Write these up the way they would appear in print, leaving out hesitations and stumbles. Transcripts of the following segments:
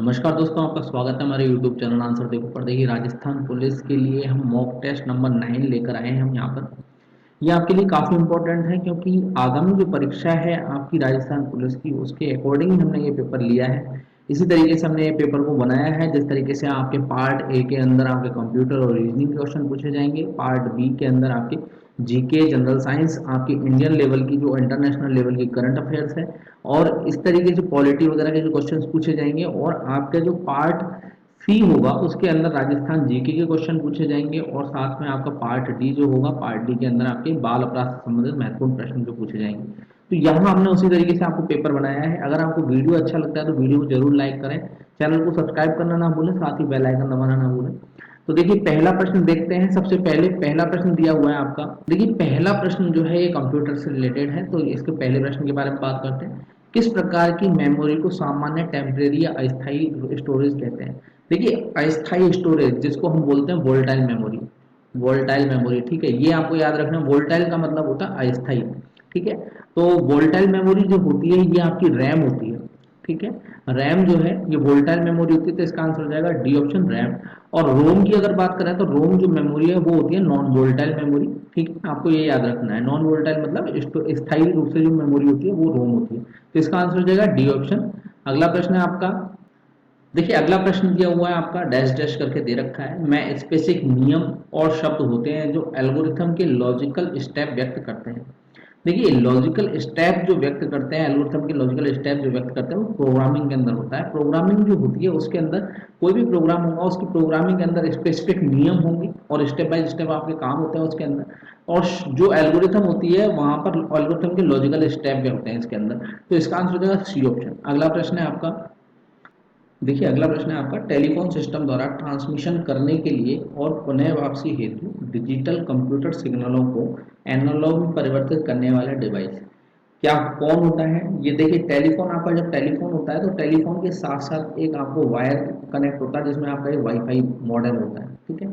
नमस्कार दोस्तों, आपका स्वागत है हमारे YouTube चैनल आंसर देखो पर। देखिए, राजस्थान पुलिस के लिए हम मॉक टेस्ट नंबर 9 लेकर आए हैं हम यहाँ पर। ये आपके लिए काफ़ी इम्पोर्टेंट है क्योंकि आगामी जो परीक्षा है आपकी राजस्थान पुलिस की, उसके अकॉर्डिंग हमने ये पेपर लिया है। इसी तरीके से हमने ये पेपर को बनाया है जिस तरीके से आपके पार्ट ए के अंदर आपके कंप्यूटर और रीजनिंग क्वेश्चन पूछे जाएंगे, पार्ट बी के अंदर आपके जीके जनरल साइंस, आपकी इंडियन लेवल की जो इंटरनेशनल लेवल की करंट अफेयर्स है, और इस तरीके से पॉलिटी वगैरह के जो क्वेश्चंस पूछे जाएंगे। और आपका जो पार्ट सी होगा उसके अंदर राजस्थान जीके के क्वेश्चन पूछे जाएंगे, और साथ में आपका पार्ट डी जो होगा, पार्ट डी के अंदर आपके बाल अपराध से संबंधित महत्वपूर्ण प्रश्न जो पूछे जाएंगे। तो यहाँ हमने उसी तरीके से आपको पेपर बनाया है। अगर आपको वीडियो अच्छा लगता है तो वीडियो को जरूर लाइक करें, चैनल को सब्सक्राइब करना ना भूलें, साथ ही बेल आइकन दबाना ना भूलें। तो देखिए, पहला प्रश्न देखते हैं। सबसे पहले पहला प्रश्न दिया हुआ है आपका। देखिए, पहला प्रश्न जो है ये कंप्यूटर से रिलेटेड है, तो इसके पहले प्रश्न के बारे में बात करते हैं। किस प्रकार की मेमोरी को सामान्य टेम्परेरी या अस्थायी स्टोरेज कहते हैं? देखिए, अस्थायी स्टोरेज जिसको हम बोलते हैं वोलेटाइल मेमोरी, वोलेटाइल मेमोरी, ठीक है, ये आपको याद रखना। वोलेटाइल का मतलब होता है अस्थायी, ठीक है। तो वोलेटाइल मेमोरी जो होती है ये आपकी रैम होती है, ठीक है। रैम जो है ये वोलेटाइल मेमोरी होती है, तो इसका आंसर हो जाएगा डी ऑप्शन, रैम। और रोम की अगर बात करें तो रोम जो मेमोरी है वो होती है नॉन वोलेटाइल मेमोरी, ठीक है। आपको ये याद रखना है, नॉन वोलेटाइल मतलब स्थायी रूप से जो मेमोरी होती है वो रोम होती है। तो इसका आंसर हो जाएगा डी ऑप्शन। अगला प्रश्न है आपका। देखिए, अगला प्रश्न दिया हुआ है आपका, डैश डैश करके दे रखा है, में स्पेसिफिक नियम और शब्द होते हैं जो एल्गोरिथम के लॉजिकल स्टेप व्यक्त करते हैं। देखिए, लॉजिकल स्टेप जो व्यक्त करते हैं, एल्गोरिथम के लॉजिकल स्टेप जो व्यक्त करते हैं वो प्रोग्रामिंग के अंदर होता है। प्रोग्रामिंग जो होती है उसके अंदर कोई भी प्रोग्राम होगा, उसकी प्रोग्रामिंग के अंदर स्पेसिफिक नियम होंगे और स्टेप बाय स्टेप आपके काम होते हैं उसके अंदर। और जो एल्गोरिथम होती है वहां पर एल्गोरिथम के लॉजिकल स्टेप भी होते हैं इसके अंदर। तो इसका आंसर हो जाएगा सी ऑप्शन। अगला प्रश्न है आपका। देखिए, अगला प्रश्न है आपका, टेलीफोन सिस्टम द्वारा ट्रांसमिशन करने के लिए और पुनः वापसी हेतु डिजिटल कंप्यूटर सिग्नलों को एनालॉग में परिवर्तित करने वाला डिवाइस क्या कौन होता है? ये देखिए, टेलीफोन आपका जब टेलीफोन होता है तो टेलीफोन के साथ साथ एक आपको वायर कनेक्ट होता है जिसमें आपका एक वाईफाई मॉडेम होता है, ठीक है।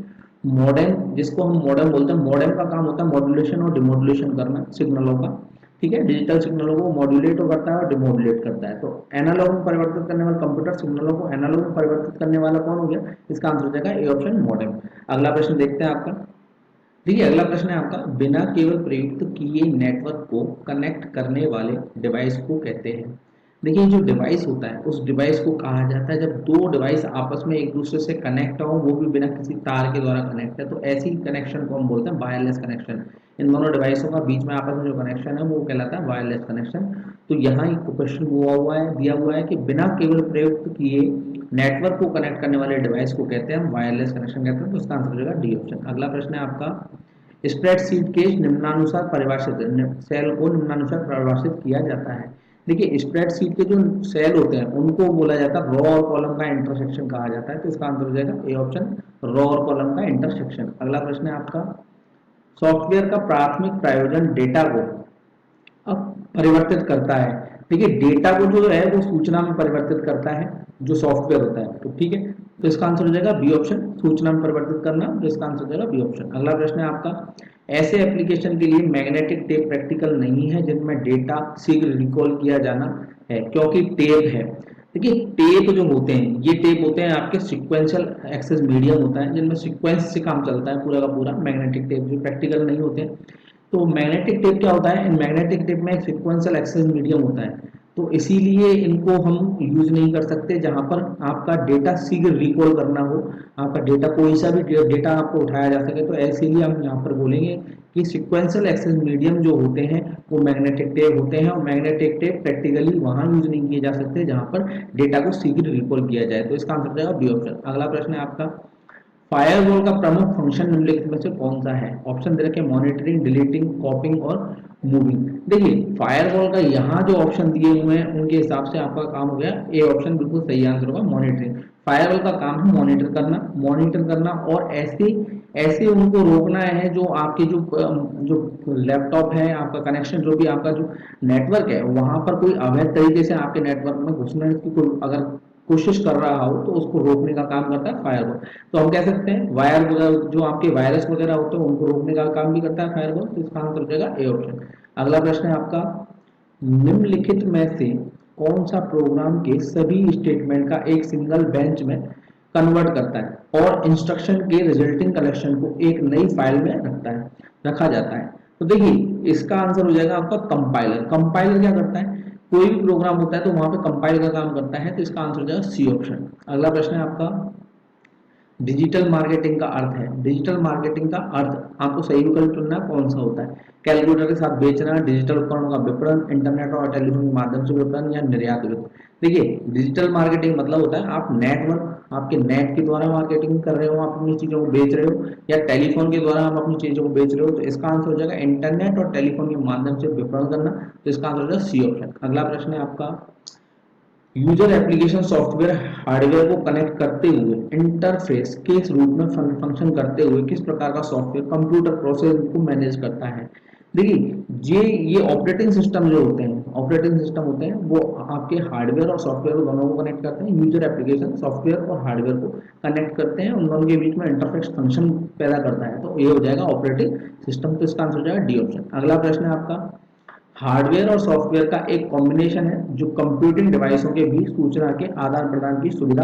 मॉडेम जिसको हम मॉडेम बोलते हैं, मॉडेम का काम होता है मॉड्यूलेशन और डिमॉड्यूलेशन करना सिग्नलों का, ठीक है। डिजिटल सिग्नलों को मॉड्यूलेट करता है और डिमॉड्यूलेट करता है। तो एनालॉग में परिवर्तित करने वाला, कंप्यूटर सिग्नलों को एनालॉग में परिवर्तित करने वाला कौन हो गया? इसका आंसर हो जाएगा ए ऑप्शन, मॉडेम। अगला प्रश्न देखते हैं आपका। देखिए, अगला प्रश्न है आपका, बिना केबल प्रयुक्त किए नेटवर्क को कनेक्ट करने वाले डिवाइस को कहते हैं? देखिए, जो डिवाइस होता है उस डिवाइस को कहा जाता है जब दो डिवाइस आपस में एक दूसरे से कनेक्ट हो, वो भी बिना किसी तार के द्वारा कनेक्ट है, तो ऐसी कनेक्शन को हम बोलते हैं वायरलेस कनेक्शन। इन दोनों डिवाइसों का बीच में आपस में जो कनेक्शन है वो कहलाता है वायरलेस कनेक्शन। तो यहाँ एक क्वेश्चन हुआ है, दिया हुआ है कि बिना केबल प्रयुक्त किए नेटवर्क को कनेक्ट करने वाले डिवाइस को कहते हैं हम वायरलेस कनेक्शन कहते हैं। तो इसका आंसर हो जाएगा डी ऑप्शन। अगला प्रश्न है आपका, स्प्रेडशीट के निम्नानुसार परिभाषित सेल को निम्नानुसार परिभाषित किया जाता है? देखिए, स्प्रेडशीट के जो सेल होते हैं उनको बोला जाता है रो और कॉलम का इंटरसेक्शन कहा जाता है। तो इसका आंसर हो जाएगा ए ऑप्शन, रो और कॉलम का इंटरसेक्शन। अगला प्रश्न है आपका, सॉफ्टवेयर का प्राथमिक प्रयोजन डेटा को अब परिवर्तित करता है? देखिए, डेटा को जो है वो सूचना में परिवर्तित करता है जो सॉफ्टवेयर होता है, तो ठीक है। तो इसका आंसर हो जाएगा बी ऑप्शन, सूचना में परिवर्तित करना। तो इसका आंसर हो जाएगा बी ऑप्शन। अगला प्रश्न है आपका, ऐसे एप्लीकेशन के लिए मैग्नेटिक टेप प्रैक्टिकल नहीं है जिनमें डेटा शीघ्र रिकॉल किया जाना है क्योंकि टेप है। देखिए, टेप जो होते हैं ये टेप होते हैं आपके सिक्वेंशियल एक्सेस मीडियम होता है जिनमें सिक्वेंस से काम चलता है पूरा का पूरा। मैग्नेटिक टेप जो प्रैक्टिकल नहीं होते हैं। तो मैग्नेटिक टेप क्या होता है? इन मैग्नेटिक टेप में एक सिक्वेंशियल एक्सेस मीडियम होता है, तो इसीलिए इनको हम यूज नहीं कर सकते जहां पर आपका डेटा शीघ्र रिकॉल करना हो, आपका डेटा कोई सा भी डेटा आपको उठाया जा सके। तो इसीलिए हम यहाँ पर बोलेंगे कि सिक्वेंशियल एक्सेस मीडियम जो होते हैं वो मैग्नेटिक टेप होते हैं, और मैग्नेटिक टेप प्रैक्टिकली वहां यूज नहीं किए जा सकते जहां पर डेटा को शीघ्र रिकॉल किया जाए। तो इसका आंसर हो जाएगा बी ऑप्शन। अगला प्रश्न है आपका, फायरवॉल का प्रमुख फंक्शन निम्नलिखित में से कौन सा है? ऑप्शन दे रखे मॉनिटरिंग, डिलीटिंग, कॉपिंग और मूविंग। देखिए, फायरवॉल का यहाँ जो ऑप्शन दिए हुए हैं उनके हिसाब से आपका काम हो गया ए ऑप्शन, बिल्कुल सही आंसर होगा मॉनिटरिंग। फायरवॉल का काम है मॉनिटर करना और ऐसे ऐसे उनको रोकना है जो आपके जो लैपटॉप है, आपका कनेक्शन जो भी आपका जो नेटवर्क है वहां पर कोई अवैध तरीके से आपके नेटवर्क में घुसने की कोई अगर कोशिश कर रहा हो तो उसको रोकने का काम करता है फायरवॉल। तो हम कह सकते हैं वायर जो आपके वायरस वगैरह होते हैं उनको रोकने का काम भी करता है फायरवॉल। तो इसका आंसर हो जाएगा ए ऑप्शन। अगला प्रश्न है आपका, निम्नलिखित में से कौन सा प्रोग्राम के सभी स्टेटमेंट का एक सिंगल बेंच में कन्वर्ट करता है और इंस्ट्रक्शन के रिजल्टिंग कलेक्शन को एक नई फाइल में रखा जाता है। तो देखिए इसका आंसर हो जाएगा आपका कंपाइलर। कंपाइलर क्या करता है, कोई भी प्रोग्राम होता है तो वहां पे कंपाइल का काम करता है, तो इसका आंसर हो जाएगा सी ऑप्शन। अगला प्रश्न है आपका, डिजिटल मार्केटिंग का अर्थ है, डिजिटल मार्केटिंग का अर्थ आपको सही विकल्प चुनना है, कौन सा होता है, कैलकुलेटर के साथ बेचना, डिजिटल उपकरणों का विपणन, इंटरनेट और टेलीफोन के माध्यम से विपणन या निर्यात विपणन। देखिए डिजिटल मार्केटिंग मतलब होता है आप नेटवर्क, आपके नेट के द्वारा मार्केटिंग कर रहे हो, आप अपनी चीजों को बेच रहे हो, या टेलीफोन के द्वारा आप अपनी चीजों को बेच रहे हो, तो इसका आंसर हो जाएगा इंटरनेट और टेलीफोन के माध्यम से विपणन करना, तो इसका आंसर हो जाएगा सी ऑप्शन। अगला प्रश्न है आपका, यूजर एप्लीकेशन सॉफ्टवेयर हार्डवेयर को कनेक्ट करते हुए इंटरफेस के रूप में फंक्शन करते हुए किस प्रकार का सॉफ्टवेयर कंप्यूटर प्रोसेस को मैनेज करता है। देखिए ये ऑपरेटिंग सिस्टम जो होते हैं, ऑपरेटिंग सिस्टम होते हैं वो आपके हार्डवेयर और सॉफ्टवेयर दोनों को कनेक्ट करते हैं। यूजर एप्लीकेशन सॉफ्टवेयर और हार्डवेयर को कनेक्ट करते हैं, उन दोनों के बीच में इंटरफेस फंक्शन पैदा करता है, तो ये हो जाएगा ऑपरेटिंग सिस्टम, तो इसका आंसर हो जाएगा डी ऑप्शन। अगला प्रश्न है आपका, हार्डवेयर और सॉफ्टवेयर का एक कॉम्बिनेशन है जो कंप्यूटिंग डिवाइसों के बीच सूचना के आदान प्रदान की सुविधा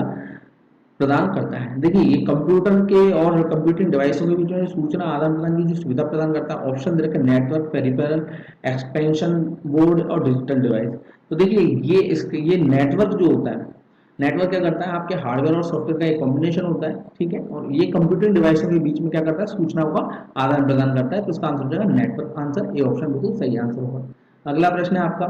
प्रदान करता है। देखिए ये कंप्यूटर के और कंप्यूटिंग डिवाइसों के बीच में सूचना आदान प्रदान की जो सुविधा प्रदान करता है, ऑप्शन दे रखे नेटवर्क, पेरिफेरल, एक्सपेंशन बोर्ड और डिजिटल डिवाइस। तो देखिए ये नेटवर्क जो होता है, नेटवर्क क्या करता है, आपके हार्डवेयर और सॉफ्टवेयर का एक कॉम्बिनेशन होता है, ठीक है, और ये कंप्यूटिंग डिवाइसों के बीच में क्या करता है, सूचनाओं का आदान प्रदान करता है, तो इसका आंसर हो जाएगा नेटवर्क। आंसर ए ऑप्शन बिल्कुल सही आंसर होगा। अगला प्रश्न है आपका,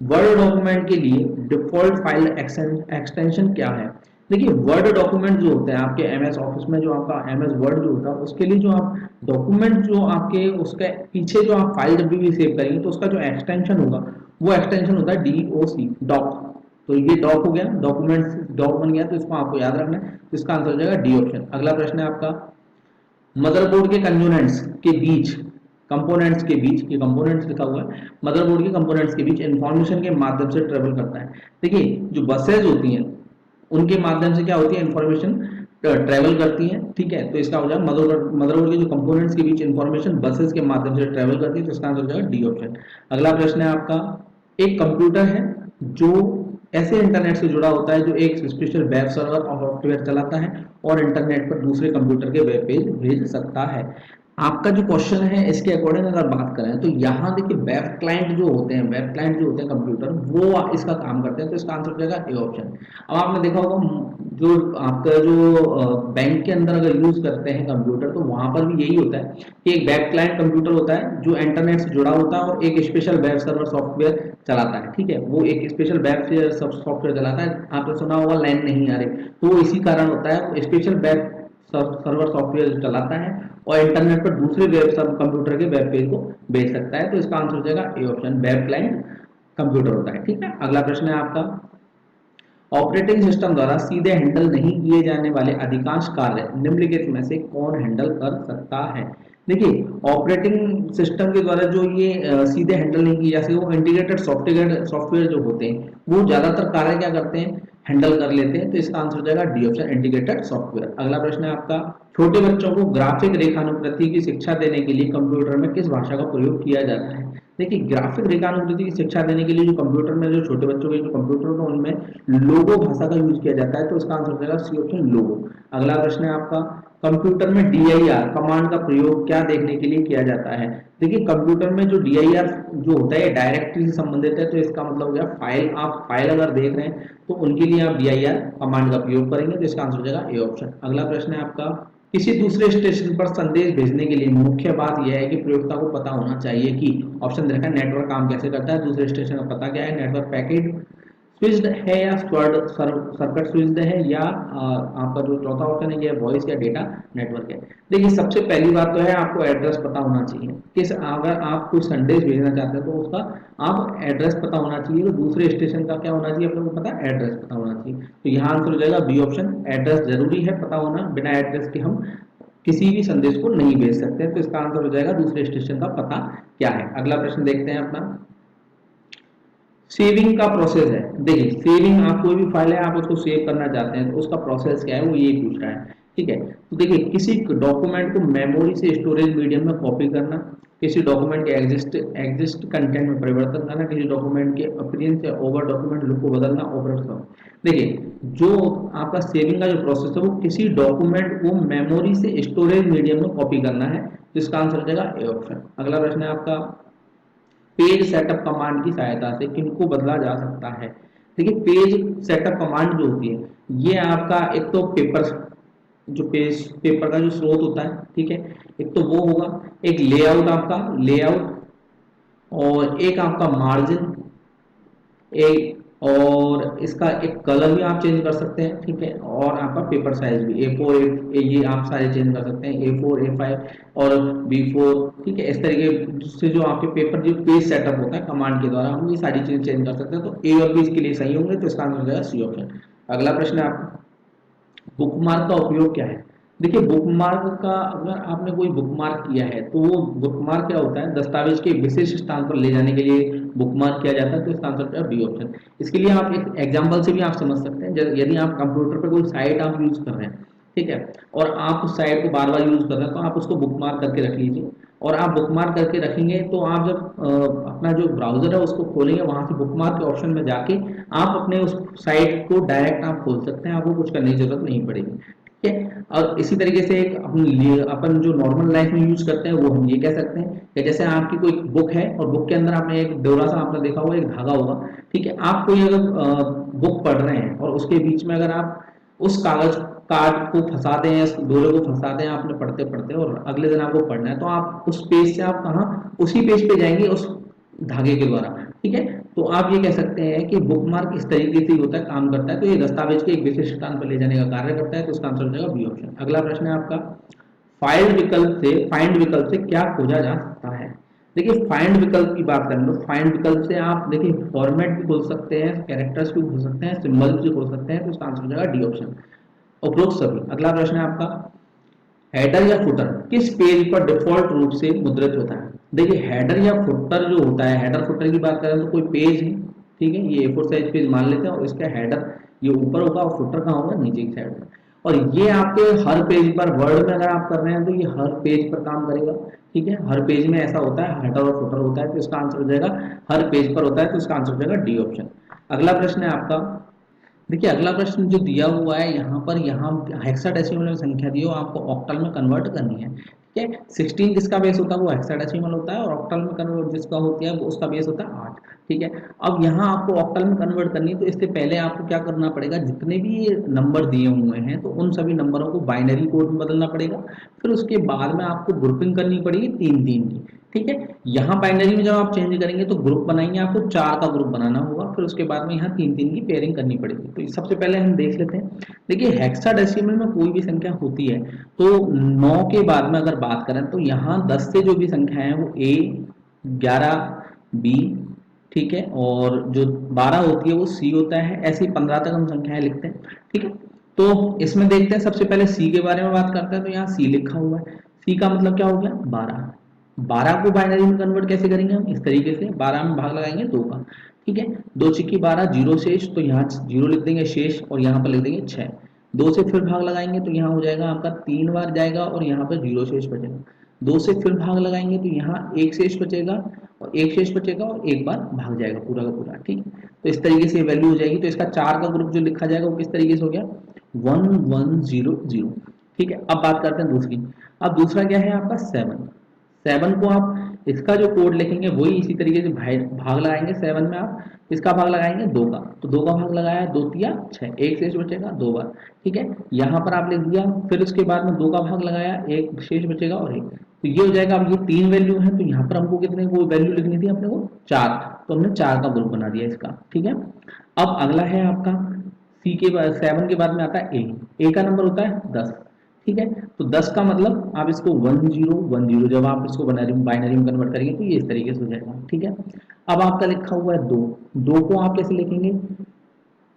वर्ड डॉक्यूमेंट के लिए डिफॉल्ट फाइल एक्सटेंशन क्या है। देखिए वर्ड डॉक्यूमेंट जो होते हैं आपके एमएस ऑफिस में, जो आपका एमएस वर्ड जो होता है उसके लिए जो आप डॉक्यूमेंट जो आपके उसके पीछे जो आप फाइल जब भी सेव करेंगे तो उसका जो एक्सटेंशन होगा वो एक्सटेंशन होता है डीओसी, डॉक। तो ये डॉक हो गया, डॉक्यूमेंट डॉक बन गया, तो इसको आपको याद रखना है, तो इसका आंसर हो जाएगा डी ऑप्शन। अगला प्रश्न है आपका, मदरबोर्ड के कंपोनेंट्स के बीच, कंपोनेंट्स के बीच, ये कंपोनेंट्स लिखा हुआ है, मदरबोर्ड के कंपोनेंट्स के बीच इंफॉर्मेशन के माध्यम से ट्रेवल करता है। देखिए जो बसेज होती हैं उनके माध्यम से क्या होती है, इंफॉर्मेशन ट्रेवल करती है, ठीक है, तो इसका हो जाएगा मदरबोर्ड के जो कंपोनेंट्स के बीच इंफॉर्मेशन बसेस के माध्यम से ट्रेवल करती है, तो इसका आंसर हो जाएगा डी ऑप्शन। अगला प्रश्न है आपका, एक कंप्यूटर है जो ऐसे इंटरनेट से जुड़ा होता है जो एक स्पेशल वेब सर्वर और सॉफ्टवेयर चलाता है और इंटरनेट पर दूसरे कंप्यूटर के वेब पेज भेज सकता है। आपका जो क्वेश्चन है इसके अकॉर्डिंग अगर बात करें तो यहाँ देखिए वेब क्लाइंट जो होते हैं, वेब क्लाइंट जो होते हैं कंप्यूटर, वो इसका काम करते हैं, तो इसका आंसर हो जाएगा ए ऑप्शन। अब आपने देखा होगा जो आपका जो बैंक के अंदर अगर यूज करते हैं कंप्यूटर तो वहां पर भी यही होता है कि एक वेब क्लाइंट कंप्यूटर होता है जो इंटरनेट से जुड़ा होता है और एक स्पेशल वेब सर्वर सॉफ्टवेयर चलाता है, ठीक है, वो एक स्पेशल वेब सॉफ्टवेयर चलाता है। आपने सुना होगा लाइन नहीं आ रही, तो वो इसी कारण होता है, वो स्पेशल वेब सर्वर सॉफ्टवेयर चलाता है और इंटरनेट पर दूसरे वेब सब कंप्यूटर के वेब पेज को भेज सकता है, तो इसका आंसर हो जाएगा A option, web client computer होता है, ठीक है। अगला प्रश्न है आपका, ऑपरेटिंग सिस्टम द्वारा सीधे हैंडल नहीं किए जाने वाले अधिकांश कार्य निम्नलिखित में से कौन हैंडल कर सकता है। देखिए ऑपरेटिंग सिस्टम के द्वारा जो ये सीधे हैंडल नहीं किए जा सकते, वो इंटीग्रेटेड सॉफ्टवेयर जो होते हैं वो ज्यादातर कार्य क्या करते हैं, हैंडल कर लेते हैं, तो इसका आंसर हो जाएगा डी ऑप्शन, इंटीग्रेटेड सॉफ्टवेयर। अगला प्रश्न है आपका, छोटे बच्चों को ग्राफिक रेखानुकृति की शिक्षा देने के लिए कंप्यूटर में किस भाषा का प्रयोग किया जाता है। देखिए ग्राफिक रेखानुकृति की शिक्षा देने के लिए जो कंप्यूटर में, जो छोटे बच्चों के जो कंप्यूटर में उनमें लोगो भाषा का यूज किया जाता है, तो इसका आंसर हो जाएगा सी ऑप्शन, लोगो। अगला प्रश्न है आपका, कंप्यूटर में डीआईआर कमांड का प्रयोग क्या देखने के लिए किया जाता है। देखिए कंप्यूटर में जो डीआईआर जो होता है डायरेक्टरी से संबंधित है, तो इसका मतलब हो गया फाइल, आप फाइल अगर देख रहे हैं तो उनके लिए आप डीआईआर कमांड का प्रयोग करेंगे, तो इसका आंसर हो जाएगा ए ऑप्शन। अगला प्रश्न है आपका, किसी दूसरे स्टेशन पर संदेश भेजने के लिए मुख्य बात यह है कि प्रयोक्ता को पता होना चाहिए कि, ऑप्शन देखा नेटवर्क काम कैसे करता है, दूसरे स्टेशन का पता क्या है, नेटवर्क पैकेट स्विच्ड है या सर्किट स्विच्ड है, या आपका जो चौथा ऑप्शन है ये वॉइस या डेटा नेटवर्क है। देखिए सबसे पहली बात तो है आपको एड्रेस पता होना चाहिए, किस अगर आप कोई संदेश भेजना चाहते हैं तो उसका आप एड्रेस पता होना चाहिए, तो दूसरे स्टेशन का क्या होना चाहिए, अपने को पता है एड्रेस पता होना चाहिए, तो यहाँ आंसर हो जाएगा बी ऑप्शन, एड्रेस जरूरी है पता होना, बिना एड्रेस के हम किसी भी संदेश को नहीं भेज सकते, तो इसका आंसर हो जाएगा दूसरे स्टेशन का पता क्या है। अगला प्रश्न देखते हैं अपना, सेविंग का प्रोसेस है। देखिए सेविंग, आप कोई भी फाइल है आप उसको सेव करना चाहते हैं तो उसका प्रोसेस क्या है, वो ये पूछ रहा है ठीक है। तो देखिए किसी डॉक्यूमेंट को मेमोरी से स्टोरेज मीडियम में कॉपी करना, किसी डॉक्यूमेंट के एग्जिस्ट कंटेंट में परिवर्तन करना, किसी डॉक्यूमेंट के अपीयरेंस या ओवर डॉक्यूमेंट लुक को बदलना, ओवर। देखिए जो आपका सेविंग का जो प्रोसेस है वो किसी डॉक्यूमेंट को मेमोरी से स्टोरेज मीडियम में कॉपी करना है, जिसका आंसर हो जाएगा ए ऑप्शन। अगला प्रश्न है आपका, पेज सेटअप कमांड की सहायता से किनको बदला जा सकता है। देखिए पेज सेटअप कमांड जो होती है ये आपका एक तो पेपर, जो पेपर का जो स्रोत होता है, ठीक है, एक तो वो होगा, एक लेआउट आपका लेआउट, और एक आपका मार्जिन, एक और इसका एक कलर भी आप चेंज कर सकते हैं, ठीक है, और आपका पेपर साइज भी A4 ये आप सारे चेंज कर सकते हैं, A4 A5 और B4, ठीक है। इस तरीके से जो आपके पेपर जो पेज सेटअप होता है कमांड के द्वारा हम ये सारी चीजें चेंज कर सकते हैं। तो ए और बी इसके लिए सही होंगे, तो इसका आंसर हो जाएगा सी ऑप्शन। अगला प्रश्न है आपका, बुकमार्क का उपयोग क्या है। देखिए बुकमार्क का, अगर आपने कोई बुकमार्क किया है तो वो बुकमार्क क्या होता है, दस्तावेज के विशेष स्थान पर ले जाने के लिए बुकमार्क किया जाता है, तो इसका आंसर है बी ऑप्शन। इसके लिए आप एक एग्जांपल से भी आप समझ सकते हैं, यदि आप कंप्यूटर पर कोई साइट आप यूज कर रहे हैं, ठीक है, और आप उस साइट को बार बार यूज कर रहे हैं, तो आप उसको बुकमार्क करके रख लीजिए। और आप बुकमार्क करके रखेंगे तो आप जब अपना जो ब्राउजर है उसको खोलेंगे, वहां से बुकमार्क के ऑप्शन में जाके आप अपने उस साइट को डायरेक्ट आप खोल सकते हैं, आपको कुछ करने की जरूरत नहीं पड़ेगी, ठीक है। और इसी तरीके से एक अपन जो नॉर्मल लाइफ में यूज करते हैं वो हम ये कह सकते हैं कि जैसे आपकी कोई बुक है और बुक के अंदर आपने एक डोरा सा आपने देखा होगा, एक धागा होगा, ठीक है, आप कोई अगर बुक पढ़ रहे हैं और उसके बीच में अगर आप उस कागज कार्ड को फंसा दें या डोरे को फंसा दें आपने पढ़ते पढ़ते, और अगले दिन आपको पढ़ना है, तो आप उस पेज से आप कहाँ, उसी पेज पे जाएंगे उस धागे के द्वारा, ठीक है। तो आप ये कह सकते हैं कि बुकमार्क इस तरीके से होता है, काम करता है, तो ये दस्तावेज के एक विशेष स्थान पर ले जाने का कार्य करता है, तो इसका आंसर हो जाएगा बी ऑप्शन। अगला प्रश्न है आपका, फाइंड विकल्प से क्या खोजा जा सकता है। देखिए फाइंड विकल्प की बात करें तो फाइंड विकल्प से आप देखिए फॉर्मेट भी खोल सकते हैं, कैरेक्टर्स भी खोल सकते हैं, सिंबल्स भी खोल सकते हैं, तो इसका आंसर हो जाएगा डी ऑप्शन, उपरोक्त सभी। अगला प्रश्न है आपका, हेडर या फुटर किस पेज पर डिफॉल्ट रूप से मुद्रित होता है। देखिए हेडर या फुटर जो होता है, हेडर फुटर की बात करें तो कोई पेज है, ठीक है, ये A4 साइज पेज मान लेते हैं, और इसका हेडर ये ऊपर होगा और फुटर कहाँ होगा, नीचे की साइड में। और ये आपके हर पेज पर, वर्ड में अगर आप कर रहे हैं तो ये हर पेज पर काम करेगा, ठीक है, हर पेज में ऐसा होता है, हेडर और फुटर होता है, तो इसका आंसर हो जाएगा हर पेज पर होता है, तो इसका आंसर हो जाएगा डी ऑप्शन। अगला प्रश्न है आपका, देखिए अगला प्रश्न जो दिया हुआ है यहाँ पर, यहाँ हेक्साडेसिमल में संख्या दी हो, आपको ऑक्टल में कन्वर्ट करनी है, ठीक है। 16 जिसका बेस होता है वो हेक्साडेसिमल होता है, और ऑक्टल में कन्वर्ट जिसका होती है वो उसका बेस होता है 8, ठीक है। अब यहाँ आपको ऑक्टल में कन्वर्ट करनी है, तो इससे पहले आपको क्या करना पड़ेगा, जितने भी ये नंबर दिए हुए हैं तो उन सभी नंबरों को बाइनरी कोड में बदलना पड़ेगा, फिर उसके बाद में आपको ग्रुपिंग करनी पड़ेगी 3 3 की, ठीक है। यहाँ बाइनरी में जब आप चेंज करेंगे तो ग्रुप बनाएंगे, आपको 4 का ग्रुप बनाना होगा, फिर उसके बाद में यहाँ 3 3 की पेयरिंग करनी पड़ेगी। तो सबसे पहले हम देख लेते हैं। देखिए हेक्साडेसिमल में कोई भी संख्या होती है तो 9 के बाद में अगर बात करें तो यहाँ 10 से जो भी संख्या है वो A, 11, B, ठीक है, और जो 12 होती है वो C होता है, ऐसे 15 तक हम संख्याएं लिखते हैं, ठीक है। तो इसमें देखते हैं, सबसे पहले C के बारे में बात करते हैं, तो यहाँ C लिखा हुआ है, C का मतलब क्या हो गया 12। 12 को बाइनरी में कन्वर्ट कैसे करेंगे हम, इस तरीके से 12 में भाग लगाएंगे 2 का, ठीक है, 2 छिक्की 12, जीरो शेष, तो यहाँ जीरो लिख देंगे शेष, और यहाँ पर लिख देंगे 6। 2 से फिर भाग लगाएंगे तो यहाँ हो जाएगा आपका 3 बार जाएगा और यहाँ पर जीरो शेष बचेगा। 2 से फिर भाग लगाएंगे तो यहाँ 1 शेष बचेगा, और 1 शेष बचेगा और 1 बार भाग जाएगा पूरा का पूरा, ठीक। तो इस तरीके से वैल्यू हो जाएगी। तो इसका 4 का ग्रुप जो लिखा जाएगा वो किस तरीके से हो गया, 1 1 0 0, ठीक है। अब बात करते हैं दूसरी। अब दूसरा क्या है आपका 7। 7 को आप इसका जो कोड लिखेंगे वही इसी तरीके से भाग लगाएंगे। 7 में आप इसका भाग लगाएंगे 2 का, तो 2 का भाग लगाया 2 तिया 6, 1 शेष बचेगा 2 बार, ठीक है। यहाँ पर आप लिख दिया, फिर उसके बाद में 2 का भाग लगाया, 1 शेष बचेगा और 1, तो ये हो जाएगा। अब ये 3 वैल्यू है, तो यहाँ पर हमको कितने को वैल्यू लिखनी थी अपने को 4, तो हमने 4 का ग्रुप बना दिया इसका, ठीक है। अब अगला है आपका सी के बाद, 7 के बाद में आता है ए का नंबर होता है 10, ठीक है। तो 10 का मतलब आप इसको 1 0 1 0, जब आप इसको बाइनरी में कन्वर्ट करेंगे तो ये इस तरीके से हो जाएगा, ठीक है। अब आपका लिखा हुआ है 2, 2 को आप कैसे लिखेंगे,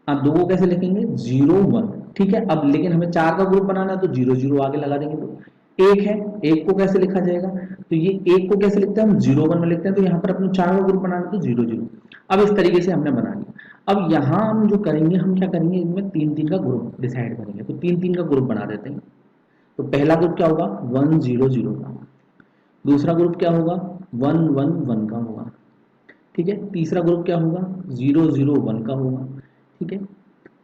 आप 2 को कैसे लिखेंगे 0 1, ठीक है। अब लेकिन हमें 4 का ग्रुप बनाना है तो 0 0 आगे लगा देंगे। तो 1 है, 1 को कैसे लिखा जाएगा, तो ये 1 को कैसे लिखते हैं हम 0 1 में लिखते हैं, तो यहाँ पर अपने 4 का ग्रुप बनाना है तो 0 0। अब इस तरीके से हमने बना लिया। अब यहाँ हम जो करेंगे, हम क्या करेंगे, इनमें 3 3 का ग्रुप डिसाइड करेंगे, तो 3 3 का ग्रुप बना देते हैं। तो पहला ग्रुप क्या होगा 100 का, दूसरा ग्रुप क्या होगा 111 का होगा, ठीक है, तीसरा ग्रुप क्या होगा 001 का होगा, ठीक है,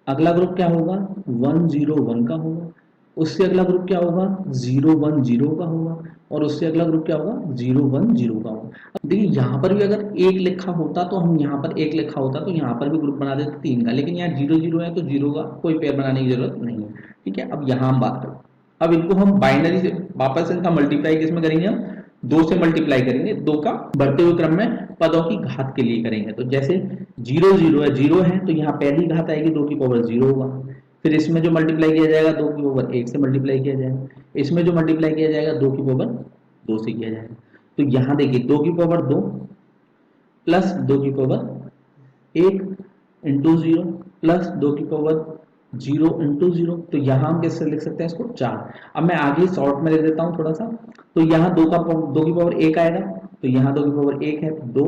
अगला ग्रुप क्या होगा 101 का होगा, उससे अगला ग्रुप क्या होगा 010 का होगा, और उससे अगला ग्रुप क्या होगा 010 का होगा। अब देखिए यहाँ पर भी अगर एक लिखा होता तो हम यहाँ पर एक लिखा होता तो यहाँ पर भी ग्रुप बना देते 3 का, लेकिन यहाँ 00 है तो 0 का कोई पेयर बनाने की जरूरत नहीं है, ठीक है। अब यहाँ हम बात करें, अब इनको हम बाइनरी से वापस इनका मल्टीप्लाई किसमें करेंगे, हम 2 से मल्टीप्लाई करेंगे, 2 का बढ़ते हुए क्रम में पदों की घात के लिए करेंगे। तो जैसे 0 है तो यहाँ पहली घात आएगी 2 की पावर 0 होगा, फिर इसमें जो मल्टीप्लाई किया जाएगा 2 की पावर 1 से मल्टीप्लाई किया जाएगा, इसमें जो मल्टीप्लाई किया जाएगा 2 की पावर 2 से किया जाएगा। तो यहाँ देखिए 2 की पावर 2 प्लस 2 की पावर 1 इंटू 0 प्लस 2 की पावर 0 इंटू 0, तो यहाँ हम कैसे लिख सकते हैं इसको 4। अब मैं आगे शॉर्ट में लिख देता हूँ थोड़ा सा, तो यहाँ 2 की पावर 1 आएगा, तो यहाँ 2 की पावर 1 है, 2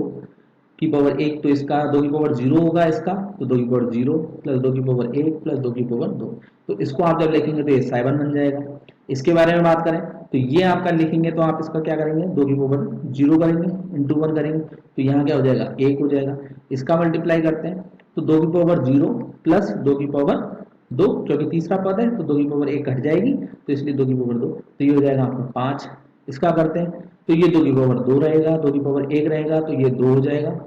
की पावर 1 तो इसका 2 की पावर 0 होगा इसका, तो 2 की पावर 0 प्लस 2 की पावर 1 प्लस 2 की पावर 2, तो इसको आप जब लिखेंगे तो ये 7 बन जाएगा। इसके बारे में बात करें तो ये आपका लिखेंगे तो आप इसका क्या करेंगे 2 की पावर 0 करेंगे इंटू 1 करेंगे, तो यहाँ क्या हो जाएगा 1 हो जाएगा। इसका मल्टीप्लाई करते हैं तो 2 की पावर 0 प्लस 2 की पावर 2, क्योंकि तीसरा पद है तो 2 की पावर 1 घट जाएगी, तो इसलिए 2 की पावर 2, तो ये हो जाएगा आपका 5। इसका करते हैं तो ये 2 की पावर 2 रहेगा, 2 की पावर 1 रहेगा तो ये 2 हो जाएगा,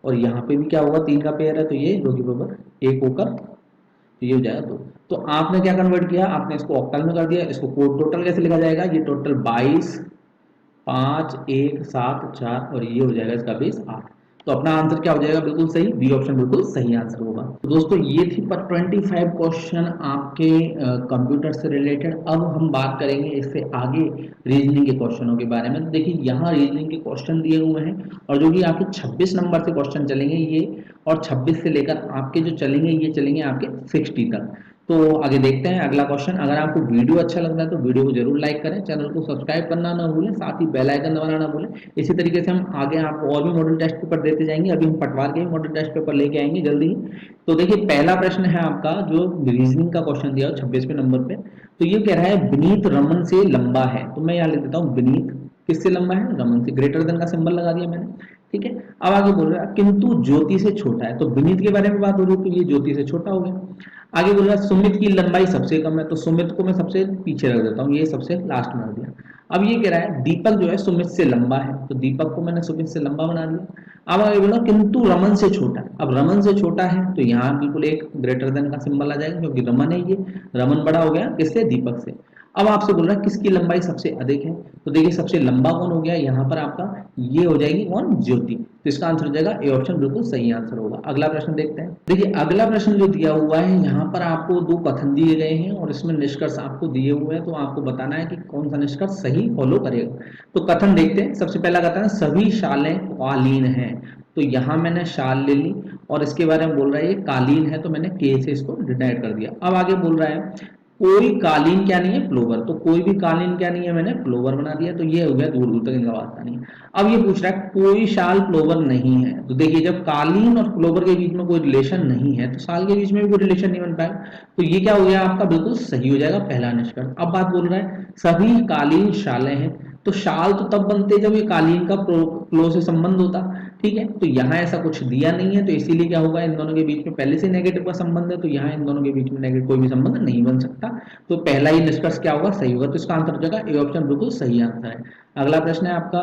और यहाँ पे भी क्या होगा 3 का पेयर है तो ये 2 की पावर 1 होकर, तो ये हो जाएगा 2। तो आपने क्या कन्वर्ट किया, आपने इसको ऑक्टल में कर दिया। इसको टोटल कैसे लिखा जाएगा, ये टोटल 22 5 1 7 4 और ये हो जाएगा इसका बेस 8। तो अपना आंसर क्या हो जाएगा, बिल्कुल सही, बी ऑप्शन बिल्कुल सही आंसर होगा। तो दोस्तों ये थी पर 25 क्वेश्चन आपके कंप्यूटर से रिलेटेड। अब हम बात करेंगे इससे आगे रीजनिंग के क्वेश्चनों के बारे में। तो देखिए यहाँ रीजनिंग के क्वेश्चन दिए हुए हैं, और जो कि आपके 26 नंबर से क्वेश्चन चलेंगे ये, और 26 से लेकर आपके जो चलेंगे ये चलेंगे आपके 60 तक। तो आगे देखते हैं अगला क्वेश्चन। अगर आपको वीडियो अच्छा लग रहा है तो वीडियो को जरूर लाइक करें, चैनल को सब्सक्राइब करना ना भूलें, साथ ही बेल आइकन दबाना ना भूलें। इसी तरीके से हम आगे आपको और भी मॉडल टेस्ट पेपर देते जाएंगे। अभी हम पटवार के भी मॉडल टेस्ट पेपर लेके आएंगे जल्दी ही। तो देखिए पहला प्रश्न है आपका जो रीजनिंग का क्वेश्चन दिया हो 26वें नंबर पे, तो ये कह रहा है विनीत रमन से लंबा है। तो मैं यहाँ लिख देता हूँ विनीत किससे लंबा है, रमन से, ग्रेटर देन का सिंबल लगा दिया मैंने, ठीक है। अब आगे बोल रहा है किंतु ज्योति से छोटा है, तो विनीत के बारे में बात हो रही है तो ये ज्योति से छोटा हो गया। आगे बोल रहा है सुमित की लंबाई सबसे कम है, तो सुमित को मैं सबसे पीछे रख देता हूँ, ये सबसे लास्ट में रख दिया। अब ये कह रहा है दीपक जो है सुमित से लंबा है, तो दीपक को मैंने सुमित से लंबा बना दिया। अब आगे बोला किंतु रमन से छोटा है, अब रमन से छोटा है तो यहाँ बिल्कुल एक ग्रेटर देन का सिंबल आ जाएगा, क्योंकि रमन है ये, रमन बड़ा हो गया किससे, दीपक से। अब आपसे बोल रहा है किसकी लंबाई सबसे अधिक है, तो देखिए सबसे लंबा कौन हो गया यहाँ पर आपका, ये हो जाएगी कौन, ज्योति। तो इसका आंसर हो जाएगा ए ऑप्शन बिल्कुल सही आंसर होगा। अगला प्रश्न देखते हैं। देखिए अगला प्रश्न जो दिया हुआ है यहाँ पर आपको 2 कथन दिए गए हैं और इसमें निष्कर्ष आपको दिए हुए हैं, तो आपको बताना है कि कौन सा निष्कर्ष सही फॉलो करेगा। तो कथन देखते हैं। सबसे पहला कथन है सभी शालें कालीन हैं, तो यहाँ मैंने शाल ले ली, और इसके बारे में बोल रहा है ये कालीन है, तो मैंने के से इसको डिनाइट कर दिया। अब आगे बोल रहा है कोई कालीन क्या नहीं है, प्लोवर, तो कोई भी कालीन क्या नहीं है, मैंने प्लोवर बना दिया, तो ये हो गया, दूर दूर तक इनका वास्ता नहीं है। अब ये पूछ रहा है कोई शाल प्लोवर नहीं है, तो देखिए जब कालीन और प्लोवर के बीच में कोई रिलेशन नहीं है तो शाल के बीच में भी कोई रिलेशन नहीं बन पाएगा, तो ये क्या हो गया आपका, बिल्कुल सही हो जाएगा पहला निष्कर्ष। अब बात बोल रहा है सभी कालीन शालें हैं, तो शाल तो तब बनते जब ये कालीन का प्लो से संबंध होता, ठीक है। तो यहाँ ऐसा कुछ दिया नहीं है, तो इसीलिए क्या होगा, इन दोनों के बीच में पहले से नेगेटिव का संबंध है, तो यहाँ इन दोनों के बीच में नेगेटिव कोई भी संबंध नहीं बन सकता, तो पहला ही निष्कर्ष क्या होगा, सही होगा। तो इसका आंसर हो जाएगा ए ऑप्शन बिल्कुल सही आंसर है। अगला प्रश्न है आपका,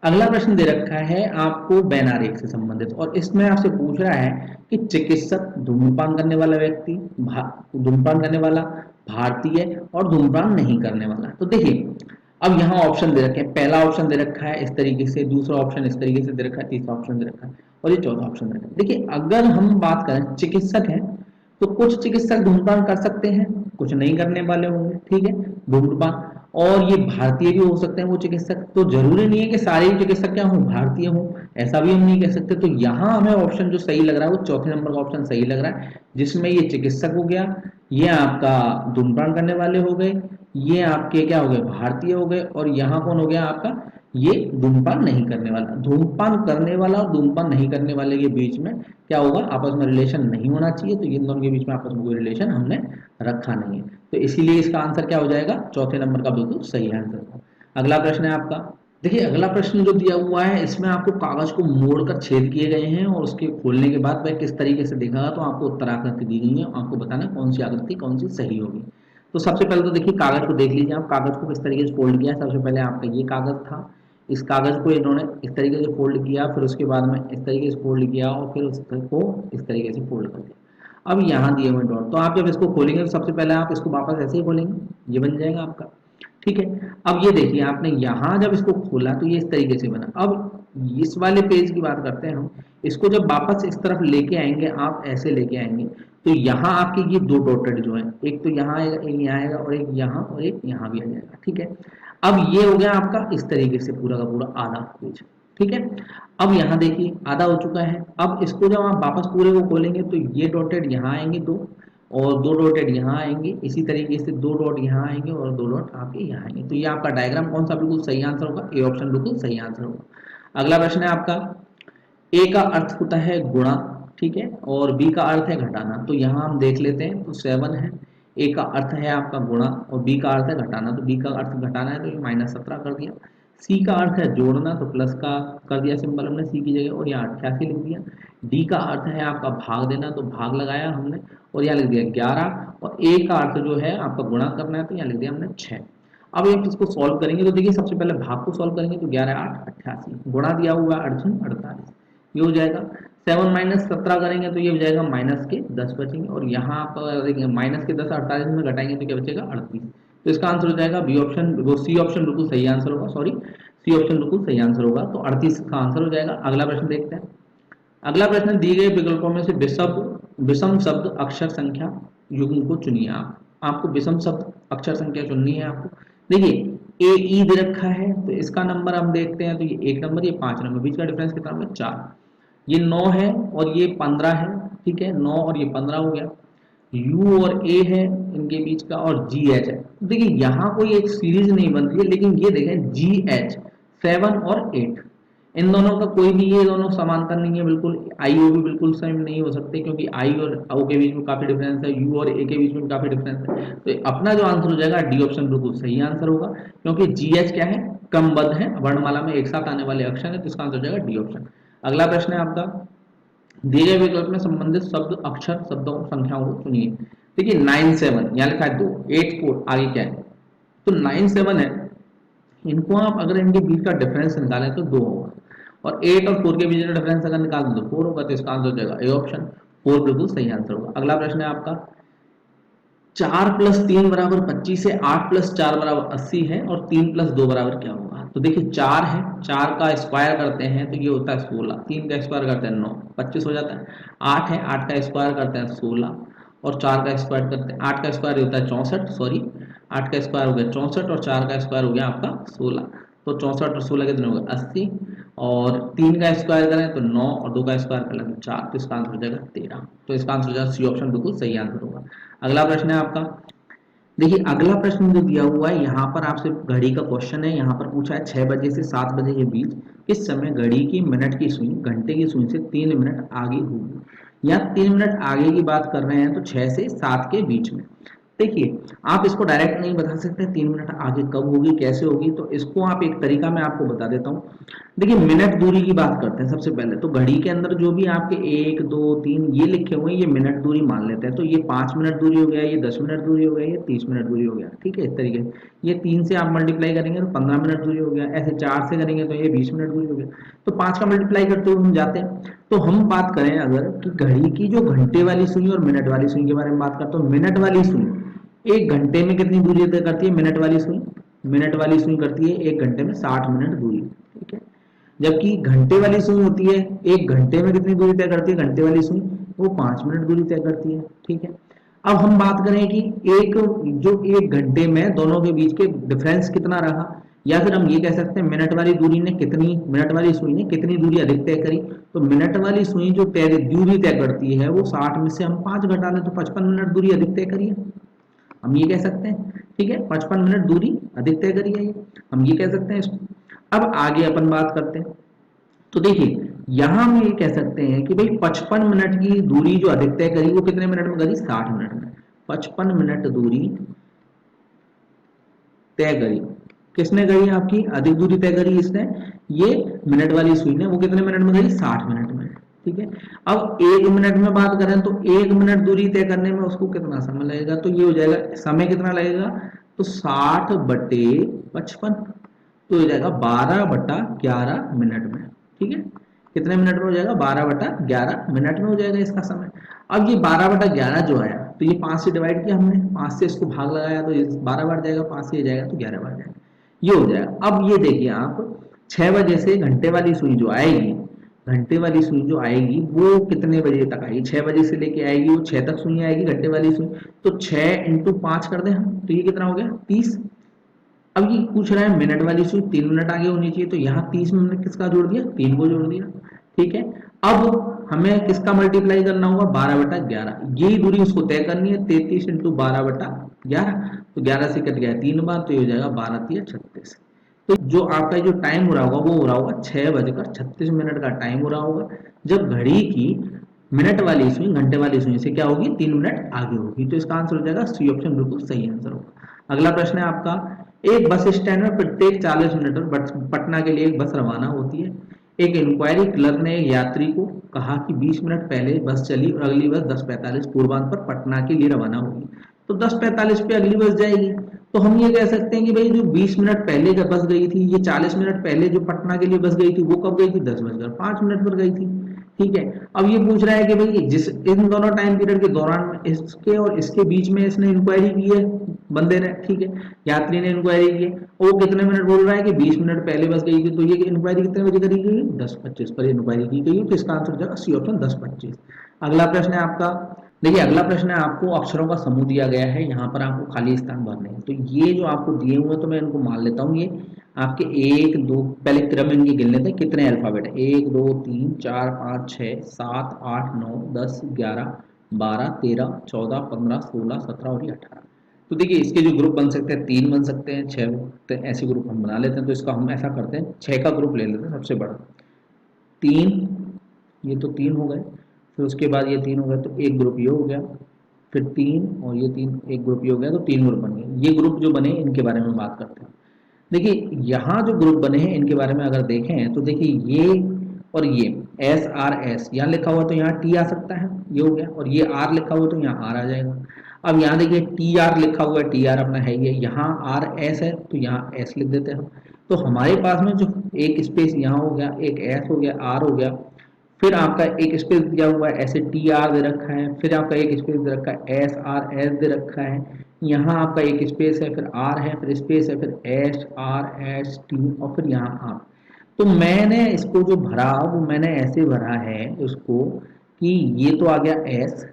अगला प्रश्न दे रखा है आपको बैनारेख से संबंधित, और इसमें आपसे पूछ रहा है कि चिकित्सक, धूम्रपान करने वाला व्यक्ति, धूम्रपान करने वाला, भारतीय और धूम्रपान नहीं करने वाला। तो देखिए अब यहाँ ऑप्शन दे रखे हैं, पहला ऑप्शन दे रखा है इस तरीके से, दूसरा ऑप्शन इस तरीके से दे रखा है, तीसरा ऑप्शन दे रखा है, और ये चौथा ऑप्शन दे रखा है। देखिए अगर हम बात करें चिकित्सक है, तो कुछ चिकित्सक धूम्रपान कर सकते हैं, कुछ नहीं करने वाले होंगे, ठीक है, धूम्रपान, और ये भारतीय भी हो सकते हैं वो चिकित्सक, तो जरूरी नहीं है कि सारे चिकित्सक क्या हो, भारतीय हो, ऐसा भी हम नहीं कह सकते। तो यहाँ हमें ऑप्शन जो सही लग रहा है वो चौथे नंबर का ऑप्शन सही लग रहा है, जिसमें ये चिकित्सक हो गया, ये आपका धूम्रपान करने वाले हो गए, ये आपके क्या हो गए, भारतीय हो गए, और यहाँ कौन हो गया आपका, ये धूम्रपान नहीं करने वाला। धूम्रपान करने वाला और धूम्रपान नहीं करने वाले के बीच में क्या होगा, आपस में रिलेशन नहीं होना चाहिए, तो इन दोनों के बीच में आपस में कोई रिलेशन हमने रखा नहीं है, तो इसीलिए इसका आंसर क्या हो जाएगा, चौथे नंबर का बिल्कुल सही आंसर। अगला प्रश्न है आपका, देखिए अगला प्रश्न जो दिया हुआ है इसमें आपको कागज को मोड़कर छेद किए गए हैं और उसके खोलने के बाद वह किस तरीके से दिखेगा, तो आपको उत्तर आकृति दी गई है, आपको बताना है कौन सी आकृति कौन सी सही होगी। तो सबसे पहले तो देखिए कागज को देख लीजिए आप, कागज को किस तरीके से फोल्ड किया है। सबसे पहले आपका ये कागज था, इस कागज को इन्होंने इस तरीके से फोल्ड किया, फिर उसके बाद में इस तरीके से फोल्ड किया और फिर उसको इस तरीके से फोल्ड कर दिया। अब यहाँ दिए हुए डॉट, तो आप जब इसको खोलेंगे तो सबसे पहले आप इसको वापस ऐसे ही खोलेंगे, ये बन जाएगा आपका, ठीक है। अब ये देखिए आपने यहाँ जब इसको खोला तो ये इस तरीके से बना। अब इस वाले पेज की बात करते हैं हम, इसको जब वापस इस तरफ लेके आएंगे, आप ऐसे लेके आएंगे, तो यहाँ आपके ये दो डॉटेड जो है, एक तो यहाँ आएगा, एक यहाँ आएगा और एक यहाँ और एक यहाँ भी आ जाएगा, ठीक है। अब ये हो गया आपका इस तरीके से पूरा का पूरा आधा पेज, ठीक है। अब यहाँ देखिए आधा हो चुका है। अब इसको जब आप वापस पूरे को खोलेंगे तो ये डॉटेड यहाँ आएंगे दो, और दो डॉटेड यहाँ आएंगे, इसी तरीके से दो डॉट यहाँ आएंगे और दो डॉट आपके यहाँ आएंगे। तो ये आपका डायग्राम कौन सा बिल्कुल सही आंसर होगा, ए ऑप्शन बिल्कुल सही आंसर होगा। अगला प्रश्न है आपका, ए का अर्थ होता है गुणा, ठीक है, और बी का अर्थ है घटाना। तो यहाँ हम देख लेते हैं, तो 7 है, ए का अर्थ है आपका गुणा और बी का अर्थ है घटाना, तो बी का अर्थ घटाना है तो ये -17 कर दिया। सी का अर्थ है जोड़ना, तो प्लस का कर दिया सिंबल हमने सी की जगह और यहाँ 88 लिख दिया। डी का अर्थ है आपका भाग देना, तो भाग लगाया हमने और यहाँ लिख दिया 11, और ए का अर्थ जो है आपका गुणा करना है, तो यहाँ लिख दिया हमने 6। अब आप इसको सॉल्व करेंगे तो देखिए सबसे पहले भाग को सॉल्व करेंगे, तो 11 8 88, गुणा दिया हुआ है अर्जुन 48, ये हो जाएगा। 7 - 17 करेंगे तो ये हो जाएगा -10 बचेंगे, और यहाँ पर माइनस के 10 48 में घटाएंगे तो क्या बचेगा 38। तो इसका आंसर हो जाएगा बी ऑप्शन, वो सी ऑप्शन बिल्कुल सही आंसर होगा, सॉरी सी ऑप्शन बिल्कुल सही आंसर होगा, तो 38 का आंसर हो जाएगा। अगला प्रश्न देखते हैं। अगला प्रश्न, दिए गए विकल्पों में से विषम शब्द अक्षर संख्या युग्म को चुनिए। आपको विषम शब्द अक्षर संख्या चुननी है आपको। देखिए ए ई दे रखा है, तो इसका नंबर हम देखते हैं, तो ये 1 नंबर, ये 5 नंबर, बीच का डिफरेंस कितना होगा 4, ये 9 है और ये 15 है, ठीक है, 9 और ये 15 हो गया। यू और ए है इनके बीच का, और जी एच है। देखिए यहाँ कोई एक सीरीज नहीं बन रही है, लेकिन ये देखें जी एच 7 और 8, इन दोनों का कोई भी, ये दोनों समांतर नहीं है बिल्कुल, आई ओ भी बिल्कुल सेम नहीं हो सकते, क्योंकि आई और ओ के बीच में काफी डिफरेंस है, यू और ए के बीच में काफी डिफरेंस है। तो अपना जो आंसर हो जाएगा डी ऑप्शन बिल्कुल सही आंसर होगा, क्योंकि जी एच क्या है, क्रमबद्ध है, वर्णमाला में एक साथ आने वाले अक्षर है, तो इसका आंसर हो जाएगा डी ऑप्शन। अगला प्रश्न है आपका, दिए गए विकल्प में संबंधित शब्द अक्षर शब्दों संख्याओं को चुनिए। देखिए 9 7 यहाँ लिखा है 2, 8 4, आगे क्या है, तो 9 7 है, इनको आप अगर इनके बीच का डिफरेंस निकालें तो 2 होगा, और 8 और 4 के बीच का डिफरेंस अगर निकाल दो तो 4 होगा, तो इसका आंसर हो जाएगा ए ऑप्शन, 4 बिल्कुल सही आंसर होगा। अगला प्रश्न है आपका, 4 + 3 = 25 है, 8 + 4 = 80 है, और 3 + 2 बराबर क्या होगा। तो देखिए 4 है, 4 का स्क्वायर करते हैं तो ये होता है 16, 3 का स्क्वायर करते हैं 9, 25 हो जाता है। 8 है, 8 का स्क्वायर करते हैं 16, और 4 का स्क्वायर करते हैं, 8 का स्क्वायर होता है 64, सॉरी 8 का स्क्वायर हो गया 64, और 4 का स्क्वायर हो गया आपका 16, तो 64 और 16 कितने हो गए 80, और 3 का स्क्वायर करें तो 9, और 2 का स्क्वायर करें तो 4, तो इसका आंसर हो जाएगा 13, तो इसका आंसर हो जाएगा सी ऑप्शन बिल्कुल सही आंसर होगा। अगला प्रश्न है आपका, देखिए अगला प्रश्न जो दिया हुआ है यहाँ पर आपसे घड़ी का क्वेश्चन है, यहाँ पर पूछा है 6 बजे से 7 बजे के बीच किस समय घड़ी की मिनट की सुई घंटे की सुई से 3 मिनट आगे होगी, या 3 मिनट आगे की बात कर रहे हैं तो 6 से 7 के बीच में। देखिए आप इसको डायरेक्ट नहीं बता सकते 3 मिनट आगे कब होगी कैसे होगी, तो इसको आप एक तरीका मैं आपको बता देता हूँ। देखिए मिनट दूरी की बात करते हैं सबसे पहले, तो घड़ी के अंदर जो भी आपके 1 2 3 ये लिखे हुए हैं, ये मिनट दूरी मान लेते हैं, तो ये 5 मिनट दूरी हो गया, ये 10 मिनट दूरी हो गया, ये 30 मिनट दूरी हो गया, ठीक है, इस तरीके से। ये 3 से आप मल्टीप्लाई करेंगे तो 15 मिनट दूरी हो गया, ऐसे 4 से करेंगे तो ये 20 मिनट दूरी हो गया, तो 5 का मल्टीप्लाई करते हुए हम जाते हैं। तो हम बात करें अगर कि घड़ी की जो घंटे वाली सुई और मिनट वाली सुई के बारे में बात करते हैं, तो मिनट वाली सुई 1 घंटे में कितनी दूरी तय करती है, मिनट वाली सुई करती है 1 घंटे में 60 मिनट दूरी, ठीक है। जबकि घंटे वाली सुई होती है 1 घंटे में कितनी दूरी तय करती है, घंटे वाली सुई वो 5 मिनट दूरी तय करती है, ठीक है। अब हम बात करें कि जो 1 घंटे में दोनों के बीच के डिफरेंस कितना रहा, या फिर हम ये कह सकते हैं मिनट वाली सुई ने कितनी दूरी अधिक तय करी, तो मिनट वाली सुई जो दूरी तय करती है वो 60 में से हम 5 घटा लें तो 55 मिनट दूरी अधिक तय करी है, हम ये कह सकते हैं, ठीक है, 55 मिनट दूरी अधिक तय करी है, हम ये कह सकते हैं इसको। अब आगे अपन बात करते हैं। तो देखिए यहां हम ये कह सकते हैं कि भाई 55 मिनट की दूरी जो अधिक तय करी वो कितने मिनट में करी, 60 मिनट में। 55 मिनट दूरी तय करी, किसने करी, आपकी अधिक दूरी तय करी इसने, ये मिनट वाली सुई ने। वो कितने मिनट में करी, 60 मिनट में। ठीक है। अब 1 मिनट में बात करें तो 1 मिनट दूरी तय करने में उसको कितना समय लगेगा, तो ये हो जाएगा समय कितना लगेगा, तो 60/55, तो हो जाएगा 12/11 मिनट में। ठीक है, कितने मिनट में हो जाएगा, 12/11 मिनट में हो जाएगा इसका समय। अब ये 12/11 जो आया, तो ये 5 से डिवाइड किया हमने, 5 से इसको भाग लगाया तो ये 12 बार जाएगा, 5 से ये जाएगा तो 11 बार जाएगा, ये हो जाएगा। अब ये देखिए आप 6 बजे से घंटे वाली सुई जो आएगी, घंटे वाली सुई जो आएगी वो कितने बजे तक आएगी, 6 बजे से लेके आएगी, वो 6 तक सुई आएगी घंटे वाली सुई। तो 6 × 5 कर दें हम, तो ये कितना हो गया, 30। अब ये पूछ रहा है मिनट वाली सुई 3 मिनट आगे होनी चाहिए, तो यहाँ 30 मिनट किसका जोड़ दिया, 3 को जोड़ दिया। ठीक है। अब हमें किसका मल्टीप्लाई करना होगा, 12/11, यही दूरी उसको तय करनी है, 33 × 12/11, तो 11 से कट गया 3 बार, तो ये हो जाएगा 12×3 = 36। तो जो आपका जो टाइम हो रहा होगा वो हो रहा होगा 6:36 का टाइम हो रहा होगा, जब घड़ी की मिनट वाली सुई घंटे वाली सुई से क्या होगी, 3 मिनट आगे होगी। तो इसका आंसर हो जाएगा सी ऑप्शन, बिल्कुल सही आंसर होगा। अगला प्रश्न है आपका, एक बस स्टैंड में प्रत्येक 40 मिनट पर पटना के लिए एक बस रवाना होती है। एक इंक्वायरी क्लर्क ने एक यात्री को कहा कि 20 मिनट पहले बस चली और अगली बस 10:45 पूर्वांत पर पटना के लिए रवाना होगी। तो 10:45 पे अगली बस जाएगी, तो हम ये कह सकते हैं कि भाई जो 20 मिनट पहले जब बस गई थी, ये 40 मिनट पहले जो पटना के लिए बस गई थी वो कब गई थी, 10:05 पर गई थी। ठीक है। अब ये पूछ रहा है कि भाई जिस इन दोनों टाइम पीरियड के दौरान इसके और इसके बीच में इसने इंक्वायरी की है बंदे ने, ठीक है, यात्री ने इंक्वायरी की है, वो कितने मिनट बोल रहा है कि 20 मिनट पहले बस गई थी, तो ये इंक्वायरी कितने बजे करी गई, 10:25 पर इंक्वायरी की गई है, तो इसका आंसर हो जाएगा सी ऑप्शन 10:25। अगला प्रश्न है आपका, देखिए अगला प्रश्न है, आपको अक्षरों का समूह दिया गया है, यहाँ पर आपको खाली स्थान भरने हैं। तो ये जो आपको दिए हुए हैं तो मैं इनको मान लेता हूँ, ये आपके 1 2, पहले क्रम इनके गिन लेते हैं कितने अल्फाबेट है, 1 2 3 4 5 6 7 8 9 10 11 12 13 14 15 16 17 और 18। तो देखिए इसके जो ग्रुप बन सकते हैं, 3 बन सकते हैं, 6, तो ऐसे ग्रुप हम बना लेते हैं। तो इसका हम ऐसा करते हैं, 6 का ग्रुप ले लेते हैं सबसे बड़ा, 3, ये तो 3 हो गए, फिर उसके बाद ये 3 हो गए, तो एक ग्रुप ये हो गया, फिर 3 और ये 3, एक ग्रुप ये हो गया, तो 3 ग्रुप बन गए। ये ग्रुप जो बने इनके बारे में बात करते हैं। देखिए यहाँ जो ग्रुप बने हैं इनके बारे में अगर देखें तो देखिए ये और ये SRS यहाँ लिखा हुआ तो यहाँ टी आ सकता है, ये हो गया, और ये आर लिखा हुआ तो यहाँ आर आ जाएगा। अब यहाँ देखिए TR लिखा हुआ है, TR अपना है ये, यहाँ RS है तो यहाँ S लिख देते हैं हम। तो हमारे पास में जो एक स्पेस यहाँ हो गया, एक S हो गया, R हो गया, फिर आपका एक स्पेस दिया हुआ है ऐसे TR दे रखा है, फिर आपका एक स्पेस दे रखा है SRS दे रखा है, यहाँ आपका एक स्पेस है, फिर R है, फिर स्पेस है, फिर HRST और फिर यहाँ R। तो मैंने इसको जो भरा वो मैंने ऐसे भरा है उसको कि ये तो आ गया S,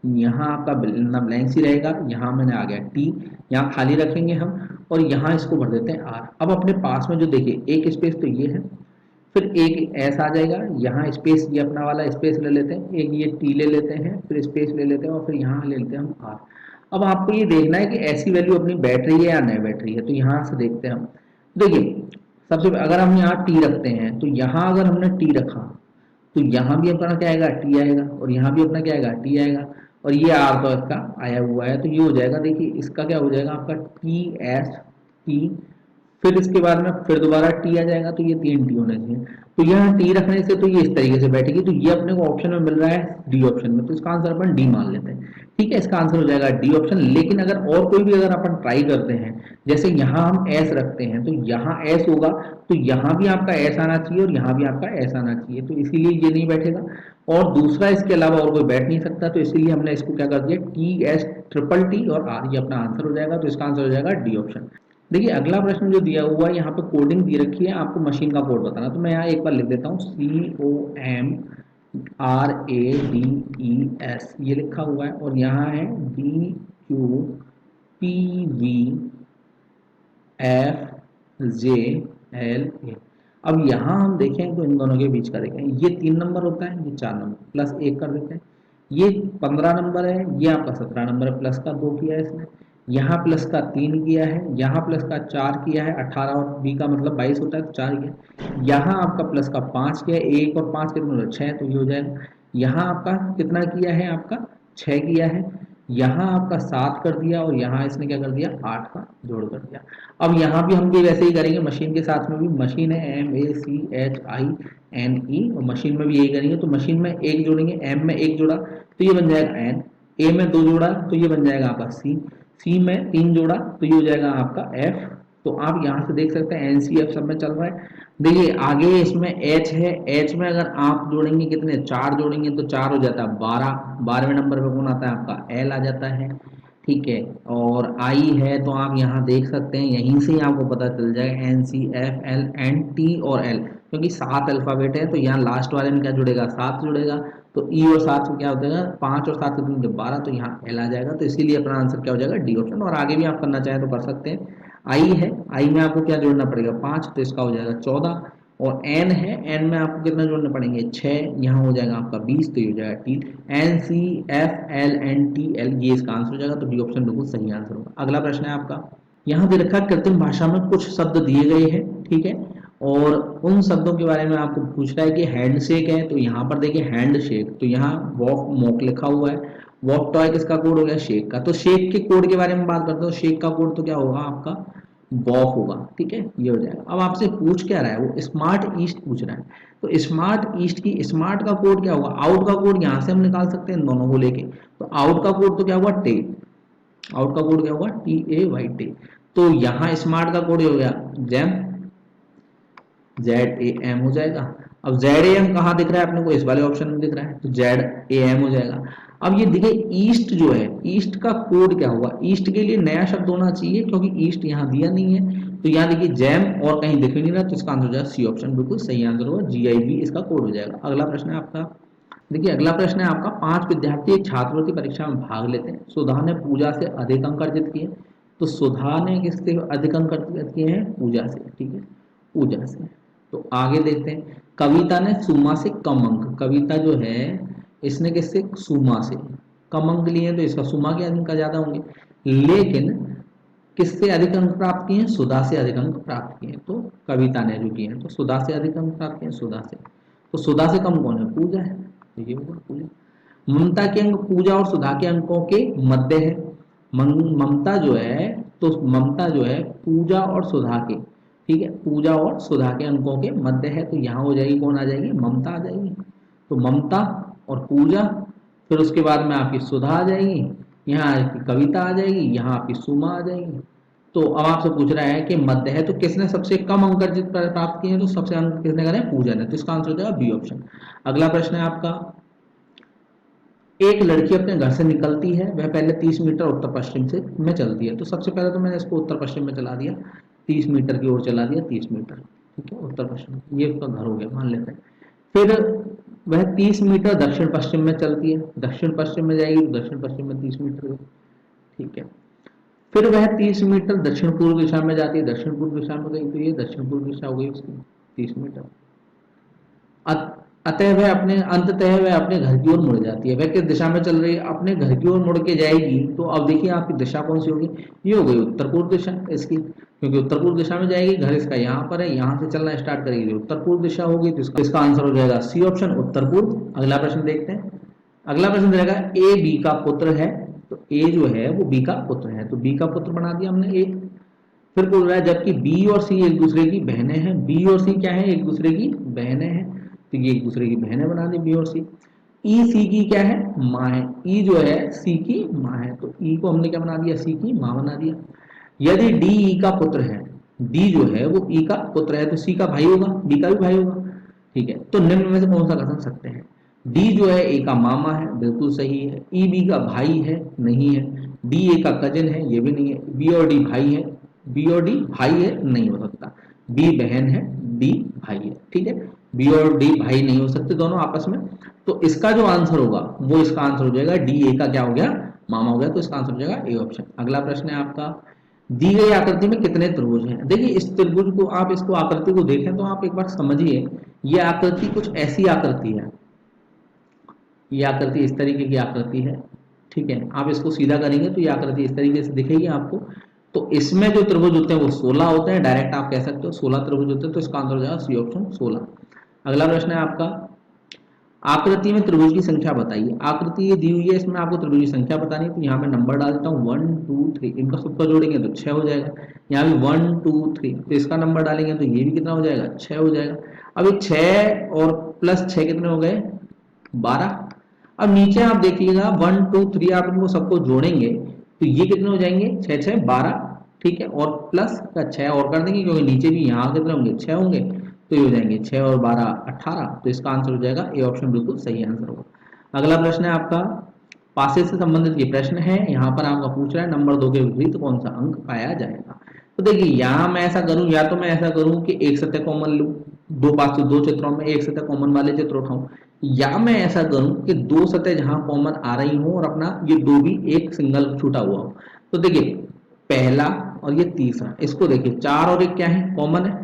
यहाँ आपका ब्लैंक सी रहेगा, यहाँ मैंने आ गया T, यहाँ खाली रखेंगे हम, और यहाँ इसको भर देते हैं R। अब अपने पास में जो देखिए एक स्पेस तो ये है, फिर एक ऐस आ जाएगा, यहाँ स्पेस ये अपना वाला स्पेस ले लेते हैं, एक ये टी ले लेते हैं, फिर स्पेस ले लेते हैं, और फिर यहाँ ले लेते हैं हम आर। अब आपको ये देखना है कि ऐसी वैल्यू अपनी बैठ रही है या नहीं बैठ रही है, तो यहाँ से देखते हैं हम। देखिए सबसे अगर हम यहाँ टी रखते हैं तो यहाँ अगर हमने टी रखा तो यहाँ भी अपना क्या आएगा, टी आएगा, और यहाँ भी अपना क्या आएगा, टी आएगा, और ये आर तो इसका आया हुआ है, तो ये हो जाएगा, देखिए इसका क्या हो जाएगा आपका TST, फिर इसके बाद में फिर दोबारा टी आ जाएगा, तो ये 3 टी होने चाहिए। तो यहाँ टी रखने से तो ये इस तरीके से बैठेगी, तो ये अपने को ऑप्शन में मिल रहा है डी ऑप्शन में, तो इसका आंसर अपन डी मान लेते हैं। ठीक है, इसका आंसर हो जाएगा डी ऑप्शन। लेकिन अगर और कोई भी अगर अपन ट्राई करते हैं, जैसे यहाँ हम एस रखते हैं तो यहाँ एस होगा, तो यहाँ भी आपका एस आना चाहिए और यहाँ भी आपका एस आना चाहिए, तो इसीलिए ये नहीं बैठेगा। और दूसरा इसके अलावा और कोई बैठ नहीं सकता, तो इसीलिए हमने इसको क्या कर दिया, TSTT और आर, ये अपना आंसर हो जाएगा। तो इसका आंसर हो जाएगा डी ऑप्शन। देखिए अगला प्रश्न जो दिया हुआ है यहाँ पे कोडिंग दी रखी है, आपको मशीन का कोड बताना, तो मैं यहाँ एक बार लिख देता हूँ, COMRADES ये लिखा हुआ है, और यहाँ है DQPVFJLA। अब यहाँ हम देखें तो इन दोनों के बीच का देखें, ये 3 नंबर होता है, ये 4 नंबर, प्लस 1 कर देते हैं, ये 15 नंबर है, ये आपका 17 नंबर है, प्लस का 2 किया है इसने, यहाँ प्लस का 3 किया है, यहाँ प्लस का 4 किया है, 18 और बी का मतलब 22 होता है तो 4 किया। यहाँ आपका प्लस का 5 किया है, 1 और 5 कितना होगा 6, तो ये हो जाएगा। यहाँ आपका कितना किया है, आपका 6 किया है, यहाँ आपका 7 कर दिया, और यहाँ इसने क्या कर दिया 8 का जोड़ कर दिया। अब यहाँ भी हम भी वैसे ही करेंगे, मशीन के साथ में भी, मशीन है MACHINE, और मशीन में भी यही करेंगे। तो मशीन में एक जोड़ेंगे, M में एक जोड़ा तो ये बन जाएगा N, A में 2 जोड़ा तो ये बन जाएगा आपका C में 3 जोड़ा तो ये हो जाएगा आपका F। तो आप यहाँ से देख सकते हैं NCF सब में चल रहा है। देखिए आगे इसमें H है, H में अगर आप जोड़ेंगे कितने 4 जोड़ेंगे तो 4 हो जाता है 12, 12वें नंबर पे कौन आता है आपका L आ जाता है, ठीक है। और I है तो आप यहाँ देख सकते हैं, यहीं से ही आपको पता चल जाएगा NCFLNT और L, क्योंकि 7 अल्फाबेट है तो यहाँ लास्ट वाले में क्या जुड़ेगा 7 जुड़ेगा, तो ई और 7 में क्या हो जाएगा 5 और 7 से 12, तो यहाँ एल आ जाएगा। तो इसीलिए अपना आंसर क्या हो जाएगा डी ऑप्शन। और आगे भी आप करना चाहें तो कर सकते हैं। आई है, आई में आपको क्या जोड़ना पड़ेगा 5, तो इसका हो जाएगा 14। और एन है, एन में आपको कितना जोड़ना पड़ेंगे 6, यहाँ हो जाएगा आपका 20, तो ये हो जाएगा टी। NCFLNTL ये इसका आंसर हो जाएगा। तो डी ऑप्शन बिल्कुल सही आंसर होगा। अगला प्रश्न है आपका, यहाँ दे रखा कृत्रिम भाषा में कुछ शब्द दिए गए हैं, ठीक है, और उन शब्दों के बारे में आपको पूछ रहा है कि हैंडशेक है, तो यहाँ पर देखिए हैंडशेक, तो यहाँ वॉक मॉक लिखा हुआ है। वॉक टॉय किसका कोड हो गया शेक का, तो शेक के कोड के बारे में बात करते हो, शेक का कोड तो क्या होगा आपका वॉक होगा, ठीक है, ये हो जाएगा। अब आपसे पूछ क्या रहा है, वो स्मार्ट ईस्ट पूछ रहा है, तो स्मार्ट ईस्ट की स्मार्ट का कोड क्या होगा, आउट का कोड यहाँ से हम निकाल सकते हैं दोनों को लेके, तो आउट का कोड तो क्या हुआ टे, आउट का कोड क्या होगा TAY टे। तो यहाँ स्मार्ट का कोड हो गया जैम, ZAM हो जाएगा। अब ZAM कहाँ दिख रहा है अपने को, इस वाले ऑप्शन में दिख रहा है, तो ZAM हो जाएगा। अब ये देखिए ईस्ट जो है, ईस्ट का कोड क्या होगा, ईस्ट के लिए नया शब्द होना चाहिए क्योंकि ईस्ट यहाँ दिया नहीं है, तो यहाँ देखिए जैम और कहीं दिख नहीं रहा, तो इसका आंसर हो जाएगा सी ऑप्शन, बिल्कुल सही आंसर होगा, GIB इसका कोड हो जाएगा। अगला प्रश्न है आपका, देखिए अगला प्रश्न है आपका, 5 विद्यार्थी एक छात्रवृत्ति परीक्षा में भाग लेते हैं, सुधा ने पूजा से अधिक अंक अर्जित किए, तो सुधा ने किससे अधिक अंक अर्जित किए हैं, पूजा से, ठीक है, पूजा से। तो आगे देखते हैं, कविता ने सुमा से कम अंक, कविता जो है इसने किससे सुमा से कम अंक लिए, तो इसका सुमा के अंक ज्यादा होंगे, लेकिन किससे अधिक अंक प्राप्त किए हैं, सुधा से अधिक अंक प्राप्त किए हैं, तो कविता ने जो किए हैं, तो सुधा से अधिक अंक प्राप्त किए हैं, सुधा से। तो सुधा से कम कौन है, पूजा है, तो ये होगा पूजा। ममता के अंक पूजा और सुधा के अंकों के मध्य है, ममता जो है, तो ममता जो है पूजा और सुधा के, ठीक है, पूजा और सुधा के अंकों के मध्य है, तो यहाँ हो जाएगी कौन आ जाएगी, ममता आ जाएगी। तो ममता और पूजा, फिर उसके बाद में आपकी सुधा आ जाएगी, यहाँ आपकी कविता आ जाएगी, यहाँ आपकी सुमा आ जाएगी। तो अब आपसे पूछ रहा है कि मध्य है, तो किसने सबसे कम अंक अर्जित प्राप्त किए हैं, तो सबसे अंक किसने करे, पूजा ने, तो इसका आंसर हो जाएगा बी ऑप्शन। अगला प्रश्न है आपका, एक लड़की अपने घर से निकलती है, वह पहले 30 मीटर उत्तर पश्चिम से में चलती है, तो सबसे पहले तो मैंने इसको उत्तर पश्चिम में चला दिया, 30 मीटर की ओर चला दिया, 30 मीटर, ठीक है, उत्तर पश्चिम, ये उसका घर हो गया मान लेते हैं। फिर वह 30 मीटर दक्षिण पश्चिम में चलती है, दक्षिण पश्चिम में जाएगी तो दक्षिण पश्चिम में 30 मीटर, ठीक है। फिर वह 30 मीटर दक्षिण पूर्व दिशा में जाती है, दक्षिण पूर्व दिशा में गई, तो ये दक्षिण पूर्व दिशा हो गई उसकी 30 मीटर। अतः वह अपने घर की ओर मुड़ जाती है, वह किस दिशा में चल रही है, अपने घर की ओर मुड़ के जाएगी, तो अब देखिए आपकी दिशा कौन सी होगी, ये हो गई उत्तर पूर्व दिशा इसकी, क्योंकि उत्तर पूर्व दिशा में जाएगी, घर इसका यहाँ पर है, यहाँ से चलना स्टार्ट करेगी, उत्तर पूर्व दिशा होगी, तो इसका आंसर हो जाएगा सी ऑप्शन, उत्तर पूर्व। अगला प्रश्न देखते हैं, अगला प्रश्न रहेगा, ए बी का पुत्र है, तो ए जो है वो बी का पुत्र है, तो बी का पुत्र बना दिया हमने ए। फिर बोल रहा है जबकि बी और सी एक दूसरे की बहनें हैं, बी और सी क्या है, एक दूसरे की बहनें हैं, तो ये एक दूसरे की बहनें बना दी बी और सी। ई सी की क्या है, माँ है, ई जो है सी की माँ है, तो ई को हमने क्या बना दिया, सी की माँ बना दिया। यदि डी ई का पुत्र है, डी जो है वो ई का पुत्र है, तो सी का भाई होगा, बी का भी भाई होगा, ठीक है। तो निम्न में से कौन सा कथन सत्य है, डी जो है ए का मामा है, बिल्कुल सही है। ई बी का भाई है, नहीं है। डी ए का कजन है, ये भी नहीं है। बी और डी भाई है, बी और डी भाई है, नहीं हो सकता। बी बहन है, डी भाई है, ठीक है। बी और डी भाई नहीं हो सकते दोनों आपस में, तो इसका जो आंसर होगा वो इसका आंसर हो जाएगा डी ए का क्या हो गया, मामा हो गया, तो इसका आंसर हो जाएगा ए ऑप्शन। अगला प्रश्न है आपका, दी गई आकृति में कितने त्रिभुज हैं। देखिए इस त्रिभुज को आप इसको आकृति को देखें तो आप एक बार समझिए, ये आकृति कुछ ऐसी आकृति है, ये आकृति इस तरीके की आकृति है, ठीक है, आप इसको सीधा करेंगे तो ये आकृति इस तरीके से दिखेगी आपको। तो इसमें जो त्रिभुज होते हैं वो 16 होते हैं, डायरेक्ट आप कह सकते हो 16 त्रिभुज होते हैं, तो इसका आंसर हो जाएगा सी ऑप्शन 16। अगला प्रश्न है आपका, आकृति में त्रिभुज की संख्या बताइए। आकृति ये दी हुई है, इसमें आपको त्रिभुज की संख्या बतानी है, तो यहाँ पे नंबर डाल देता हूँ 1 2 3, इनका सबका जोड़ेंगे तो 6 हो जाएगा। यहाँ भी 1 2 3, तो इसका नंबर डालेंगे तो ये भी कितना हो जाएगा, 6 हो जाएगा। अब ये 6 और प्लस 6 कितने हो गए, 12। अब नीचे आप देखिएगा 1 2 3, आप इनको सबको जोड़ेंगे तो ये कितने हो जाएंगे, 6 6 12, ठीक है, और प्लस का 6 और कर देंगे क्योंकि नीचे भी यहाँ कितने होंगे, 6 होंगे, तो ये हो जाएंगे 6 और 12 18। तो इसका आंसर हो जाएगा ए ऑप्शन बिल्कुल सही आंसर होगा। अगला प्रश्न है आपका, पासे से संबंधित ये प्रश्न है, यहाँ पर आपका पूछ रहा है नंबर 2 के विपरीत कौन सा अंक पाया जाएगा। तो देखिए यहाँ मैं ऐसा करूं, या तो मैं ऐसा करूं कि एक सतह कॉमन लूं, दो पास से दो चित्रों में एक सतह कॉमन वाले चित्र उठाऊं, या मैं ऐसा करूं कि दो सतह जहां कॉमन आ रही हो और अपना ये दो भी एक सिंगल छूटा हुआ हो। तो देखिए पहला और ये तीसरा, इसको देखिए 4 और 1 क्या है, कॉमन है।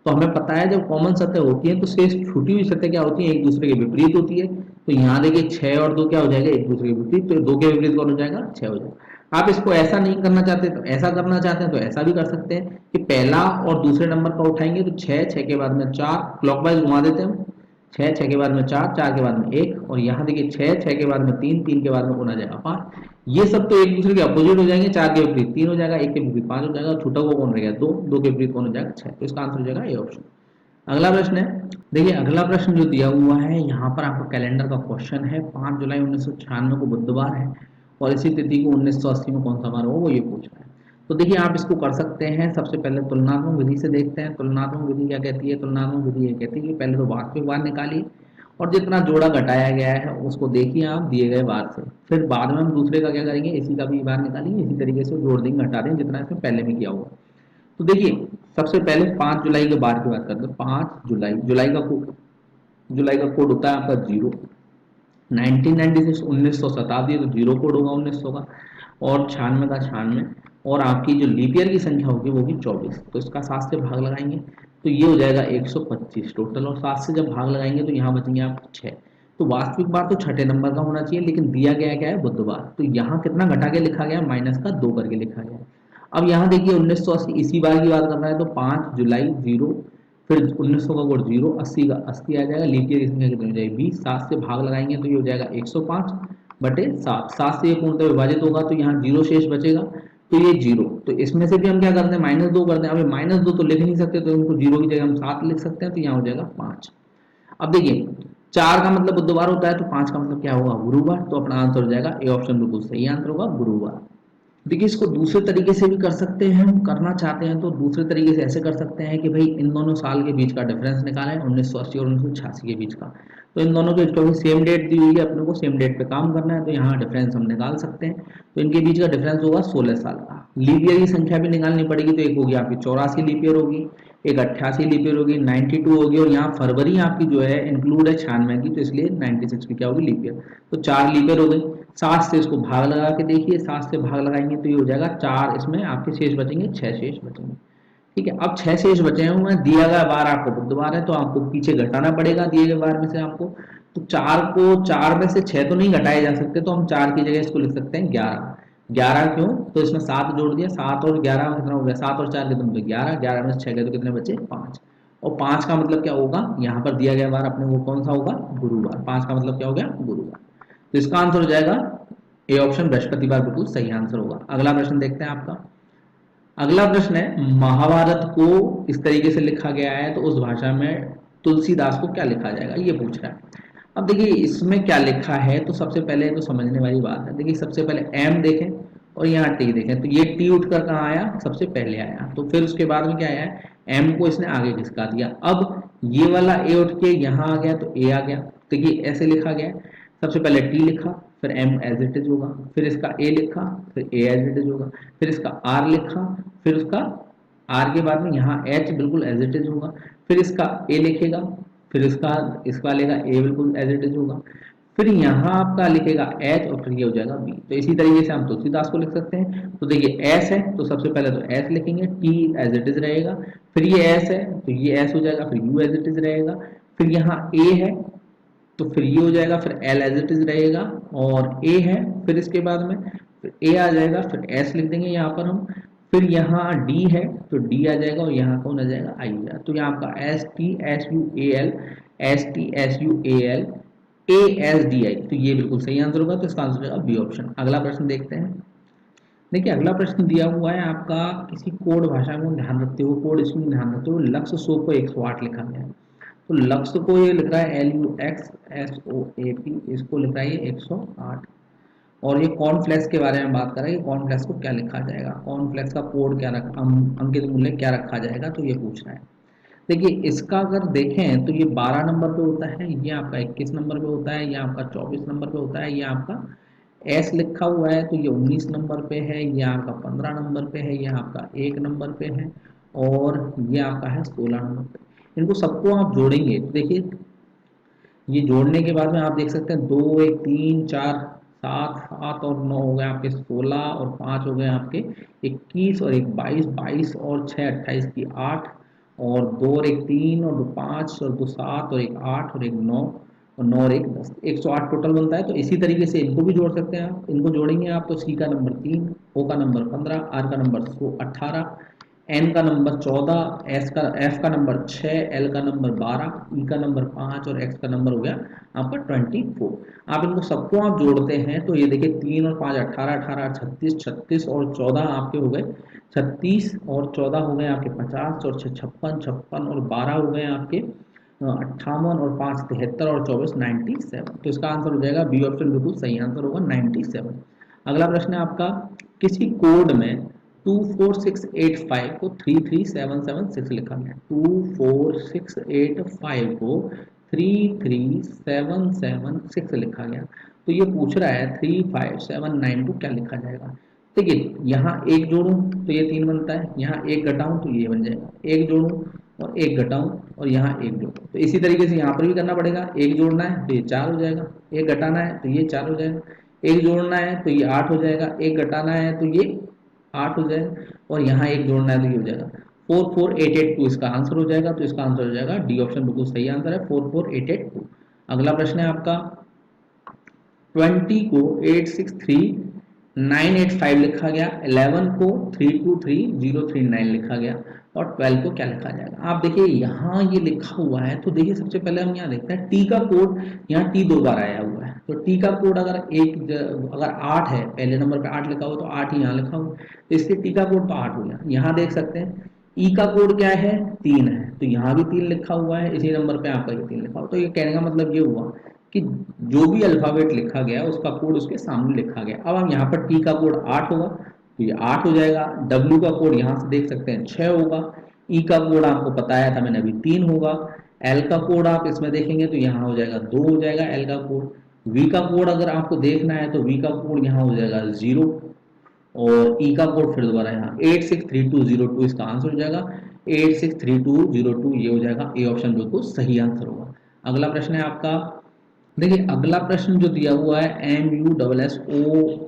तो हमें पता है जब कॉमन सतह होती है तो शेष छूटी हुई सतह क्या होती है, एक दूसरे के विपरीत होती है। तो यहाँ देखिए 6 और 2 क्या हो जाएगा, एक दूसरे के विपरीत, तो 2 के विपरीत कौन हो जाएगा, 6 हो जाएगा। आप इसको ऐसा नहीं करना चाहते तो ऐसा करना चाहते हैं तो ऐसा भी कर सकते हैं कि पहला और दूसरे नंबर का उठाएंगे तो 6 6 के बाद में 4, क्लॉकवाइज घुमा देते हैं हम, 6 6 के बाद में 4 4 के बाद में 1, और यहाँ देखिए 6 6 के बाद में 3 3 के बाद में कौन आ जाएगा, 5। ये सब तो एक दूसरे के अपोजिट हो जाएंगे, 4 के विपरीत 3 हो जाएगा, 1 के विपरीत 5 हो जाएगा, छूटा हुआ कौन रहेगा, 2 2 के विपरीत कौन हो जाएगा, 6। तो इसका आंसर हो जाएगा ए ऑप्शन। अगला प्रश्न है, देखिए अगला प्रश्न जो दिया हुआ है यहाँ पर आपका कैलेंडर का क्वेश्चन है, 5 जुलाई 1996 को बुधवार है और इसी तिथि को 1980 में कौन सा वार हो, वो ये पूछ रहा है। तो देखिए आप इसको कर सकते हैं, सबसे पहले तुलनात्मक विधि से देखते हैं। तुलनात्मक विधि क्या कहती है, तुलनात्मक विधि ये कहती है कि पहले तो वास्तविक वार निकालिए और जितना जोड़ा घटाया गया है उसको देखिए आप दिए गए वार से, फिर बाद में हम दूसरे का क्या करेंगे, इसी का भी वार निकालेंगे, इसी तरीके से जोड़ देंगे घटा देंगे जितना इसमें पहले में किया हुआ। तो देखिए सबसे पहले 5 जुलाई के बार की बात करते हैं। 5 जुलाई, जुलाई का कोड होता है आपका 0। 1996 1900 शताब्दी, तो 0 कोड होगा 1900 का, और 96 का 96, और आपकी जो लीप ईयर की संख्या होगी वो भी 24। तो इसका 7 से भाग लगाएंगे तो ये हो जाएगा 125 टोटल, और 7 से जब भाग लगाएंगे तो यहाँ बचेंगे आप 6। तो वास्तविक बार तो छठे नंबर का होना चाहिए, लेकिन दिया गया क्या है, बुधवार, तो यहाँ कितना घटा के लिखा गया, माइनस का 2 करके लिखा गया। अब यहाँ देखिए 1980 इसी बार की बात कर रहा है, तो 5 जुलाई 0, फिर 1900 का कोड 0, 80 का 80 आ जाएगा, लीप ईयर की संख्या कितनी हो जाएगी 20, 7 से भाग लगाएंगे तो ये हो जाएगा 105 बटे 7, 7 से ये पूर्णतः विभाजित होगा तो यहाँ 0 शेष बचेगा, तो ये 0। तो इसमें से भी हम क्या करते हैं, -2 करते हैं। अभी -2 तो लिख नहीं सकते, तो इनको 0 की जगह हम 7 लिख सकते हैं, तो यहाँ हो जाएगा 5। अब देखिए 4 का मतलब बुधवार होता है, तो 5 का मतलब क्या होगा, गुरुवार। तो अपना आंसर हो जाएगा ए ऑप्शन बिल्कुल सही आंसर होगा, गुरुवार। देखिए इसको दूसरे तरीके से भी कर सकते हैं, हम करना चाहते हैं तो दूसरे तरीके से ऐसे कर सकते हैं कि भाई इन दोनों साल के बीच का डिफरेंस निकालें, 1980 और 1986 के बीच का। तो इन दोनों के क्योंकि सेम डेट दी हुई है, अपने को सेम डेट पे काम करना है, तो यहाँ डिफरेंस हम निकाल सकते हैं। तो इनके बीच का डिफरेंस होगा 16 साल का। लीप ईयर की संख्या भी निकालनी पड़ेगी, तो एक होगी आपकी 84 लीप ईयर होगी, एक 88 लीप ईयर होगी, 92 होगी, और यहाँ फरवरी आपकी जो है इंक्लूड है 96 की, तो इसलिए 96 की क्या होगी, लीप ईयर। तो 4 लीप ईयर हो गई। 7 से इसको भाग लगा के देखिए, 7 से भाग लगाएंगे तो ये हो जाएगा 4, इसमें आपके शेष बचेंगे 6 शेष बचेंगे। ठीक है, अब 6 शेष बचे हुए हैं, दिया गया बार आपको बुधवार है, तो आपको पीछे घटाना पड़ेगा दिए गए बार में से आपको। तो 4 को 4 में से 6 तो नहीं घटाए जा सकते, तो हम 4 की जगह इसको लिख सकते हैं 11। 11 क्यों, तो इसमें 7 जोड़ दिया, 7 और 11 कितना हो गया, 7 और 4 कितना हो गया 11, 11 में से 6 गए तो कितने बचे 5। और 5 का मतलब क्या होगा, यहाँ पर दिया गया बार अपने वो कौन सा होगा, गुरुवार। 5 का मतलब क्या हो गया, गुरुवार। तो इसका आंसर हो जाएगा ए ऑप्शन, बृहस्पतिवार बिल्कुल सही आंसर होगा। अगला प्रश्न देखते हैं आपका। अगला प्रश्न है, महाभारत को इस तरीके से लिखा गया है, तो उस भाषा में तुलसीदास को क्या लिखा जाएगा, ये पूछ रहा है। अब देखिए इसमें क्या लिखा है, तो सबसे पहले तो समझने वाली बात है। देखिए सबसे पहले एम देखें और यहाँ टी देखें, तो ये टी उठकर कहाँ आया, सबसे पहले आया, तो फिर उसके बाद में क्या आया, एम को इसने आगे खिसका दिया। अब ये वाला ए उठ के यहाँ आ गया तो ए आ गया। देखिए ऐसे लिखा गया, सबसे पहले टी लिखा, फिर एम एज इट इज होगा, फिर इसका ए लिखा, फिर ए एज इट इज होगा, फिर इसका आर लिखा, फिर उसका आर के बाद में यहाँ एच बिल्कुल एज इट इज होगा, फिर इसका ए लिखेगा, फिर इसका लेगा ए बिल्कुल एज इट इज होगा, फिर यहाँ आपका लिखेगा एच, और फिर ये हो जाएगा बी। तो इसी तरीके से हम तुलसीदास को लिख सकते हैं। तो देखिए एस है तो सबसे पहले तो एस लिखेंगे, टी एज इट इज रहेगा, फिर ये एस है तो ये एस हो जाएगा, फिर यू एज इट इज रहेगा, फिर यहाँ ए है तो फिर ये हो जाएगा, फिर एल एज इट इज रहेगा, और ए है फिर इसके बाद में, फिर ए आ जाएगा, फिर एस लिख देंगे यहाँ पर हम, फिर यहाँ डी है तो डी आ जाएगा, और यहाँ कौन आ जाएगा, आई आ जाएगा। तो यहाँ आपका S T S U A L, S T S U A L, A S D I, तो ये बिल्कुल सही आंसर होगा। तो इसका आंसर हो जाएगा बी ऑप्शन। अगला प्रश्न देखते हैं। देखिए अगला प्रश्न दिया हुआ है आपका, किसी कोड भाषा को ध्यान रखते हुए, कोड इसमें ध्यान रखते हुए लक्ष्य 100 को 108 लिखा गया है। तो लक्ष्य को ये लिख रहा है L U X S O A P, इसको लिख रहा है ये 108। और ये कॉर्नफ्लेक्स के बारे में बात कर रहा है कि कॉर्नफ्लेक्स को क्या लिखा जाएगा, कॉर्नफ्लेक्स का कोड क्या रखा, अंकित मूल्य क्या रखा जाएगा, तो ये पूछ रहा है। देखिए इसका अगर देखें तो ये 12 नंबर पे होता है, ये आपका 21 नंबर पे होता है, ये आपका 24 नंबर पे होता है, ये आपका एस लिखा हुआ है तो ये 19 नंबर पे है, ये आपका 15 नंबर पे है, ये आपका 1 नंबर पे है, और ये आपका है 16 नंबर पे। इनको सबको आप जोड़ेंगे तो देखिए ये जोड़ने के बाद में आप देख सकते हैं 2 1 3 4 7 7 और 9 हो गए आपके 16, और 5 हो गए आपके 21, और एक 22, 22 और 6 28 की 8, और 2 और एक 3 और 2 5 और 2 7 और एक 8 और एक 9, और 9 और एक 10, 108 टोटल बनता है। तो इसी तरीके से इनको भी जोड़ सकते हैं आप, इनको जोड़ेंगे आप तो सी का नंबर 3, ओ का नंबर 15, आर का नंबर 18, एन का नंबर 14, एफ का नंबर 6, एल का नंबर 12, ई का नंबर 5, और एक्स का नंबर हो गया आपका 24। आप इनको सबको आप जोड़ते हैं तो ये देखिए 3 और 5 18, 18 36, 36 और 14 आपके हो गए 36, और 14 हो गए आपके 50, और 6 56, 56 और 12 हो गए आपके 58, और 5 73, और 24 97। तो इसका आंसर हो जाएगा बी ऑप्शन, बिल्कुल सही आंसर होगा 97। अगला प्रश्न है आपका, किसी कोड में 24685 को 33776 लिखा गया, 24685 को 33776 लिखा गया। तो ये पूछ रहा है 3579 को क्या लिखा जाएगा। देखिए यहाँ एक जोड़ूं तो ये 3 बनता है, यहाँ एक घटाऊं तो ये बन जाएगा, एक जोड़ूं और एक घटाऊं और यहाँ एक जोड़ूं, तो इसी तरीके से यहाँ पर भी करना पड़ेगा। एक जोड़ना है तो ये 4 हो जाएगा, एक घटाना है तो ये 4 हो जाएगा, एक जोड़ना है तो ये 8 हो जाएगा, एक घटाना है तो ये 8 हो जाएगा, और यहाँ एक जोड़ना है तो ये हो जाएगा 44882, इसका आंसर हो जाएगा। तो इसका आंसर हो जाएगा डी ऑप्शन, बिल्कुल सही आंसर है 44882। अगला प्रश्न है आपका, 20 को 863985 लिखा गया, 11 को 323039 लिखा गया, और 12 को क्या लिखा जाएगा। आप देखिए यहाँ ये लिखा हुआ है तो देखिए सबसे पहले हम यहाँ देखते हैं टी का कोड, यहाँ टी 2 बार आया हुआ है, तो टी का कोड अगर अगर 8 है, पहले नंबर पे 8 लिखा हुआ तो 8 ही यहाँ लिखा हुआ, तो इसलिए टी का कोड तो 8 हो गया। यहाँ देख सकते हैं ई का कोड क्या है, 3 है, तो यहाँ भी 3 लिखा हुआ है, इसी नंबर पे आपका ये 3 लिखा हुआ। तो ये कहने का मतलब ये हुआ कि जो भी अल्फाबेट लिखा गया उसका कोड उसके सामने लिखा गया। अब हम यहाँ पर टी का कोड 8 होगा तो ये 8 हो जाएगा, डब्ल्यू का कोड यहाँ से देख सकते हैं 6 होगा, ई का कोड आपको बताया था मैंने अभी 3 होगा, एल का कोड आप इसमें देखेंगे तो यहाँ हो जाएगा 2 हो जाएगा एल का कोड, वी का कोड अगर आपको देखना है तो वी का कोड यहाँ हो जाएगा 0, और ई का कोड फिर दोबारा यहाँ 863202, इसका आंसर हो जाएगा 863202, ये हो जाएगा ए ऑप्शन, बिल्कुल सही आंसर होगा। अगला प्रश्न है आपका, देखिए अगला प्रश्न जो दिया हुआ है MUSSOORI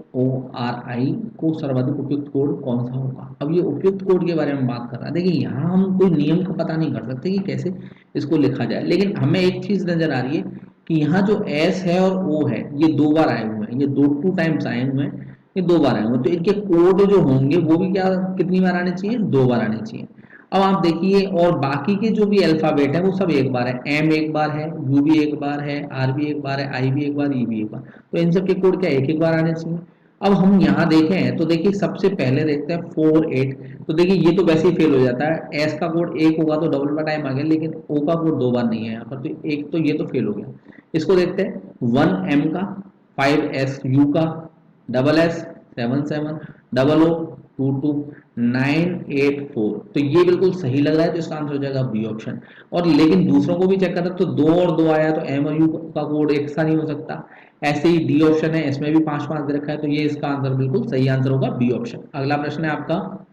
को सर्वाधिक उपयुक्त कोड कौन सा होगा। अब ये उपयुक्त कोड के बारे में बात कर रहा है। देखिए यहाँ हम कोई नियम का पता नहीं कर सकते कि कैसे इसको लिखा जाए, लेकिन हमें एक चीज नजर आ रही है कि यहाँ जो S है और O है ये 2 बार आए हुए हैं, ये 2 टाइम्स आए हुए हैं, ये 2 बार आए हुए हैं, तो इनके कोड जो होंगे वो भी क्या कितनी बार आने चाहिए, 2 बार आने चाहिए। अब आप देखिए और बाकी के जो भी अल्फाबेट है वो सब एक बार है, एम एक बार है, यू भी एक बार है, आर भी एक बार है, आई भी एक बार, ई भी एक बार, तो इन सब के कोड क्या एक एक बार आने चाहिए। अब हम यहाँ देखें तो देखिए सबसे पहले देखते हैं 48, तो देखिए ये तो वैसे ही फेल हो जाता है, एस का कोड एक होगा तो डबल बार टाइम आ गया, लेकिन ओ का कोड 2 बार नहीं है यहाँ पर, तो एक तो ये तो फेल हो गया। इसको देखते हैं 1M का, 5SU का, डबल एस 77, डबल ओ 22, 984, तो ये बिल्कुल सही लग रहा है, तो इसका आंसर हो जाएगा बी ऑप्शन। और लेकिन दूसरों को भी चेक करता तो 2 और 2 आया तो एम और यू का कोड एक सा नहीं हो सकता। ऐसे ही डी ऑप्शन है, इसमें भी 5 5 दे रखा है, तो ये इसका आंसर बिल्कुल सही आंसर होगा बी ऑप्शन। अगला प्रश्न है आपका,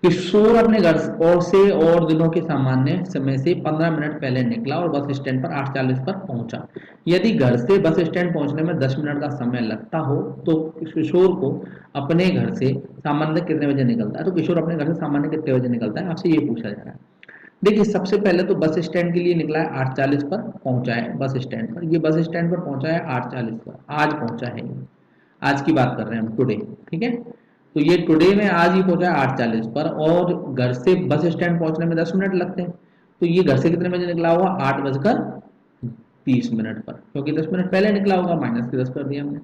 किशोर अपने घर और से और दिनों के सामान्य समय से 15 मिनट पहले निकला और बस स्टैंड पर 8:40 पर पहुंचा। यदि घर से बस स्टैंड पहुंचने में 10 मिनट का समय लगता हो तो किशोर को अपने घर से सामान्य कितने बजे निकलता है। तो किशोर अपने घर से सामान्य कितने बजे निकलता है, आपसे ये पूछा जा रहा है। देखिए सबसे पहले तो बस स्टैंड के लिए निकला है 8:40 पर, पहुंचा है बस स्टैंड पर। ये बस स्टैंड पर पहुंचा है 8:40 पर, आज पहुंचा है ये। आज की बात कर रहे हैं हम, टुडे। ठीक है, तो ये टुडे में आज ही पहुंचा है 8:40 पर, और घर से बस स्टैंड पहुंचने में 10 मिनट लगते हैं। तो ये घर से कितने बजे निकला होगा? 8:30 पर, क्योंकि 10 मिनट पहले निकला होगा, -10 कर दिया हमने।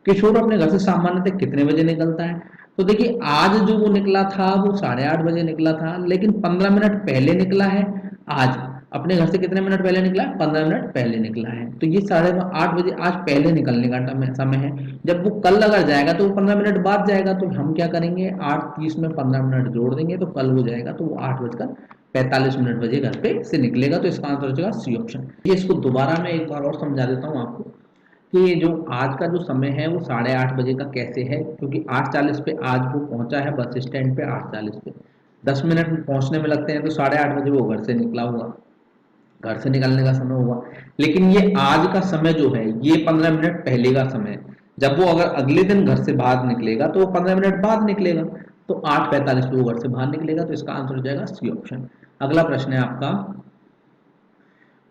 किशोर अपने घर से सामान्यतः कितने बजे निकलता है? तो देखिए आज जो वो निकला था वो 8:30 बजे निकला था, लेकिन 15 मिनट पहले निकला है। आज अपने घर से कितने मिनट पहले निकला है? 15 मिनट पहले निकला है। तो ये 8:30 बजे आज पहले निकलने का समय है। जब वो कल अगर जाएगा तो वो 15 मिनट बाद जाएगा, तो हम क्या करेंगे? 8:30 में 15 मिनट जोड़ देंगे तो कल हो जाएगा, तो वो 8:45 बजे घर पे से निकलेगा। तो इसका आंसर हो जाएगा सी ऑप्शन। ये इसको दोबारा मैं एक बार और समझा देता हूँ आपको कि ये जो आज का जो समय है वो 8:30 बजे का कैसे है, क्योंकि 8:40 पे आज वो पहुंचा है बस स्टैंड पे। 8:40 पे 10 मिनट पहुंचने में लगते हैं, तो 8:30 बजे वो घर से निकला होगा, घर से निकलने का समय होगा। लेकिन ये आज का समय जो है ये 15 मिनट पहले का समय है। जब वो अगर अगले दिन घर से बाहर निकलेगा तो वो 15 मिनट बाद निकलेगा, तो 8:45 पे वो घर से बाहर निकलेगा। तो इसका आंसर हो जाएगा सी ऑप्शन। अगला प्रश्न है आपका,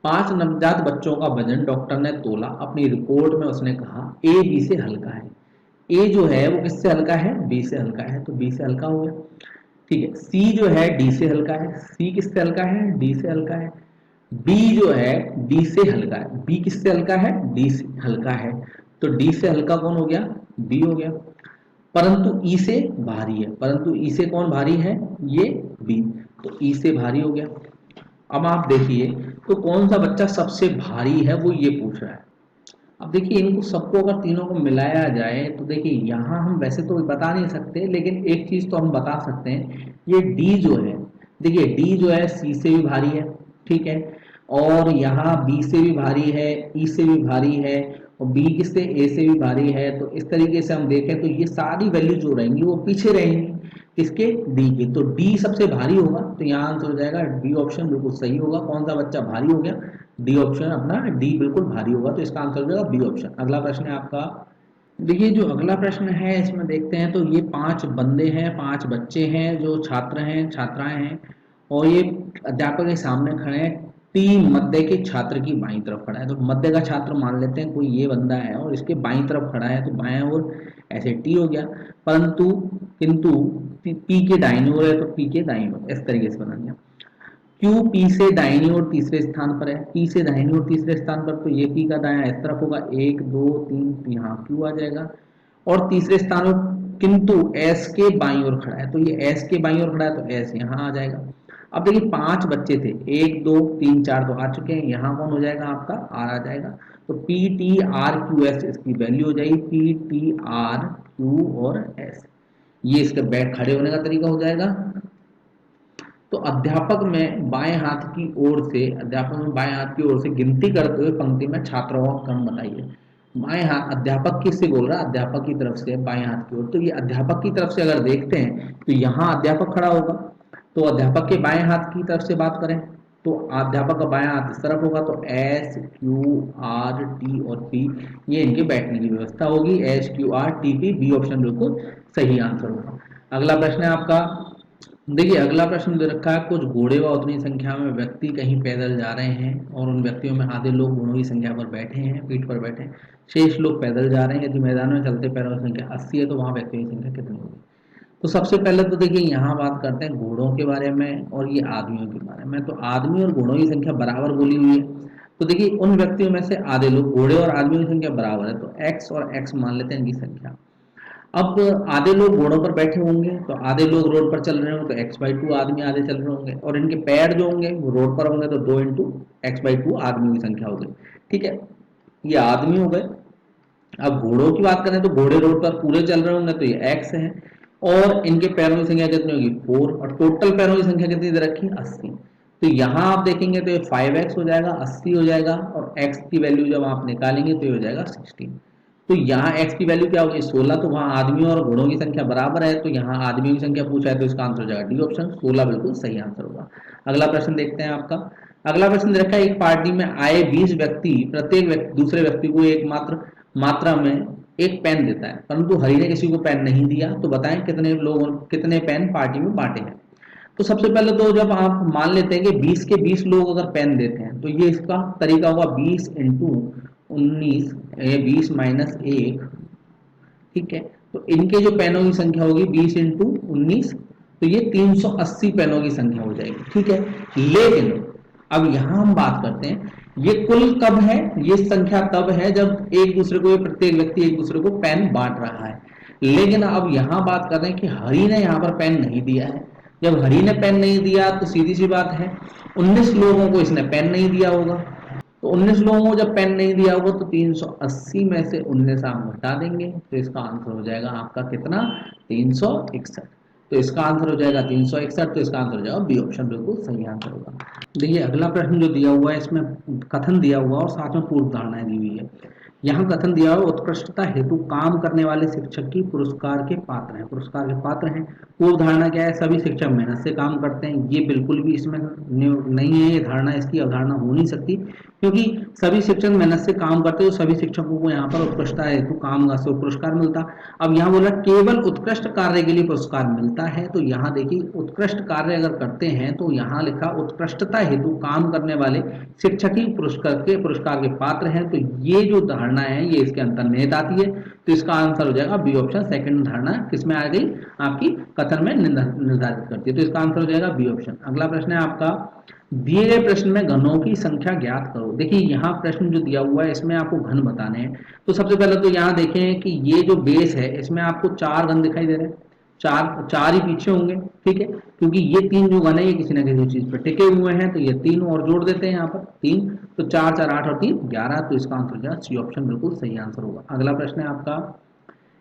5 नवजात बच्चों का वजन डॉक्टर ने तोला। अपनी रिपोर्ट में उसने कहा ए बी से हल्का है। ए जो है वो किससे हल्का है? बी से हल्का है, तो बी से हल्का हो गया। ठीक है, सी जो है डी से हल्का है। सी किससे हल्का है? डी से हल्का है। बी जो है डी से हल्का है। बी किससे हल्का है? डी से हल्का है। तो डी से हल्का कौन हो गया? बी हो गया। परंतु ई से भारी है। परंतु ई से कौन भारी है? ये बी। तो ई से भारी हो गया। अब आप देखिए, तो कौन सा बच्चा सबसे भारी है वो ये पूछ रहा है। अब देखिए इनको सबको अगर तीनों को मिलाया जाए तो देखिए यहाँ हम वैसे तो बता नहीं सकते, लेकिन एक चीज तो हम बता सकते हैं, ये डी जो है, देखिए डी जो है सी से भी भारी है। ठीक है, और यहाँ बी से भी भारी है, ई से भी भारी है, और बी किससे? ए से भी भारी है। तो इस तरीके से हम देखें तो ये सारी वैल्यू जो रहेंगी वो पीछे रहेंगी किसके? डी के। तो डी सबसे भारी होगा, तो यहाँ आंसर हो जाएगा डी ऑप्शन, बिल्कुल सही होगा। कौन सा बच्चा भारी हो गया? डी ऑप्शन अपना, डी बिल्कुल भारी होगा। तो इसका आंसर हो जाएगा बी ऑप्शन। अगला प्रश्न है आपका, देखिए जो अगला प्रश्न है इसमें देखते हैं, तो ये 5 बंदे हैं, 5 बच्चे हैं जो छात्र हैं, छात्राएं हैं, और ये अध्यापक के सामने खड़े हैं। टी मध्य के छात्र की बाईं तरफ खड़ा है। तो मध्य का छात्र मान लेते हैं कोई ये बंदा है और इसके बाईं तरफ खड़ा है, तो बाएं ओर ऐसे टी हो गया। परंतु किंतु पी के दाईं ओर है, तो पी के दाईं ओर इस तरीके से बना दिया। क्यू पी से दाहिनी ओर तीसरे स्थान पर है। पी से दाहिनी ओर तीसरे स्थान पर, तो ये पी का दायां इस तरफ होगा, 1 2 3, यहाँ क्यू आ जाएगा। और तीसरे स्थान पर किंतु एस के बाईं ओर खड़ा है, तो ये एस के बाईं ओर खड़ा है, तो एस यहाँ आ जाएगा। अब देखिए 5 बच्चे थे, 1 2 3 4 तो आ चुके हैं, यहाँ कौन हो जाएगा? आपका आर आ जाएगा। तो P T R Q S इसकी वैल्यू हो जाएगी, पी टी आर क्यू और एस। ये इसके बैठ खड़े होने का तरीका हो जाएगा। तो अध्यापक में बाएं हाथ की ओर से, अध्यापक में बाएं हाथ की ओर से गिनती करते हुए पंक्ति में छात्रों का क्रम बताइए। बाएं हाथ अध्यापक किससे बोल रहा है? अध्यापक की तरफ से बाएं हाथ की ओर। तो ये अध्यापक की तरफ से अगर देखते हैं तो यहाँ अध्यापक खड़ा होगा, तो अध्यापक के बाएं हाथ की तरफ से बात करें तो अध्यापक का बायां हाथ इस तरफ होगा, तो एस क्यू आर टी और पी, ये इनके बैठने की व्यवस्था होगी। S Q R T P, B option बिल्कुल सही आंसर होगा। अगला प्रश्न है आपका, देखिए अगला प्रश्न दे रखा है, कुछ घोड़े व उतनी संख्या में व्यक्ति कहीं पैदल जा रहे हैं और उन व्यक्तियों में आधे लोग घोड़ों की संख्या पर बैठे हैं, पीठ पर बैठे हैं, शेष लोग पैदल जा रहे हैं। यदि मैदान में चलते पैरों की संख्या 80 है तो वहां व्यक्तियों की संख्या कितनी होगी? तो सबसे पहले तो देखिए यहाँ बात करते हैं घोड़ों के बारे में और ये आदमियों के बारे में। तो आदमी और घोड़ों की संख्या बराबर बोली हुई है, तो देखिए उन व्यक्तियों में से आधे लोग, घोड़े और आदमियों की संख्या बराबर है, तो एक्स और एक्स मान लेते हैं इनकी संख्या। अब आधे लोग घोड़ों पर बैठे होंगे, तो आधे लोग रोड पर चल रहे होंगे, तो x/2 आदमी आधे चल रहे होंगे, और इनके पैर जो होंगे वो रोड पर होंगे, तो 2 इंटू x/2 आदमियों की संख्या हो गई। ठीक है, ये आदमी हो गए। अब घोड़ों की बात करें तो घोड़े रोड पर पूरे चल रहे होंगे, तो ये x है, और इनके पैरों की संख्या कितनी होगी? 4, और टोटल पैरों की संख्या कितनी दे रखी है? 80। तो यहाँ आप देखेंगे तो ये 5x हो जाएगा, 80 हो जाएगा, और x की वैल्यू जब आप निकालेंगे तो ये हो जाएगा 16। तो यहाँ x की वैल्यू क्या होगी? 16। तो वहाँ आदमियों और घोड़ों की संख्या बराबर है, तो यहाँ आदमियों की संख्या पूछा है, तो इसका आंसर हो जाएगा डी ऑप्शन, 16 बिल्कुल सही आंसर होगा। अगला प्रश्न देखते हैं आपका। अगला प्रश्न देखा है, एक पार्टी में आए 20 व्यक्ति, प्रत्येक व्यक्ति दूसरे व्यक्ति को एक मात्रा में एक पेन देता है, परंतु हरि ने किसी को पेन नहीं दिया, तो बताएं कितने लोगों, कितने पेन पार्टी में बांटे हैं? तो सबसे पहले तो जब आप मान लेते हैं कि 20 के 20 लोग अगर पेन देते हैं तो ये इसका तरीका होगा 20 इंटू 19, 20 माइनस 1, ठीक है। तो इनके जो पेनों की संख्या होगी 20 इंटू 19, तो ये 380 पेनों की संख्या हो जाएगी, ठीक है। लेकिन अब यहां हम बात करते हैं ये कुल कब है, ये संख्या तब है जब एक दूसरे को, प्रत्येक व्यक्ति एक दूसरे को पेन बांट रहा है। लेकिन अब यहां बात कर रहे हैं कि हरि ने यहां पर पेन नहीं दिया है। जब हरि ने पेन नहीं दिया तो सीधी सी बात है 19 लोगों को इसने पेन नहीं दिया होगा। तो 19 लोगों को जब पेन नहीं दिया होगा तो 380 में से 19 आप घटा देंगे तो इसका आंसर हो जाएगा आपका कितना, 361। तो इसका आंसर हो जाएगा 361, तो इसका आंसर हो जाएगा बी ऑप्शन, बिल्कुल सही आंसर होगा। देखिए अगला प्रश्न जो दिया हुआ है इसमें कथन दिया हुआ और साथ में पूर्व धारणाएं दी हुई है। यहाँ कथन दिया हुआ उत्कृष्टता हेतु काम करने वाले शिक्षक की पुरस्कार के पात्र हैं, पुरस्कार के पात्र हैं। पूर्व धारणा क्या है, सभी शिक्षक मेहनत से काम करते हैं, ये बिल्कुल भी इसमें नहीं है, ये धारणा, इसकी अवधारणा हो नहीं सकती, क्योंकि सभी शिक्षक मेहनत से काम करते हैं तो सभी शिक्षकों को यहाँ पर उत्कृष्टता हेतु काम से पुरस्कार मिलता। अब यहाँ बोला केवल उत्कृष्ट कार्य के लिए पुरस्कार मिलता है, तो यहाँ देखिए उत्कृष्ट कार्य अगर करते हैं तो यहाँ लिखा उत्कृष्टता हेतु काम करने वाले शिक्षक ही पुरस्कार के पात्र हैं। तो ये जो धारणा है ये इसके अंतर्निहित आती है, तो इसका आंसर हो जाएगा बी ऑप्शन। सेकंड धारणा किसमें आ गई, आपकी कथन में निर्धारित करती है, तो इसका आंसर हो जाएगा बी ऑप्शन। अगला प्रश्न है आपका, दिए गए प्रश्न में घनों की संख्या ज्ञात करो। देखिए यहाँ प्रश्न जो दिया हुआ है इसमें आपको घन बताने हैं। तो सबसे पहले तो यहाँ देखें कि ये जो बेस है इसमें आपको 4 घन दिखाई दे रहे हैं, चार चार ही पीछे होंगे, ठीक है, क्योंकि ये 3 जो घन है ये किसी ना किसी चीज पर टिके हुए हैं, तो ये 3 और जोड़ देते हैं यहाँ पर 3, तो 4 4 8 और 3 11, तो इसका आंसर हो जाएगा सी ऑप्शन, बिल्कुल सही आंसर होगा। अगला प्रश्न है आपका,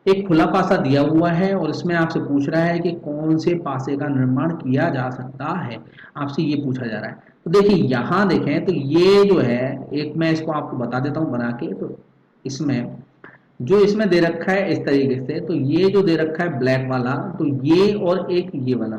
एक खुला पासा दिया हुआ है और इसमें आपसे पूछ रहा है कि कौन से पासे का निर्माण किया जा सकता है, आपसे ये पूछा जा रहा है। तो देखिए यहाँ देखें तो ये जो है, एक मैं इसको आपको बता देता हूँ बना के, तो इसमें जो इसमें दे रखा है इस तरीके से, तो ये जो दे रखा है ब्लैक वाला, तो ये और एक ये वाला,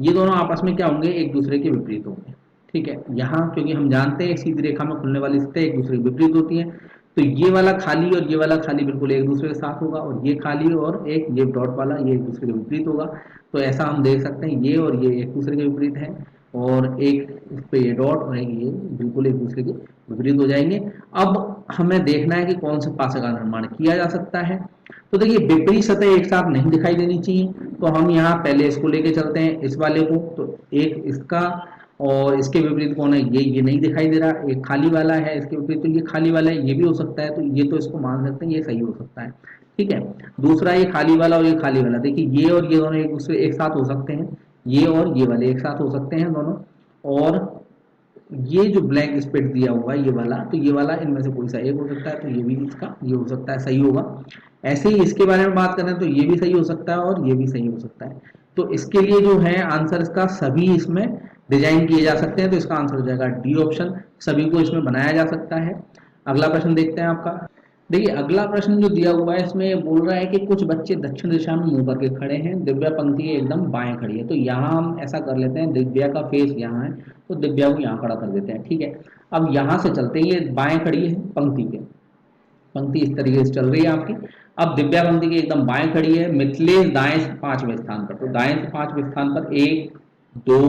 ये दोनों आपस में क्या होंगे, एक दूसरे के विपरीत होंगे, ठीक है। यहाँ क्योंकि हम जानते हैं सीधी रेखा में खुलने वाली स्थिति एक दूसरे के विपरीत होती है, तो ये वाला खाली और ये वाला खाली बिल्कुल एक दूसरे के साथ होगा, और ये खाली और एक ये डॉट वाला ये एक दूसरे के विपरीत होगा। तो ऐसा हम देख सकते हैं ये और ये एक दूसरे के विपरीत है, और एक इस पे ये डॉट और ये बिल्कुल एक दूसरे के विपरीत हो जाएंगे। अब हमें देखना है कि कौन से पासे का निर्माण किया जा सकता है। तो देखिए विपरीत सतह एक साथ नहीं दिखाई देनी चाहिए, तो हम यहाँ पहले इसको लेके चलते हैं, इस वाले को, तो एक इसका और इसके विपरीत कौन है, ये नहीं दिखाई दे रहा, एक खाली वाला है इसके विपरीत, तो ये खाली वाला है, ये भी हो सकता है, तो ये तो इसको मान सकते हैं, ये सही हो सकता है, ठीक है। दूसरा ये खाली वाला और ये खाली वाला, देखिए ये और ये दोनों एक दूसरे एक साथ हो सकते हैं, ये और ये वाले एक साथ हो सकते हैं दोनों, और ये जो ब्लैंक स्पेस दिया हुआ है ये वाला, तो ये वाला इनमें से कोई सा एक हो सकता है, तो ये भी इसका ये हो सकता है, सही होगा। ऐसे ही इसके बारे में बात करें तो ये भी सही हो सकता है और ये भी सही हो सकता है। तो इसके लिए जो है आंसर इसका सभी इसमें डिजाइन किए जा सकते हैं, तो इसका आंसर हो जाएगा डी ऑप्शन, सभी को इसमें बनाया जा सकता है। अगला प्रश्न देखते हैं आपका। देखिए अगला प्रश्न जो दिया हुआ है इसमें बोल रहा है कि कुछ बच्चे दक्षिण दिशा में मुंह करके खड़े हैं, दिव्या पंक्ति एकदम बाएं खड़ी है। तो यहाँ हम ऐसा कर लेते हैं, दिव्या का फेस यहाँ है तो दिव्या को यहाँ खड़ा कर देते हैं, ठीक है। अब यहाँ से चलते हैं, ये बाएं खड़ी है पंक्ति के, पंक्ति इस तरीके से चल रही है आपकी। अब दिव्या पंक्ति की एकदम बाएं खड़ी है, मिथिलेश दाएं से 5वें स्थान पर, तो दाएं से 5वें स्थान पर 1 2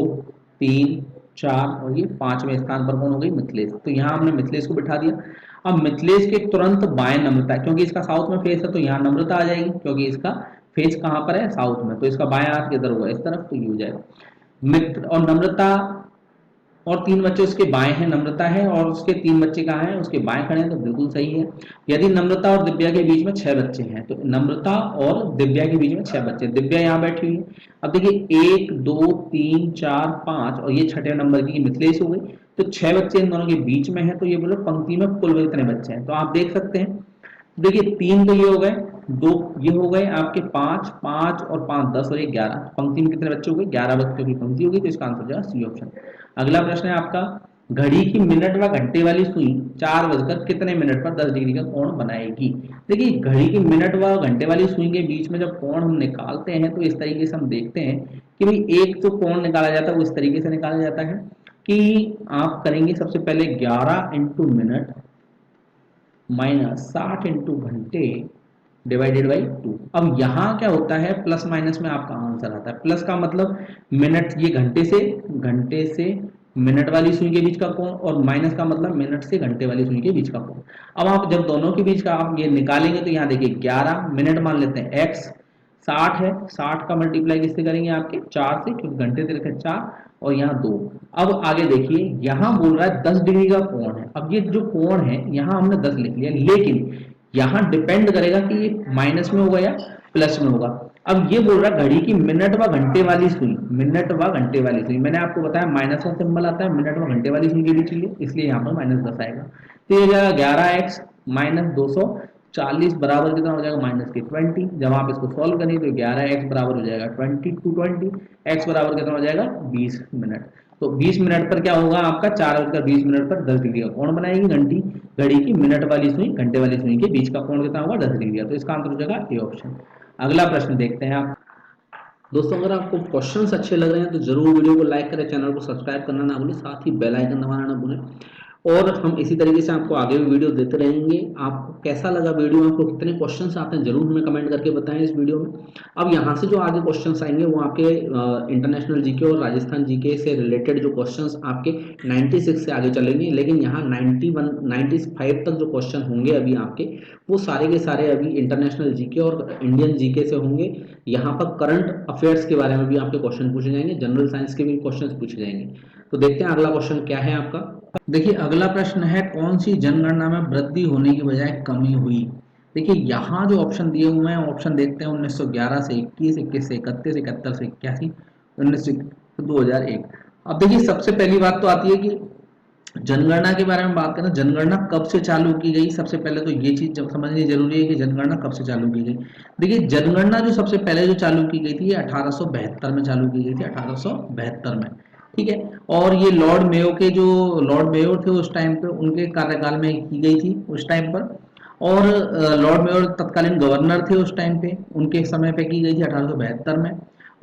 3 4 और ये 5वें स्थान पर कौन हो गई, मिथिलेश। तो यहाँ हमने मिथिलेश को बिठा दिया। अब मिथिलेश के तुरंत बाएं नम्रता, क्योंकि इसका साउथ में फेस है तो यहाँ नम्रता आ जाएगी, क्योंकि इसका फेस कहाँ पर है, साउथ में, तो इसका बाएं हाथ किधर होगा, इस तरफ, तो ये हो जाएगा मित्र। और नम्रता और 3 बच्चे उसके बाएं हैं, नम्रता है और उसके 3 बच्चे कहाँ हैं, उसके बाएं खड़े हैं, तो बिल्कुल सही है। यदि नम्रता और दिव्या के बीच में 6 बच्चे हैं, तो नम्रता और दिव्या के बीच में 6 बच्चे, दिव्या यहाँ बैठी हुई है। अब देखिए 1 2 3 4 5 और ये 6ठे नंबर की मिथिलेश हो गई, तो 6 बच्चे इन दोनों के बीच में है, तो ये बोलो पंक्ति में कुल कितने बच्चे हैं, तो आप देख सकते हैं। देखिए 3 तो ये हो गए, 2 ये हो गए आपके, 5 5 और 5 10 और 1 11, पंक्ति में कितने बच्चे हो गए, 11 बच्चों की पंक्ति होगी, तो इसका आंसर जाएगा सी ऑप्शन। अगला प्रश्न है आपका, घड़ी की मिनट व घंटे वाली सुई 4 बजकर कितने मिनट पर 10 डिग्री का कोण बनाएगी। देखिए घड़ी की मिनट व घंटे वाली सुई के बीच में जब कोण हम निकालते हैं तो इस तरीके से हम देखते हैं कि भाई एक तो कोण निकाला जाता है वो इस तरीके से निकाला जाता है कि आप करेंगे सबसे पहले 11 इंटू मिनट माइनस 60 इंटू घंटे डिवाइडेड बाई 2। अब यहाँ क्या होता है, प्लस माइनस में आपका आंसर आता है। प्लस का मतलब मिनट, ये घंटे से मिनट वाली सुई के बीच का कोण, और माइनस का मतलब मिनट से घंटे वाली सुई के बीच का कोण। अब आप जब दोनों के बीच का आप ये निकालेंगे तो यहाँ देखिए 11 मिनट मान लेते हैं, x 60 है, 60 का मल्टीप्लाई किससे करेंगे आपके 4 से, क्योंकि घंटे से रखे 4 और यहाँ 2। अब आगे देखिए यहाँ बोल रहा है 10 डिग्री का कोण है। अब ये जो कोण है यहाँ हमने 10 लिख लिया, लेकिन यहाँ डिपेंड करेगा कि ये माइनस में होगा या प्लस में होगा। अब ये बोल रहा है घड़ी की मिनट व घंटे वाली सुई, मिनट व घंटे वाली सुई, मैंने आपको बताया माइनस का सिंबल आता है मिनट व घंटे वाली सुई के बीच के लिए, इसलिए यहाँ पर -10 आएगा। तो ये जाएगा 11x माइनस 240 बराबर कितना हो जाएगा, -20। जब आप इसको सॉल्व करेंगे तो 11x बराबर हो जाएगा 20 टू 20, x बराबर कितना हो जाएगा 20 मिनट। तो 20 मिनट पर क्या होगा आपका, 4:20 पर 10 डिग्री का कोण बनाएगी घंटी, घड़ी की मिनट वाली सुई घंटे वाली सुई के बीच का कोण कितना होगा 10 डिग्री का। तो इसका आंसर हो जाएगा ए ऑप्शन। अगला प्रश्न देखते हैं आप। दोस्तों अगर आपको क्वेश्चंस अच्छे लग रहे हैं तो जरूर वीडियो को लाइक करें, चैनल को सब्सक्राइब करना ना भूलें, साथ ही बेल आइकन दबाना ना भूलें। और हम इसी तरीके से आपको आगे भी वीडियो देते रहेंगे। आपको कैसा लगा वीडियो, आपको कितने क्वेश्चंस आते हैं जरूर हमें कमेंट करके बताएं इस वीडियो में। अब यहाँ से जो आगे क्वेश्चंस आएंगे वो आपके इंटरनेशनल जीके और राजस्थान जीके से रिलेटेड जो क्वेश्चंस आपके 96 से आगे चलेंगे, लेकिन यहाँ 91 95 तक जो क्वेश्चन होंगे अभी आपके, वो सारे के सारे अभी इंटरनेशनल जीके और इंडियन जीके से होंगे। यहाँ पर करंट अफेयर्स के बारे में भी आपके क्वेश्चन पूछे जाएंगे, जनरल साइंस के भी क्वेश्चन पूछे जाएंगे। तो देखते हैं अगला क्वेश्चन क्या है आपका। देखिए अगला प्रश्न है, कौन सी जनगणना में वृद्धि होने की बजाय कमी हुई। देखिए यहाँ जो ऑप्शन दिए हुए हैं, ऑप्शन देखते हैं 1911 से 21, 21 से 31, 71 से 81, 19 से 2001। अब देखिए सबसे पहली बात तो आती है कि जनगणना के बारे में बात करें, जनगणना कब से चालू की गई। सबसे पहले तो ये चीज जब समझनी जरूरी है कि जनगणना कब से चालू की गई। देखिए जनगणना जो सबसे पहले जो चालू की गई थी ये 1872 में चालू की गई थी, 1872 में, ठीक है। और ये लॉर्ड मेयो के जो लॉर्ड मेयो थे उस टाइम पे, उनके कार्यकाल में की गई थी उस टाइम पर। और लॉर्ड मेयो तत्कालीन गवर्नर थे उस टाइम पे, उनके समय पे की गई थी 1872 में।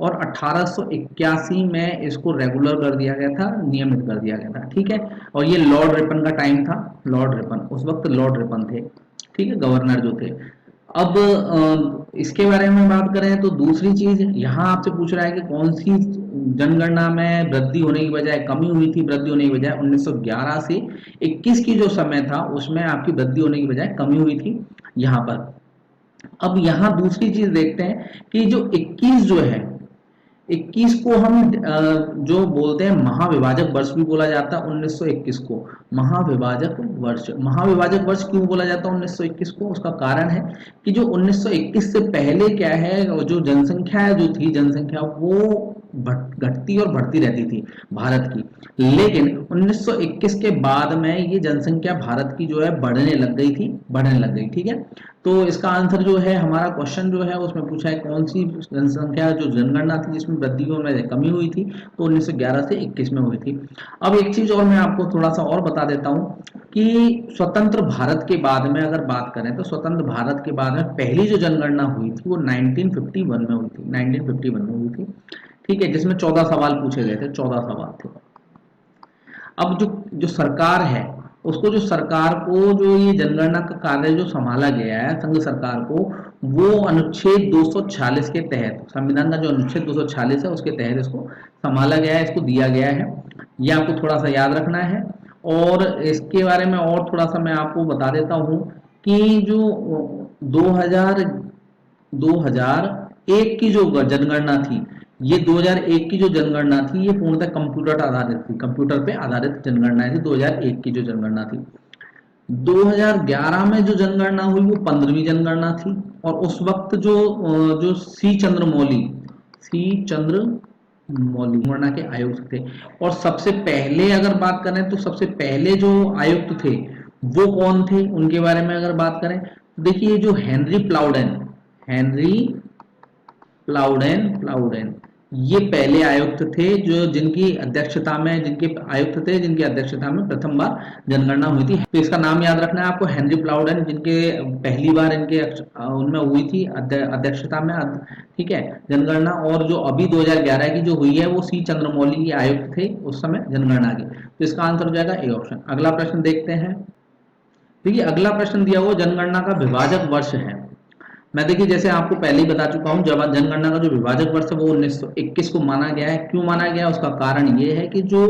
और 1881 में इसको रेगुलर कर दिया गया था, नियमित कर दिया गया था, ठीक है। और ये लॉर्ड रिपन का टाइम था, लॉर्ड रिपन उस वक्त लॉर्ड रिपन थे, ठीक है, गवर्नर जो थे। अब इसके बारे में बात करें तो दूसरी चीज यहाँ आपसे पूछ रहा है कि कौन सी जनगणना में वृद्धि होने की बजाय कमी हुई थी। वृद्धि होने की बजाय 1911 से 21 की जो समय था उसमें आपकी वृद्धि होने की बजाय कमी हुई थी यहाँ पर। अब यहाँ दूसरी चीज देखते हैं कि जो 21 जो है, 21 को हम जो बोलते हैं महाविभाजक वर्ष भी बोला जाता है 1921 को। महाविभाजक वर्ष क्यों बोला जाता है 1921 को, उसका कारण है कि जो 1921 से पहले क्या है, जो जनसंख्या जो थी, जनसंख्या वो घटती और बढ़ती रहती थी भारत की। लेकिन 1921 के बाद में ये जनसंख्या भारत की जो है बढ़ने लग गई, ठीक है। तो इसका आंसर जो है, हमारा क्वेश्चन जो है उसमें पूछा है कौन सी जनसंख्या जो जनगणना थी जिसमें वृद्धि में कमी हुई थी, तो 1911 से 21 में हुई थी। अब एक चीज और मैं आपको थोड़ा सा और बता देता हूँ कि स्वतंत्र भारत के बाद में अगर बात करें तो स्वतंत्र भारत के बाद में पहली जो जनगणना हुई थी वो 1951 में हुई थी, 1951 में हुई थी, ठीक है, जिसमें 14 सवाल पूछे गए थे, 14 सवाल थे। अब जो सरकार है उसको, जो सरकार को जो ये जनगणना का कार्य जो संभाला गया है संघ सरकार को, वो अनुच्छेद 246 के तहत, संविधान का जो अनुच्छेद 246 है उसके तहत इसको संभाला गया है, इसको दिया गया है। ये आपको थोड़ा सा याद रखना है। और इसके बारे में और थोड़ा सा मैं आपको बता देता हूँ कि जो 2001 की जो जनगणना थी, ये 2001 की जो जनगणना थी ये पूर्णतः कंप्यूटर आधारित थी, कंप्यूटर पे आधारित जनगणना थी 2001 की जो जनगणना थी। 2011 में जो जनगणना हुई वो 15वीं जनगणना थी। और उस वक्त जो सी चंद्रमौली जनगणना के आयुक्त थे। और सबसे पहले अगर बात करें तो सबसे पहले जो आयुक्त थे वो कौन थे, उनके बारे में अगर बात करें तो देखिए जो हेनरी प्लाउडेन ये पहले आयुक्त थे, जो जिनकी अध्यक्षता में प्रथम बार जनगणना हुई थी। तो इसका नाम याद रखना है आपको, हेनरी प्लाउडेन, जिनके पहली बार इनके उनमें हुई थी अध्यक्षता में, ठीक है, जनगणना। और जो अभी 2011 की जो हुई है वो सी चंद्रमौली के आयुक्त थे उस समय जनगणना के। तो इसका आंसर हो जाएगा ए ऑप्शन। अगला प्रश्न देखते हैं। देखिए अगला प्रश्न दिया हुआ जनगणना का विभाजक वर्ष है। मैं देखिए जैसे आपको पहले ही बता चुका हूँ, जब जनगणना का जो विभाजक वर्ष है वो 1921 को माना गया है। क्यों माना गया? उसका कारण ये है कि जो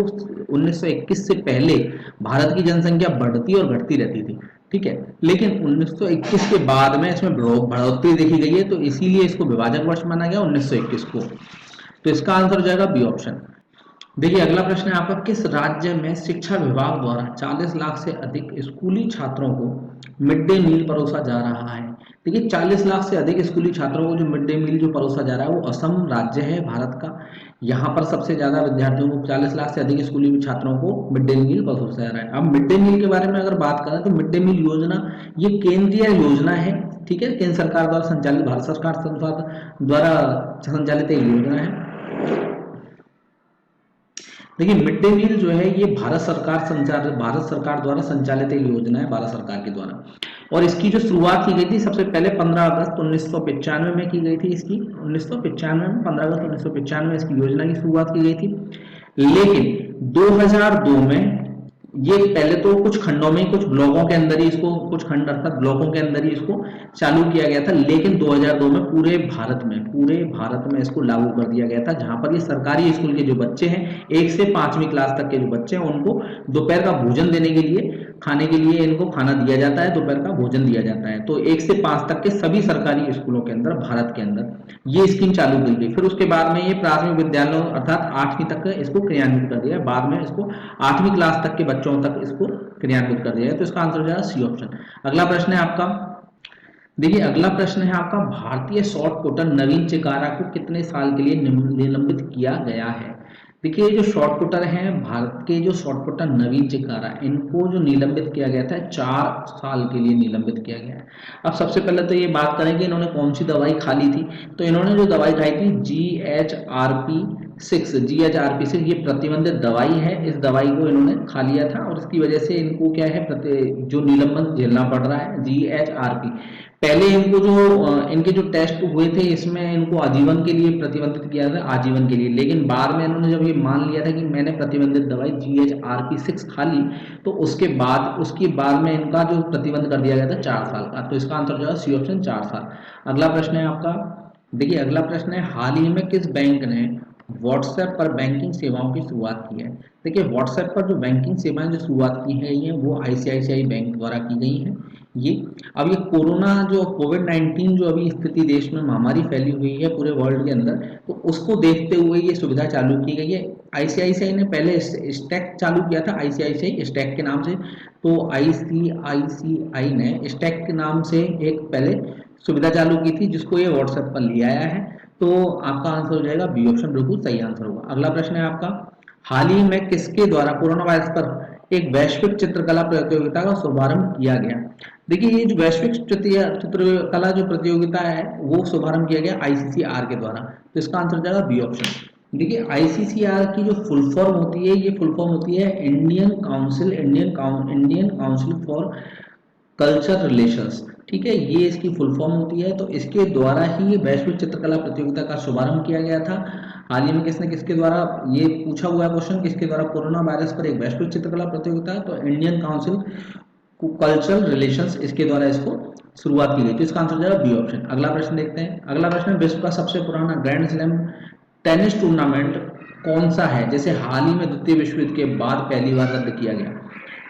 1921 से पहले भारत की जनसंख्या बढ़ती और घटती रहती थी, ठीक है, लेकिन 1921 के बाद में इसमें बढ़ोतरी देखी गई है, तो इसीलिए इसको विभाजक वर्ष माना गया 1921 को। तो इसका आंसर हो जाएगा बी ऑप्शन। देखिए अगला प्रश्न है आपका, किस राज्य में शिक्षा विभाग द्वारा 40 लाख से अधिक स्कूली छात्रों को मिड डे मील परोसा जा रहा है? देखिए 40 लाख से अधिक स्कूली छात्रों को जो मिड डे मील जो परोसा जा रहा है वो असम राज्य है भारत का। यहाँ पर सबसे ज्यादा विद्यार्थियों को 40 लाख से अधिक स्कूली छात्रों को मिड डे मील परोसा जा रहा है। अब मिड डे मील के बारे में अगर बात करें तो मिड डे मील योजना ये केंद्रीय योजना है, ठीक है, केंद्र सरकार द्वारा संचालित, भारत सरकार द्वारा संचालित एक योजना है। देखिए मिड डे मील जो है ये भारत सरकार द्वारा संचालित एक योजना है, भारत सरकार के द्वारा। और इसकी जो शुरुआत की गई थी सबसे पहले 15 अगस्त 1995 में की गई थी। इसकी 1995 में 15 अगस्त 1995 में इसकी योजना की शुरुआत की गई थी। लेकिन 2002 में ये पहले तो कुछ खंडों में, कुछ ब्लॉकों के अंदर ही इसको, कुछ खंड अर्थात ब्लॉकों के अंदर ही इसको चालू किया गया था, लेकिन 2002 में पूरे भारत में इसको लागू कर दिया गया था, जहां पर ये सरकारी स्कूल के जो बच्चे हैं 1 से 5वीं क्लास तक के जो बच्चे हैं उनको दोपहर का भोजन देने के लिए, खाने के लिए इनको खाना दिया जाता है, दोपहर का भोजन दिया जाता है। तो 1 से 5 तक के सभी सरकारी स्कूलों के अंदर भारत के अंदर ये स्कीम चालू की गई। फिर उसके बाद में ये प्राथमिक विद्यालयों अर्थात 8वीं तक इसको क्रियान्वित कर दिया, बाद में इसको 8वीं क्लास तक के बच्चों तक इसको क्रियान्वित कर दिया है। तो इसका आंसर हो जाएगा सी ऑप्शन। अगला प्रश्न है आपका, देखिए अगला प्रश्न है आपका, भारतीय शॉर्ट पुटर नवीन चिकारा को कितने साल के लिए निलंबित किया गया है? देखिए जो शॉर्ट पुटर हैं, भारत के जो शॉर्ट पुटर नवीन चिकारा, इनको जो निलंबित किया गया था 4 साल के लिए निलंबित किया गया है। अब सबसे पहले तो ये बात करें कि इन्होंने कौन सी दवाई खा ली थी। तो इन्होंने जो दवाई खाई थी GHRP6 ये प्रतिबंधित दवाई है। इस दवाई को इन्होंने खा लिया था और इसकी वजह से इनको क्या है, जो निलंबन झेलना पड़ रहा है। GHRP पहले इनको जो इनके जो टेस्ट हुए थे इसमें इनको आजीवन के लिए प्रतिबंधित किया था, आजीवन के लिए, लेकिन बाद में इन्होंने जब ये मान लिया था कि मैंने प्रतिबंधित दवाई GHRP6 खा ली, तो उसके बाद में इनका जो प्रतिबंध कर दिया गया था 4 साल का। तो इसका आंसर जो है सी ऑप्शन 4 साल। अगला प्रश्न है आपका, देखिए अगला प्रश्न है, हाल ही में किस बैंक ने व्हाट्सएप पर बैंकिंग सेवाओं की शुरुआत की है? देखिए व्हाट्सएप पर जो बैंकिंग सेवाएं जो शुरुआत की है ये वो ICICI बैंक द्वारा की गई है। ये अब ये कोविड-19 जो अभी स्थिति देश में महामारी फैली हुई है पूरे वर्ल्ड के अंदर, तो उसको देखते हुए ये सुविधा चालू की गई है। ICICI ने पहले स्टैक चालू किया था, ICICI स्टैक के नाम से। तो ICICI ने स्टैक के नाम से एक पहले सुविधा चालू की थी जिसको ये व्हाट्सएप पर ले आया है। तो आपका आंसर हो जाएगा बी ऑप्शन, बिल्कुल सही आंसर होगा। अगला प्रश्न है आपका, हाल ही में किसके द्वारा कोरोना वायरस पर एक वैश्विक चित्रकला प्रतियोगिता का शुभारंभ किया गया? देखिए ये जो वैश्विक चित्रकला जो प्रतियोगिता है वो शुभारंभ किया गया ICCR के द्वारा। तो इसका आंसर हो जाएगा बी ऑप्शन। देखिए ICCR की जो फुल फॉर्म होती है, ये फुल फॉर्म होती है Indian council for culture relations, ठीक है, ये इसकी फुल फॉर्म होती है। तो इसके द्वारा ही वैश्विक चित्रकला प्रतियोगिता का शुभारंभ किया गया था। हाल ही में किसके द्वारा, ये पूछा हुआ है क्वेश्चन, किसके द्वारा कोरोना वायरस पर एक वैश्विक चित्रकला प्रतियोगिता है, तो इंडियन काउंसिल कल्चरल रिलेशंस, इसके द्वारा इसको शुरुआत की गई। तो इसका आंसर हो जाएगा बी ऑप्शन। अगला प्रश्न देखते हैं। अगला प्रश्न, विश्व का सबसे पुराना ग्रैंड स्लैम टेनिस टूर्नामेंट कौन सा है जिसे हाल ही में द्वितीय विश्व युद्ध के बाद पहली बार रद्द किया गया?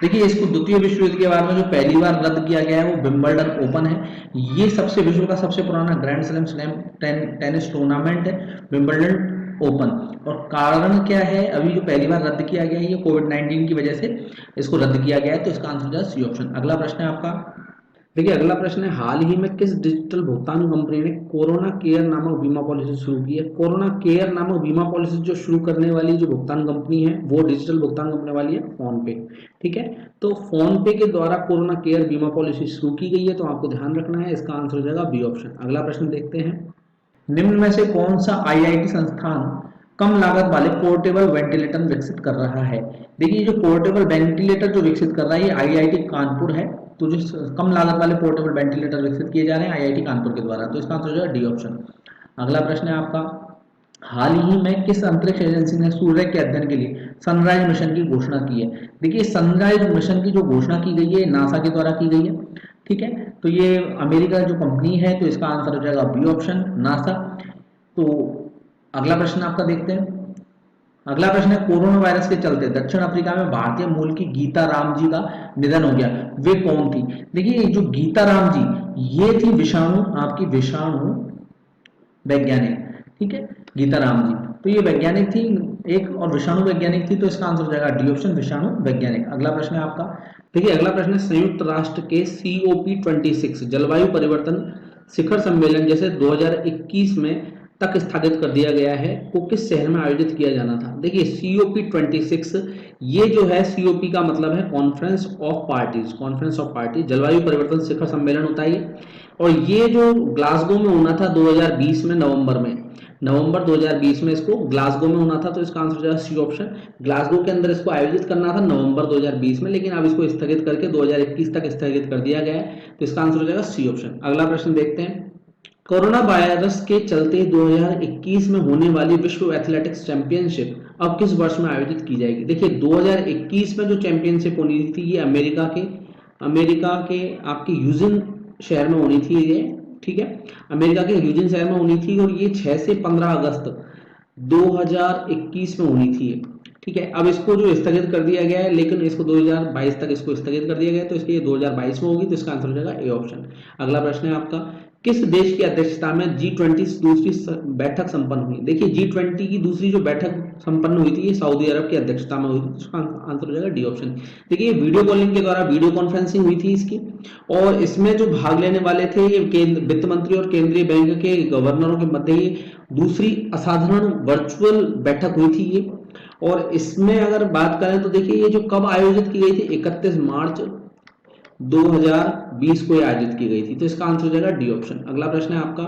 देखिए इसको द्वितीय विश्व युद्ध के बाद में जो पहली बार रद्द किया गया है वो विंबलडन ओपन है। ये विश्व का सबसे पुराना ग्रैंड स्लैम टेनिस टूर्नामेंट है, विंबलडन ओपन। और कारण क्या है, अभी जो पहली बार रद्द किया गया है ये कोविड-19 की वजह से इसको रद्द किया गया है। तो इसका आंसर है सी ऑप्शन। अगला प्रश्न है आपका, देखिए अगला प्रश्न है, हाल ही में किस डिजिटल भुगतान कंपनी ने कोरोना केयर नामक बीमा पॉलिसी शुरू की है? कोरोना केयर नामक बीमा पॉलिसी जो शुरू करने वाली जो भुगतान कंपनी है वो डिजिटल भुगतान करने वाली है फोन पे, ठीक है। तो फोन पे के द्वारा कोरोना केयर बीमा पॉलिसी शुरू की गई है, तो आपको ध्यान रखना है, इसका आंसर हो जाएगा बी ऑप्शन। अगला प्रश्न देखते हैं, निम्न में से कौन सा IIT संस्थान कम लागत वाले पोर्टेबल वेंटिलेटर विकसित कर रहा है? देखिए जो पोर्टेबल वेंटिलेटर जो विकसित कर रहा है ये IIT कानपुर है। तो जो कम लागत वाले पोर्टेबल वेंटिलेटर विकसित किए जा रहे हैं IIT कानपुर के द्वारा। तो इसका आंसर जो है डी ऑप्शन। अगला प्रश्न है आपका, हाल ही में किस अंतरिक्ष एजेंसी ने सूर्य के अध्ययन के लिए सनराइज मिशन की घोषणा की है? देखिए सनराइज मिशन की जो घोषणा की गई है नासा के द्वारा की गई है, ठीक है, तो ये अमेरिका जो कंपनी है, तो इसका आंसर हो जाएगा बी ऑप्शन, नासा। तो अगला प्रश्न आपका देखते हैं। अगला प्रश्न है, कोरोना वायरस के चलते दक्षिण अफ्रीका में भारतीय मूल की गीता राम जी का निधन हो गया, वे कौन थी? देखिए जो गीता राम जी, ये थी विषाणु, आपकी विषाणु वैज्ञानिक, ठीक है, गीता राम जी, तो ये वैज्ञानिक थी एक, और विषाणु वैज्ञानिक थी, तो इसका आंसर हो जाएगा डी ऑप्शन, विषाणु वैज्ञानिक। अगला प्रश्न है आपका, देखिए अगला प्रश्न है, संयुक्त राष्ट्र के COP26 जलवायु परिवर्तन शिखर सम्मेलन जैसे 2021 में तक स्थगित कर दिया गया है, को किस शहर में आयोजित किया जाना था? देखिए COP26, ये जो है COP का मतलब है conference of parties, conference of party, जलवायु परिवर्तन शिखर सम्मेलन होता है ये, और ये जो ग्लासगो में होना था 2020 में, नवंबर 2020 में इसको ग्लासगो में होना था, तो इसका आंसर हो जाएगा सी ऑप्शन। ग्लासगो के अंदर इसको आयोजित करना था नवंबर 2020 में, लेकिन अब इसको स्थगित करके 2021 तक स्थगित कर दिया गया है, तो इसका आंसर हो जाएगा सी ऑप्शन। अगला प्रश्न देखते हैं, कोरोना वायरस के चलते 2021 में होने वाली विश्व एथलेटिक्स चैंपियनशिप अब किस वर्ष में आयोजित की जाएगी? देखिए 2021 में जो चैंपियनशिप होनी थी ये अमेरिका के आपके यूजिन शहर में होनी थी ये, ठीक है, अमेरिका के यूजिन शहर में होनी थी, और ये 6 से 15 अगस्त 2021 में होनी थी, ठीक है। अब इसको जो स्थगित कर दिया गया है, लेकिन इसको 2022 तक इसको स्थगित कर दिया गया है, तो इसलिए 2022 में होगी, तो इसका आंसर हो जाएगा ए ऑप्शन। अगला प्रश्न है आपका, किस देश की अध्यक्षता में G20 दूसरी बैठक संपन्न हुई? देखिए G20 की दूसरी जो बैठक संपन्न हुई थी ये सऊदी अरब की अध्यक्षता में हुई थी, इसका आंसर हो जाएगा डी ऑप्शन। देखिए वीडियो कॉलिंग के द्वारा वीडियो कॉन्फ्रेंसिंग हुई थी इसकी, और इसमें जो भाग लेने वाले थे ये केंद्र वित्त मंत्री और केंद्रीय बैंक के गवर्नरों के मध्य ये दूसरी असाधारण वर्चुअल बैठक हुई थी ये। और इसमें अगर बात करें तो देखिए ये जो कब आयोजित की गई थी, 31 मार्च 2020 को आयोजित की गई थी, तो इसका आंसर हो जाएगा डी ऑप्शन। अगला प्रश्न है आपका,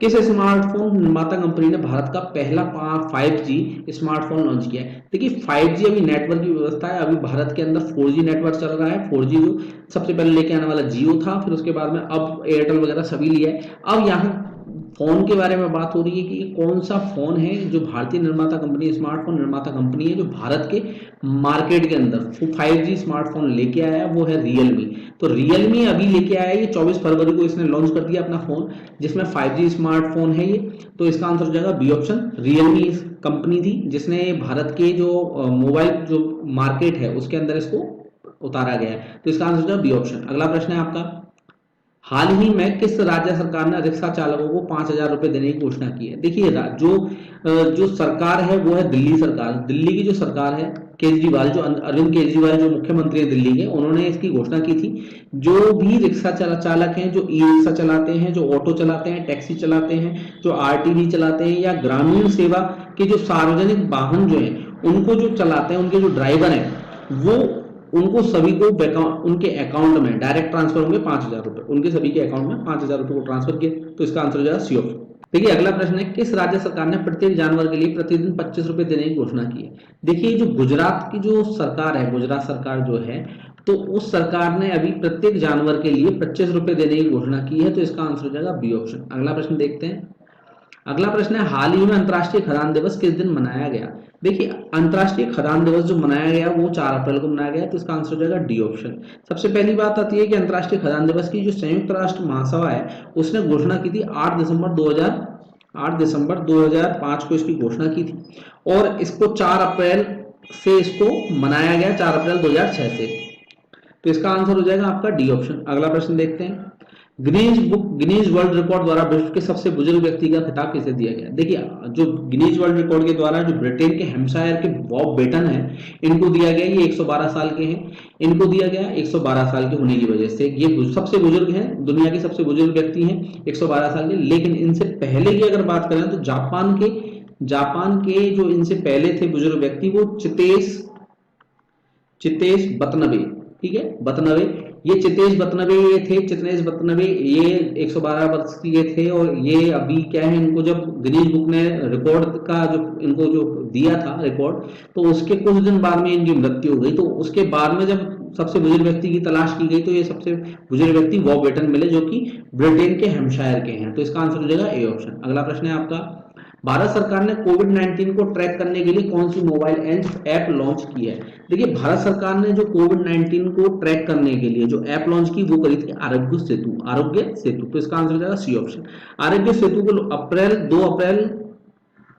किस स्मार्टफोन निर्माता कंपनी ने भारत का पहला 5G स्मार्टफोन लॉन्च किया है? देखिए 5G अभी नेटवर्क की व्यवस्था है, अभी भारत के अंदर 4G नेटवर्क चल रहा है। 4G जो सबसे पहले लेके आने वाला जियो था, फिर उसके बाद में अब एयरटेल वगैरह सभी लिया है। अब यहाँ फोन के बारे में बात हो रही है कि कौन सा फोन है जो भारतीय निर्माता कंपनी, स्मार्टफोन निर्माता कंपनी है जो भारत के मार्केट के अंदर 5G स्मार्टफोन लेके आया है, वो है रियलमी। तो रियलमी अभी लेके आया है, ये 24 फरवरी को इसने लॉन्च कर दिया अपना फोन, जिसमें 5G स्मार्टफोन है ये, तो इसका आंसर हो जाएगा बी ऑप्शन। रियलमी कंपनी थी जिसने भारत के जो मोबाइल जो मार्केट है उसके अंदर इसको उतारा गया है, तो इसका आंसर हो जाएगा बी ऑप्शन। अगला प्रश्न है आपका, हाल ही में किस राज्य सरकार ने रिक्शा चालकों को 5,000 रुपए देने की घोषणा की है? देखिए जो सरकार है वो है दिल्ली सरकार। दिल्ली की जो सरकार है, केजरीवाल, जो अरविंद केजरीवाल जो मुख्यमंत्री है दिल्ली के, उन्होंने इसकी घोषणा की थी, जो भी रिक्शा चालक हैं, जो ई रिक्शा चलाते हैं, जो ऑटो चलाते हैं, टैक्सी चलाते हैं, जो आरटीवी चलाते हैं, या ग्रामीण सेवा के जो सार्वजनिक वाहन जो है उनको जो चलाते हैं, उनके जो ड्राइवर हैं, वो उनको सभी को उनके अकाउंट में डायरेक्ट ट्रांसफर होंगे 5,000 रुपए, उनके सभी के अकाउंट में 5,000 रुपए को ट्रांसफर किए, तो इसका आंसर हो जाएगा सी ऑप्शन। देखिए अगला प्रश्न है, किस राज्य सरकार ने प्रत्येक जानवर के लिए प्रतिदिन 25 रुपए देने की घोषणा की है? देखिए जो गुजरात की जो सरकार है, गुजरात सरकार जो है, तो उस सरकार ने अभी प्रत्येक जानवर के लिए 25 रुपए देने की घोषणा की है, तो इसका आंसर हो जाएगा बी ऑप्शन। अगला प्रश्न देखते हैं। अगला प्रश्न है, हाल ही में अंतर्राष्ट्रीय खदान दिवस किस दिन मनाया गया? देखिए अंतर्राष्ट्रीय खदान दिवस जो मनाया गया वो 4 अप्रैल को मनाया गया, तो इसका आंसर हो जाएगा डी ऑप्शन। सबसे पहली बात आती है कि अंतर्राष्ट्रीय खदान दिवस की जो संयुक्त राष्ट्र महासभा है उसने घोषणा की थी 8 दिसंबर 2005 को इसकी घोषणा की थी, और इसको 4 अप्रैल से इसको मनाया गया, 4 अप्रैल 2006 से, तो इसका आंसर हो जाएगा आपका डी ऑप्शन। अगला प्रश्न देखते हैं, गिनीज वर्ल्ड रिकॉर्ड द्वारा विश्व के सबसे बुजुर्ग व्यक्ति का खिताब किसे दिया गया? देखिए जो गिनीज वर्ल्ड रिकॉर्ड के द्वारा जो ब्रिटेन के हेम्पशायर के बॉब बेटन है, इनको दिया गया, ये 112 साल के हैं, इनको दिया गया 112 साल के होने की वजह से, ये सबसे बुजुर्ग हैं, दुनिया के सबसे बुजुर्ग व्यक्ति हैं 112 साल के। लेकिन इनसे पहले की अगर बात करें तो जापान के जो इनसे पहले थे बुजुर्ग व्यक्ति वो चितेश बतनबे, ठीक है, बतनबे, ये चितेश बतनबे ये थे, चितेश बतनबे ये 112 वर्ष के थे, और ये अभी क्या है, इनको जब गिनीज बुक ने रिकॉर्ड का जो इनको जो दिया था रिकॉर्ड, तो उसके कुछ दिन बाद में इनकी मृत्यु हो गई, तो उसके बाद में जब सबसे बुजुर्ग व्यक्ति की तलाश की गई तो ये सबसे बुजुर्ग व्यक्ति बॉब बेटन मिले, जो कि ब्रिटेन के हेम्पशायर के हैं, तो इसका आंसर हो जाएगा ए ऑप्शन। अगला प्रश्न है आपका, भारत सरकार ने कोविड 19 को ट्रैक करने के लिए कौन सी मोबाइल ऐप लॉन्च की है? देखिए, भारत सरकार ने जो कोविड 19 को ट्रैक करने के लिए जो ऐप लॉन्च की वो करी थी आरोग्य सेतु। तो इसका आंसर हो जाएगा सी ऑप्शन। आरोग्य सेतु को 2 अप्रैल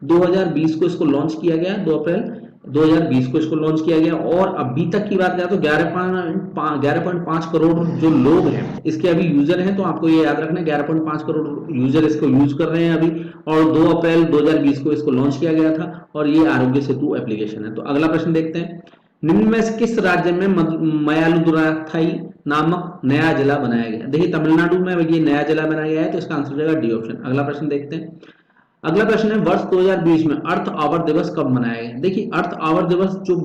2020 को इसको लॉन्च किया गया, 2 अप्रैल 2020 को इसको लॉन्च किया गया, और अभी तक की बात करें तो 11.5 करोड़ जो लोग हैं इसके अभी यूजर हैं। तो आपको ये याद रखना है 11.5 करोड़ यूजर इसको यूज कर रहे हैं अभी, और 2 अप्रैल 2020 को इसको लॉन्च किया गया था, और ये आरोग्य सेतु एप्लीकेशन है। तो अगला प्रश्न देखते हैं, निम्न में से किस राज्य में मयालुदुराथाई नामक नया जिला बनाया गया? देखिए, तमिलनाडु में ये नया जिला बनाया गया है, तो इसका आंसर हो जाएगा डी ऑप्शन। अगला प्रश्न देखते हैं, अगला प्रश्न है, वर्ष 2020 में अर्थ आवर दिवस कब मनाया गया? देखिए, अर्थ आवर दिवस जो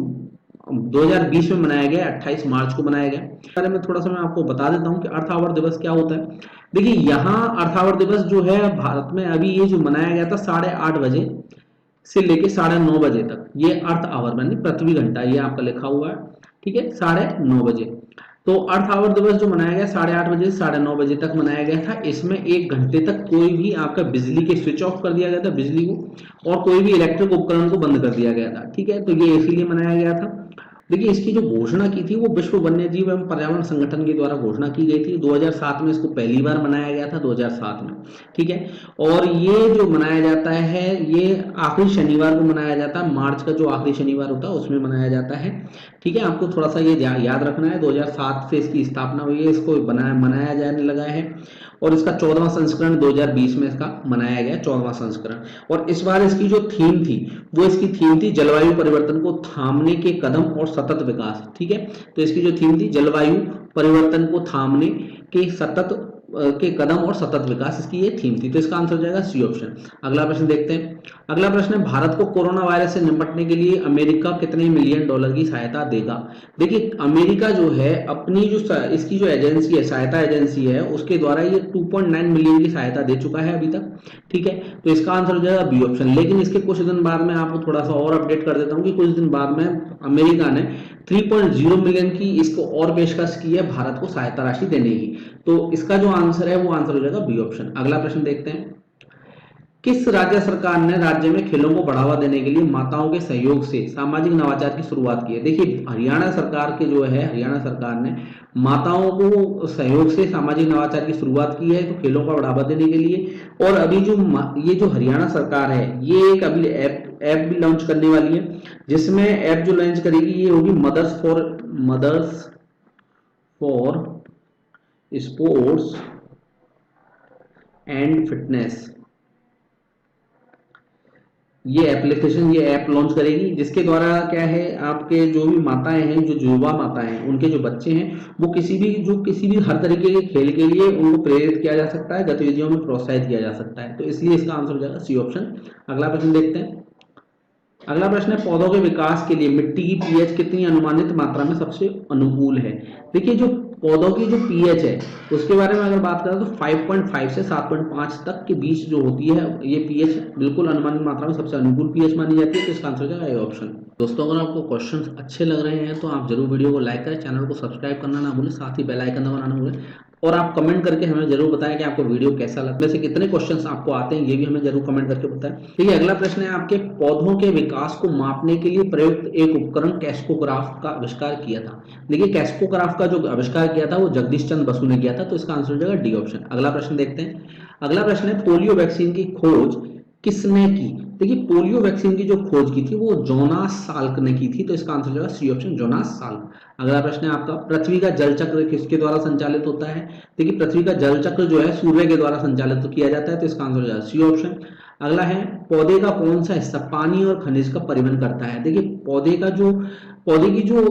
2020 में मनाया गया 28 मार्च को मनाया गया। इस बारे में थोड़ा सा मैं आपको बता देता हूँ कि अर्थ आवर दिवस क्या होता है। देखिए, यहाँ अर्थ आवर दिवस जो है भारत में अभी ये जो मनाया गया था 8:30 बजे से लेके 9:30 बजे तक, ये अर्थ आवर यानी पृथ्वी घंटा, ये आपका लिखा हुआ है, ठीक है, 9:30 बजे। तो अर्थ आवर दिवस जो मनाया गया 8:30 बजे से 9:30 बजे तक मनाया गया था। इसमें 1 घंटे तक कोई भी आपका बिजली के स्विच ऑफ कर दिया गया था, बिजली को, और कोई भी इलेक्ट्रिक उपकरण को बंद कर दिया गया था, ठीक है। तो ये इसीलिए मनाया गया था। देखिए, इसकी जो घोषणा की थी वो विश्व वन्य जीव एवं पर्यावरण संगठन के द्वारा घोषणा की गई थी। 2007 में इसको पहली बार मनाया गया था, 2007 में, ठीक है। और ये जो मनाया जाता है ये आखिरी शनिवार को मनाया जाता है, मार्च का जो आखिरी शनिवार होता है उसमें मनाया जाता है, ठीक है। आपको थोड़ा सा ये याद रखना है, 2007 से इसकी स्थापना हुई है, इसको मनाया जाने लगा है, और इसका 14वां संस्करण 2020 में इसका मनाया गया, 14वां संस्करण। और इस बार इसकी जो थीम थी वो इसकी थीम थी जलवायु परिवर्तन को थामने के कदम और सतत विकास, ठीक है। तो इसकी जो थीम थी जलवायु परिवर्तन को थामने के कदम और सतत विकास, इसकी ये थीम थी। तो इसका आंसर हो जाएगा सी ऑप्शन। अगला प्रश्न देखते हैं, अगला प्रश्न है, भारत को कोरोना वायरस से निपटने के लिए अमेरिका कितने मिलियन डॉलर की सहायता देगा? देखिए, अमेरिका जो है अपनी जो इसकी जो एजेंसी है, सहायता एजेंसी है, उसके द्वारा ये 2.9 मिलियन की सहायता दे चुका है अभी तक, ठीक है। तो इसका आंसर हो जाएगा बी ऑप्शन। लेकिन इसके कुछ दिन बाद में आपको थोड़ा सा और अपडेट कर देता हूँ कि कुछ दिन बाद में अमेरिका ने 3.0 मिलियन की इसको और पेशकश की है भारत को सहायता राशि देने की। तो इसका जो आंसर है वो आंसर हो जाएगा बी ऑप्शन। अगला प्रश्न देखते हैं, किस राज्य सरकार ने राज्य में खेलों को बढ़ावा देने के लिए माताओं के सहयोग से सामाजिक नवाचार की शुरुआत की है? देखिए, हरियाणा सरकार के जो है, हरियाणा सरकार ने माताओं को सहयोग से सामाजिक नवाचार की शुरुआत की है, तो खेलों का बढ़ावा देने के लिए। और अभी जो ये जो हरियाणा सरकार है ये एक अभी ऐप भी लॉन्च करने वाली है, जिसमें ऐप जो लॉन्च करेगी ये होगी mothers for sports and fitness. ये ऐप लॉन्च करेगी, जिसके द्वारा क्या है, आपके जो भी माताएं हैं, जो युवा माताएं हैं, उनके जो बच्चे हैं, वो किसी भी हर तरीके के खेल के लिए उनको प्रेरित किया जा सकता है, गतिविधियों में प्रोत्साहित किया जा सकता है। तो इसलिए इसका आंसर हो जाएगा सी ऑप्शन। अगला प्रश्न देखते हैं, अगला प्रश्न है, पौधों के विकास के लिए मिट्टी की पीएच कितनी अनुमानित मात्रा में सबसे अनुकूल है? देखिए, जो पौधों की जो पीएच है उसके बारे में अगर बात करें तो 5.5 से 7.5 तक के बीच जो होती है ये पीएच बिल्कुल अनुमानित मात्रा में सबसे अनुकूल पीएच मानी जाती है। तो इसका आंसर हो जाएगा ए ऑप्शन। दोस्तों, अगर आपको क्वेश्चंस अच्छे लग रहे हैं तो आप जरूर वीडियो को लाइक करें, चैनल को सब्सक्राइब करना ना भूलें, साथ ही बेल आइकन दबाना ना भूलें, और आप कमेंट करके हमें जरूर बताएं कि आपको वीडियो कैसा लगा, वैसे कितने क्वेश्चंस आपको आते हैं ये भी हमें जरूर कमेंट करके बताएं। ठीक है, अगला प्रश्न है, आपके पौधों के विकास को मापने के लिए प्रयुक्त एक उपकरण कैस्कोग्राफ का आविष्कार किया था? देखिए, कैस्कोग्राफ का जो आविष्कार किया था वो जगदीश चंद्र बसु ने किया था। तो इसका आंसर हो जाएगा डी ऑप्शन। अगला प्रश्न देखते हैं, अगला प्रश्न है, पोलियो वैक्सीन की खोज किसने की? देखिए, पोलियो वैक्सीन की जो खोज की थी वो जोनास साल्क ने की थी। तो इसका आंसर हो जाएगा सी ऑप्शन, जोनास साल्क। अगला प्रश्न है आपका, पृथ्वी का जल चक्र किसके द्वारा संचालित होता है? देखिए, पृथ्वी का जल चक्र जो है सूर्य के द्वारा संचालित किया जाता है। तो इसका आंसर हो जाएगा सी ऑप्शन। अगला है, पौधे का कौन सा हिस्सा पानी और खनिज का परिवहन करता है? देखिए, पौधे की जो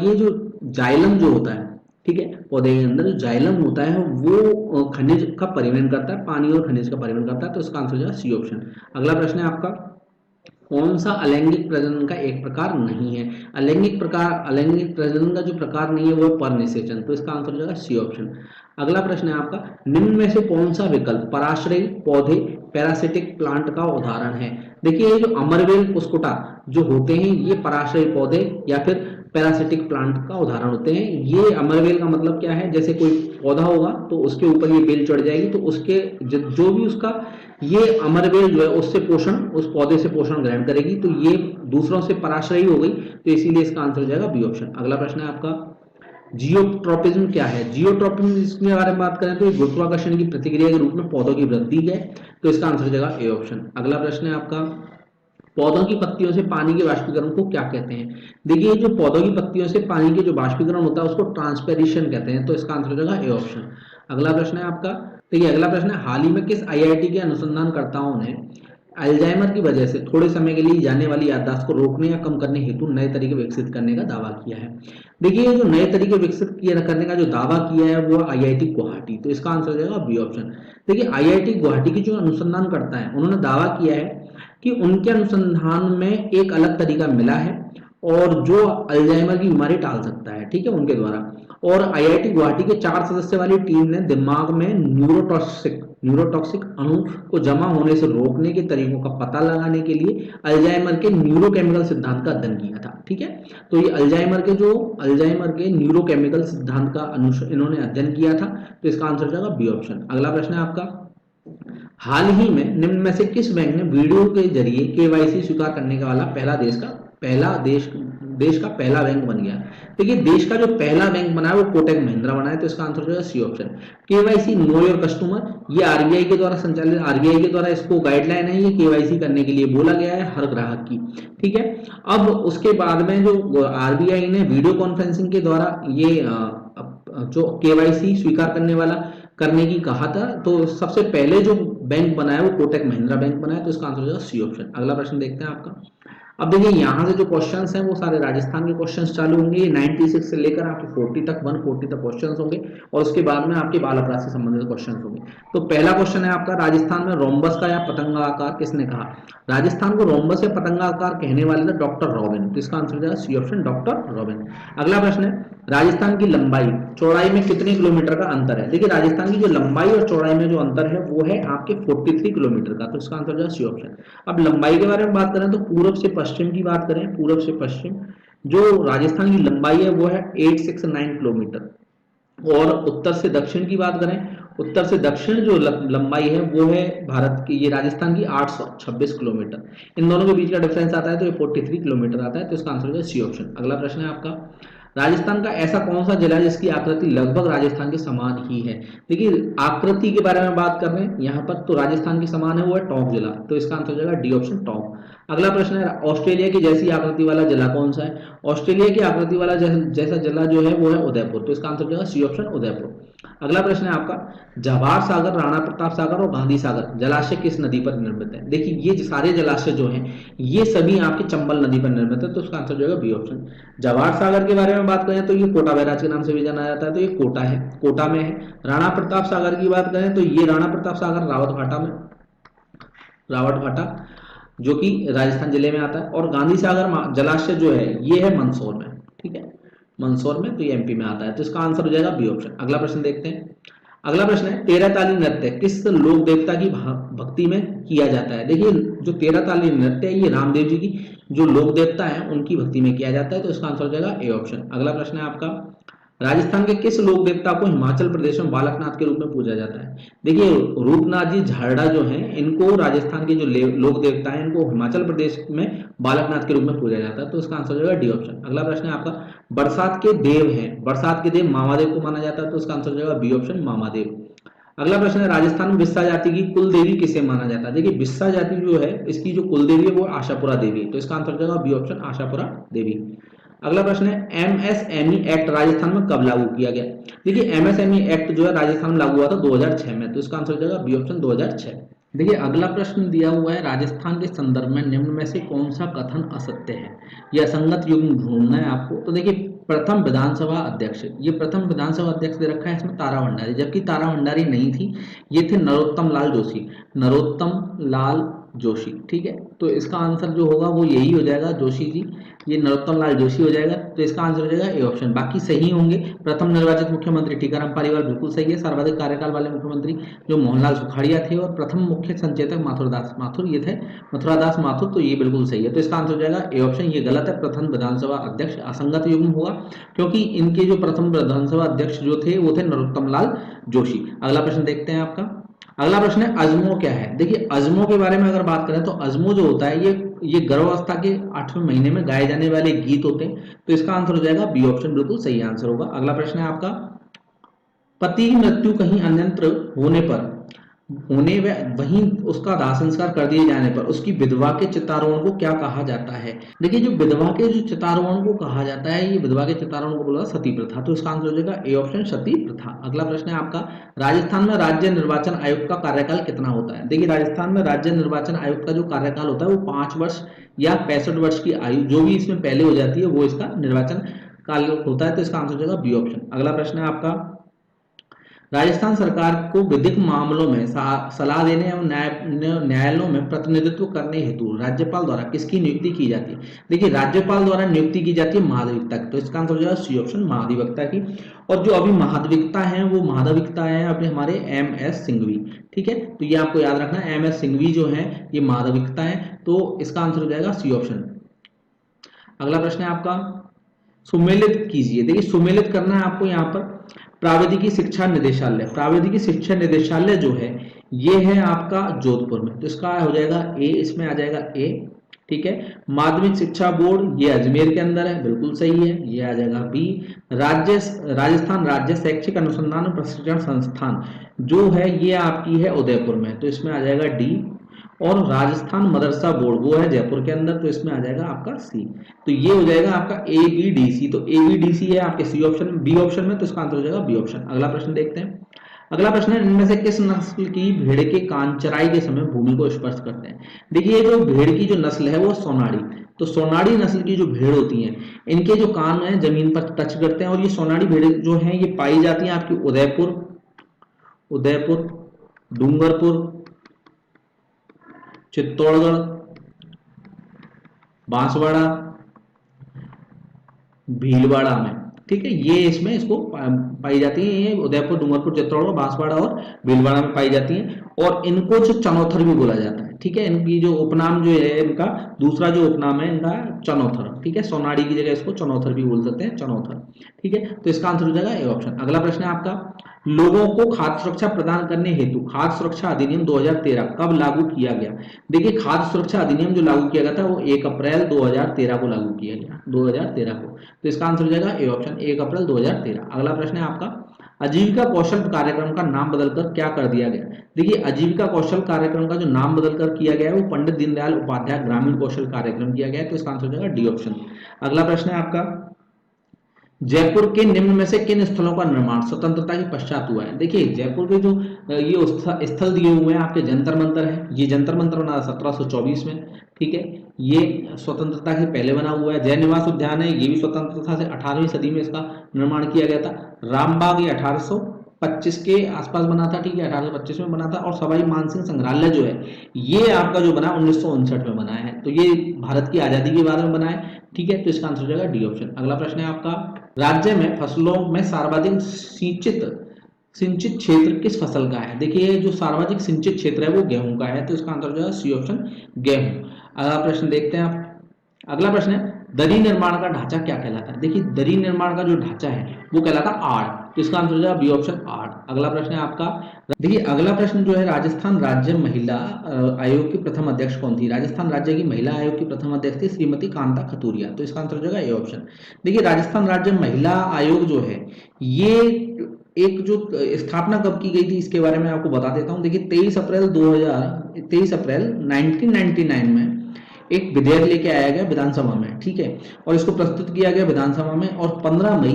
ये जो जाइलम जो होता है, ठीक है, पौधे के अंदर जो जाइलम होता है वो खनिज का परिवहन करता है, पानी और खनिज का परिवहन करता है। तो इसका आंसर हो जाएगा सी ऑप्शन। अगला प्रश्न है आपका, कौन सा अलैंगिक प्रजनन का एक प्रकार नहीं है? अलैंगिक प्रजनन का जो प्रकार नहीं है वो है परनिषेचन। तो इसका आंसर हो जाएगा सी ऑप्शन। अगला प्रश्न है आपका, निम्न में से कौन सा विकल्प पराश्रयी पौधे पैरासिटिक प्लांट का उदाहरण है? देखिए, ये जो अमरवेल पुष्कुटा जो होते हैं ये पराश्रयी पौधे या फिर पैरासिटिक प्लांट का उदाहरण होते हैं। ये अमरबेल का मतलब क्या है, जैसे कोई पौधा होगा तो उसके ऊपर ये बेल चढ़ जाएगी, तो उसके जो भी उसका ये अमरबेल जो है उससे पोषण, उस पौधे से पोषण ग्रहण करेगी, तो ये दूसरों से पराश्रयी हो गई, तो इसीलिए इसका आंसर हो जाएगा बी ऑप्शन। अगला प्रश्न है आपका, जियोट्रोपिज्म क्या है? जियोट्रोपिज्म इसके बारे में बात करें तो गुरुत्वाकर्षण की प्रतिक्रिया के रूप में पौधों की वृद्धि है, तो इसका आंसर हो जाएगा ए ऑप्शन। अगला प्रश्न है आपका, पौधों की पत्तियों से पानी के वाष्पीकरण को क्या कहते हैं? देखिए, जो पौधों की पत्तियों से पानी के जो वाष्पीकरण होता है उसको ट्रांसपेरेशन कहते हैं, तो इसका आंसर हो जाएगा ए ऑप्शन। अगला प्रश्न है आपका, देखिए अगला प्रश्न है, हाल ही में किस आईआईटी के अनुसंधानकर्ताओं ने अल्जाइमर की वजह से थोड़े समय के लिए जाने वाली याददाश्त को रोकने या कम करने हेतु नए तरीके विकसित करने का दावा किया है? देखिए, ये जो नए तरीके विकसित करने का जो दावा किया है वो आईआईटी गुवाहाटी, तो इसका आंसर हो जाएगा बी ऑप्शन। देखिए, आईआईटी गुवाहाटी की जो अनुसंधानकर्ता है उन्होंने दावा किया है कि उनके अनुसंधान में एक अलग तरीका मिला है और जो अल्जाइमर की बीमारी टाल सकता है, ठीक है, उनके द्वारा। और आईआईटी गुवाहाटी के 4 सदस्य वाली टीम ने दिमाग में न्यूरोटॉक्सिक अणु को जमा होने से रोकने के तरीकों का पता लगाने के लिए अल्जाइमर के न्यूरोकेमिकल सिद्धांत का अध्ययन किया था, ठीक है। तो ये अल्जाइमर के न्यूरोकेमिकल सिद्धांत का इन्होंने अध्ययन किया था, तो इसका आंसर हो जाएगा बी ऑप्शन। अगला प्रश्न है आपका, हाल ही में निम्न में से किस बैंक ने वीडियो के जरिए केवाईसी स्वीकार करने वाला देश का पहला बैंक बन गया? देखिए, देश का जो पहला बैंक बना है वो कोटक महिंद्रा बना है, तो इसका आंसर हो जाएगा C option. KYC know your customer, ये आरबीआई के द्वारा संचालित, आरबीआई के द्वारा इसको गाइडलाइन है, ये केवाईसी करने के लिए बोला गया है हर ग्राहक की, ठीक है। अब उसके बाद में जो आरबीआई ने वीडियो कॉन्फ्रेंसिंग के द्वारा ये जो केवाईसी स्वीकार करने की कहा था, तो सबसे पहले जो बैंक बना है वो कोटक महिंद्रा बैंक बना है, तो इसका आंसर हो जाएगा सी ऑप्शन। अगला प्रश्न देखते हैं आपका। अब देखिए, यहाँ से जो क्वेश्चंस हैं वो सारे राजस्थान के क्वेश्चंस चालू होंगे, ये 96 से लेकर आपके 40 तक 140 तक क्वेश्चंस होंगे, और उसके बाद में आपके बाल अपराध से संबंधित क्वेश्चंस होंगे। तो पहला क्वेश्चन है आपका, राजस्थान में रोम्बस का या पतंगाकार किसने कहा? राजस्थान को रोम्बस या पतंगाकार कहने वाले थे डॉक्टर रॉबिन, तो इसका आंसर हो जाएगा सी ऑप्शन, डॉक्टर रॉबिन। अगला प्रश्न है, राजस्थान की लंबाई चौड़ाई में कितने किलोमीटर का अंतर है? देखिए, राजस्थान की जो लंबाई और चौड़ाई में जो अंतर है वो है आपके 43 किलोमीटर का, तो इसका आंसर हो जाएगा सी ऑप्शन। अब लंबाई के बारे में बात करें तो पूर्व से पश्चिम की बात करें, पूर्व से पश्चिम जो राजस्थान की लंबाई है वो है 869 किलोमीटर, और उत्तर से दक्षिण की बात करें, उत्तर से दक्षिण जो लंबाई है वो है भारत की, ये राजस्थान की 826 किलोमीटर। इन दोनों के बीच का डिफरेंस आता है तो ये 43 किलोमीटर आता है, तो इसका आंसर हो जाएगा सी ऑप्शन। अगला प्रश्न है आपका, राजस्थान का ऐसा कौन सा जिला है जिसकी आकृति लगभग राजस्थान के समान ही है? देखिए, आकृति के बारे में बात कर रहे हैं यहाँ पर, तो राजस्थान की समान है वो है टोंक जिला, तो इसका आंसर हो जाएगा डी ऑप्शन, टोंक। अगला प्रश्न है, ऑस्ट्रेलिया की जैसी आकृति वाला जिला कौन सा है? ऑस्ट्रेलिया की आकृति वाला जैसा जिला जो है वो है उदयपुर, तो इसका आंसर हो जाएगा सी ऑप्शन, उदयपुर। अगला प्रश्न है आपका, जवाहर सागर, राणा प्रताप सागर और गांधी सागर जलाशय किस नदी पर निर्मित है? देखिए, ये सारे जलाशय जो हैं ये सभी आपकी चंबल नदी पर निर्मित है, तो उसका आंसर जो है बी ऑप्शन। जवाहर सागर के बारे में बात करें तो ये कोटा बैराज के नाम से भी जाना जाता है, तो ये कोटा में है। राणा प्रताप सागर की बात करें तो ये राणा प्रताप सागर रावतभाटा जो कि राजस्थान जिले में आता है, और गांधी सागर जलाशय जो है ये है मंदसौर में, ठीक है, मंदसौर में, तो ये एमपी में आता है, तो इसका आंसर हो जाएगा बी ऑप्शन। अगला प्रश्न देखते हैं। अगला प्रश्न है, 13 ताली नृत्य किस लोक देवता की भक्ति में किया जाता है? देखिए, जो 13 ताली नृत्य है ये रामदेव जी की जो लोक देवता है उनकी भक्ति में किया जाता है, तो इसका आंसर हो जाएगा ए ऑप्शन। अगला प्रश्न है आपका, राजस्थान के किस लोक देवता को हिमाचल प्रदेश में बालकनाथ के रूप में पूजा जाता है? देखिए, रूपनाथ जी झारडा जो हैं इनको राजस्थान के जो लोक देवता हैं इनको हिमाचल प्रदेश में बालकनाथ के रूप में पूजा जाता है, तो इसका आंसर हो जाएगा डी ऑप्शन। अगला प्रश्न है आपका, बरसात के देव मामादेव को माना जाता है, तो इसका आंसर हो जाएगा बी ऑप्शन, मामादेव। अगला प्रश्न है, राजस्थान में बिस्सा जाति की कुल देवी किसे माना जाता है? देखिए, बिस्सा जाति जो है इसकी जो कुल देवी है वो आशापुरा देवी, तो इसका आंसर हो जाएगा बी ऑप्शन, आशापुरा देवी। अगला प्रश्न है, एमएसएमई एक्ट राजस्थान में कब लागू किया गया? देखिए, एमएसएमई एक्ट जो है राजस्थान में लागू हुआ था 2006 में, तो इसका आंसर हो जाएगा बी ऑप्शन, 2006। देखिए, अगला प्रश्न दिया हुआ है, राजस्थान के संदर्भ में निम्न में से कौन सा कथन असत्य है? यह असंगत युग्म ढूंढना है आपको। तो देखिए, प्रथम विधानसभा अध्यक्ष, ये प्रथम विधानसभा अध्यक्ष दे रखा है इसमें तारा भंडारी, जबकि तारा भंडारी नहीं थी, ये थे नरोत्तम लाल जोशी। नरोत्तम लाल जोशी। ठीक है, तो इसका आंसर जो होगा वो यही हो जाएगा, जोशी जी, ये नरोत्तम लाल जोशी हो जाएगा। तो इसका आंसर हो जाएगा ए ऑप्शन, बाकी सही होंगे। प्रथम निर्वाचित मुख्यमंत्री टीकाराम पालीवाल बिल्कुल सही है। सर्वाधिक कार्यकाल वाले मुख्यमंत्री जो मोहनलाल सुखाड़िया थे, और प्रथम मुख्य संचेतक माथुरदास माथुर ये थे, मथुरादास माथुर, तो ये बिल्कुल सही है। तो इसका आंसर हो जाएगा ए ऑप्शन, ये गलत है। प्रथम विधानसभा अध्यक्ष असंगत युग्म होगा, क्योंकि इनके जो प्रथम विधानसभा अध्यक्ष जो थे वो थे नरोत्तम लाल जोशी। अगला प्रश्न देखते हैं आपका। अगला प्रश्न है अजमो क्या है। देखिए अजमो के बारे में अगर बात करें तो अजमो जो होता है ये गर्भावस्था के 8वें महीने में गाए जाने वाले गीत होते हैं। तो इसका आंसर हो जाएगा बी ऑप्शन, बिल्कुल सही आंसर होगा। अगला प्रश्न है आपका, पति की मृत्यु कहीं अन्यत्र होने पर होने व वहीं उसका दाह संस्कार कर दिए जाने पर उसकी विधवा के चितारोहण को क्या कहा जाता है। देखिए जो विधवा के जो चितारोहण को कहा जाता है, ये विधवा के चितारोहण को बोला सती प्रथा। तो इसका आंसर हो जाएगा ए ऑप्शन, सती प्रथा। अगला प्रश्न है आपका, राजस्थान में राज्य निर्वाचन आयोग का कार्यकाल कितना होता है। देखिए राजस्थान में राज्य निर्वाचन आयोग का जो कार्यकाल होता है वो 5 वर्ष या 65 वर्ष की आयु जो भी इसमें पहले हो जाती है वो इसका निर्वाचन काल होता है। तो इसका आंसर हो जाएगा बी ऑप्शन। अगला प्रश्न है आपका, राजस्थान सरकार को विधिक मामलों में सलाह देने एवं न्यायालयों में प्रतिनिधित्व करने हेतु राज्यपाल द्वारा किसकी नियुक्ति की जाती है। देखिए राज्यपाल द्वारा नियुक्ति की जाती है महाधिवक्ता की। तो इसका आंसर हो जाएगा सी ऑप्शन, महाधिवक्ता की। और जो अभी महाधिवक्ता हैं वो महाधिवक्ता हैं अपने हमारे एम एस सिंघवी। ठीक है, तो ये आपको याद रखना है, एम एस सिंघवी जो है ये महाधिवक्ता है। तो इसका आंसर हो जाएगा सी ऑप्शन। अगला प्रश्न है आपका, सुमेलित कीजिए। देखिए सुमेलित करना है आपको यहाँ पर, प्राविधिकी शिक्षा निदेशालय। प्राविधिकी शिक्षा निदेशालय जो है ये है आपका जोधपुर में। तो इसका हो जाएगा ए, इसमें आ जाएगा ए। ठीक है, माध्यमिक शिक्षा बोर्ड ये अजमेर के अंदर है, बिल्कुल सही है, ये आ जाएगा बी। राजस्थान राज्य शैक्षिक अनुसंधान और प्रशिक्षण संस्थान जो है ये आपकी है उदयपुर में। तो इसमें आ जाएगा डी। और राजस्थान मदरसा बोर्ड वो है जयपुर के अंदर। तो इसमें आ जाएगा आपका सी। तो ये हो जाएगा आपका ए बी डी सी। तो ए बी डी सी है आपके सी ऑप्शन, बी ऑप्शन में। तो इसका आंसर हो जाएगा बी ऑप्शन। अगला प्रश्न देखते हैं। अगला प्रश्न है, इनमें से किस नस्ल की भेड़ के कान चराई के समय भूमि को स्पर्श करते हैं। देखिए जो भेड़ की जो नस्ल है वो सोनाड़ी। तो सोनाड़ी नस्ल की जो भेड़ होती हैं इनके जो कान हैं जमीन पर टच करते हैं। और ये सोनाड़ी भेड़ जो है ये पाई जाती है आपकी उदयपुर, डूंगरपुर, चित्तौड़गढ़, बांसवाड़ा, भीलवाड़ा में। ठीक है, ये इसमें इसको पाई जाती है। ये उदयपुर, डूंगरपुर, चित्तौड़गढ़, बांसवाड़ा और भीलवाड़ा में पाई जाती हैं। और इनको जो चनौथर भी बोला जाता है। ठीक है, इनकी जो उपनाम जो है इनका दूसरा जो उपनाम है इनका चनौथर। ठीक है, सोनाड़ी की जगह इसको चनौथर भी बोल सकते हैं, चनौथर। ठीक है, तो इसका आंसर हो जाएगा ए ऑप्शन। अगला प्रश्न है आपका, लोगों को खाद्य सुरक्षा प्रदान करने हेतु खाद्य सुरक्षा अधिनियम 2013 कब लागू किया गया। देखिए खाद्य सुरक्षा अधिनियम जो लागू किया गया था वो 1 अप्रैल 2013 को लागू किया गया, 2013 को। तो इसका आंसर हो जाएगा ए ऑप्शन, 1 अप्रैल 2013। अगला प्रश्न है आपका, आजीविका कौशल कार्यक्रम का नाम बदलकर क्या कर दिया गया। देखिए आजीविका कौशल कार्यक्रम का जो नाम बदलकर किया गया है वो पंडित दीनदयाल उपाध्याय ग्रामीण कौशल कार्यक्रम किया गया है। तो इसका आंसर हो जाएगा डी ऑप्शन। अगला प्रश्न है आपका, जयपुर के निम्न में से किन स्थलों का निर्माण स्वतंत्रता के पश्चात हुआ है। देखिए जयपुर के जो ये स्थल दिए हुए हैं आपके, जंतर मंतर है। ये जंतर मंतर बना 1724 में। ठीक है, ये स्वतंत्रता से पहले बना हुआ है। जय निवास उद्यान है, ये भी स्वतंत्रता से 18वीं सदी में इसका निर्माण किया गया था। रामबाग ये 1825 के आसपास बना था। ठीक है, 1825 में बना था। और सवाई मानसिंह संग्रहालय जो है ये आपका जो बना 1959 में बनाया है। तो ये भारत की आजादी के बाद में बना है। ठीक है, तो इसका आंसर हो जाएगा डी ऑप्शन। अगला प्रश्न है आपका, राज्य में फसलों में सर्वाधिक सिंचित क्षेत्र किस फसल का है। देखिए जो सर्वाधिक सिंचित क्षेत्र है वो गेहूं का है। तो इसका आंसर हो जाएगा सी ऑप्शन, गेहूं। अगला प्रश्न देखते हैं आप। अगला प्रश्न है, दरी निर्माण का ढांचा क्या कहलाता है। देखिए दरी निर्माण का जो ढांचा है वो कहलाता है आड़। तो इसका आंसर हो जाएगा बी ऑप्शन, आड़। अगला प्रश्न है आपका, देखिए अगला प्रश्न जो है, राजस्थान राज्य महिला आयोग की प्रथम अध्यक्ष कौन थी। राजस्थान राज्य की महिला आयोग की प्रथम अध्यक्ष थी श्रीमती कांता खतूरिया। तो इसका आंसर हो जाएगा ए ऑप्शन। देखिए राजस्थान राज्य महिला आयोग जो है ये एक जो स्थापना कब की गई थी इसके बारे में आपको बता देता हूं। देखिए 23 अप्रैल 1999 में एक विधेयक लेके आया गया विधानसभा में। ठीक है, और इसको प्रस्तुत किया गया विधानसभा में। और 15 मई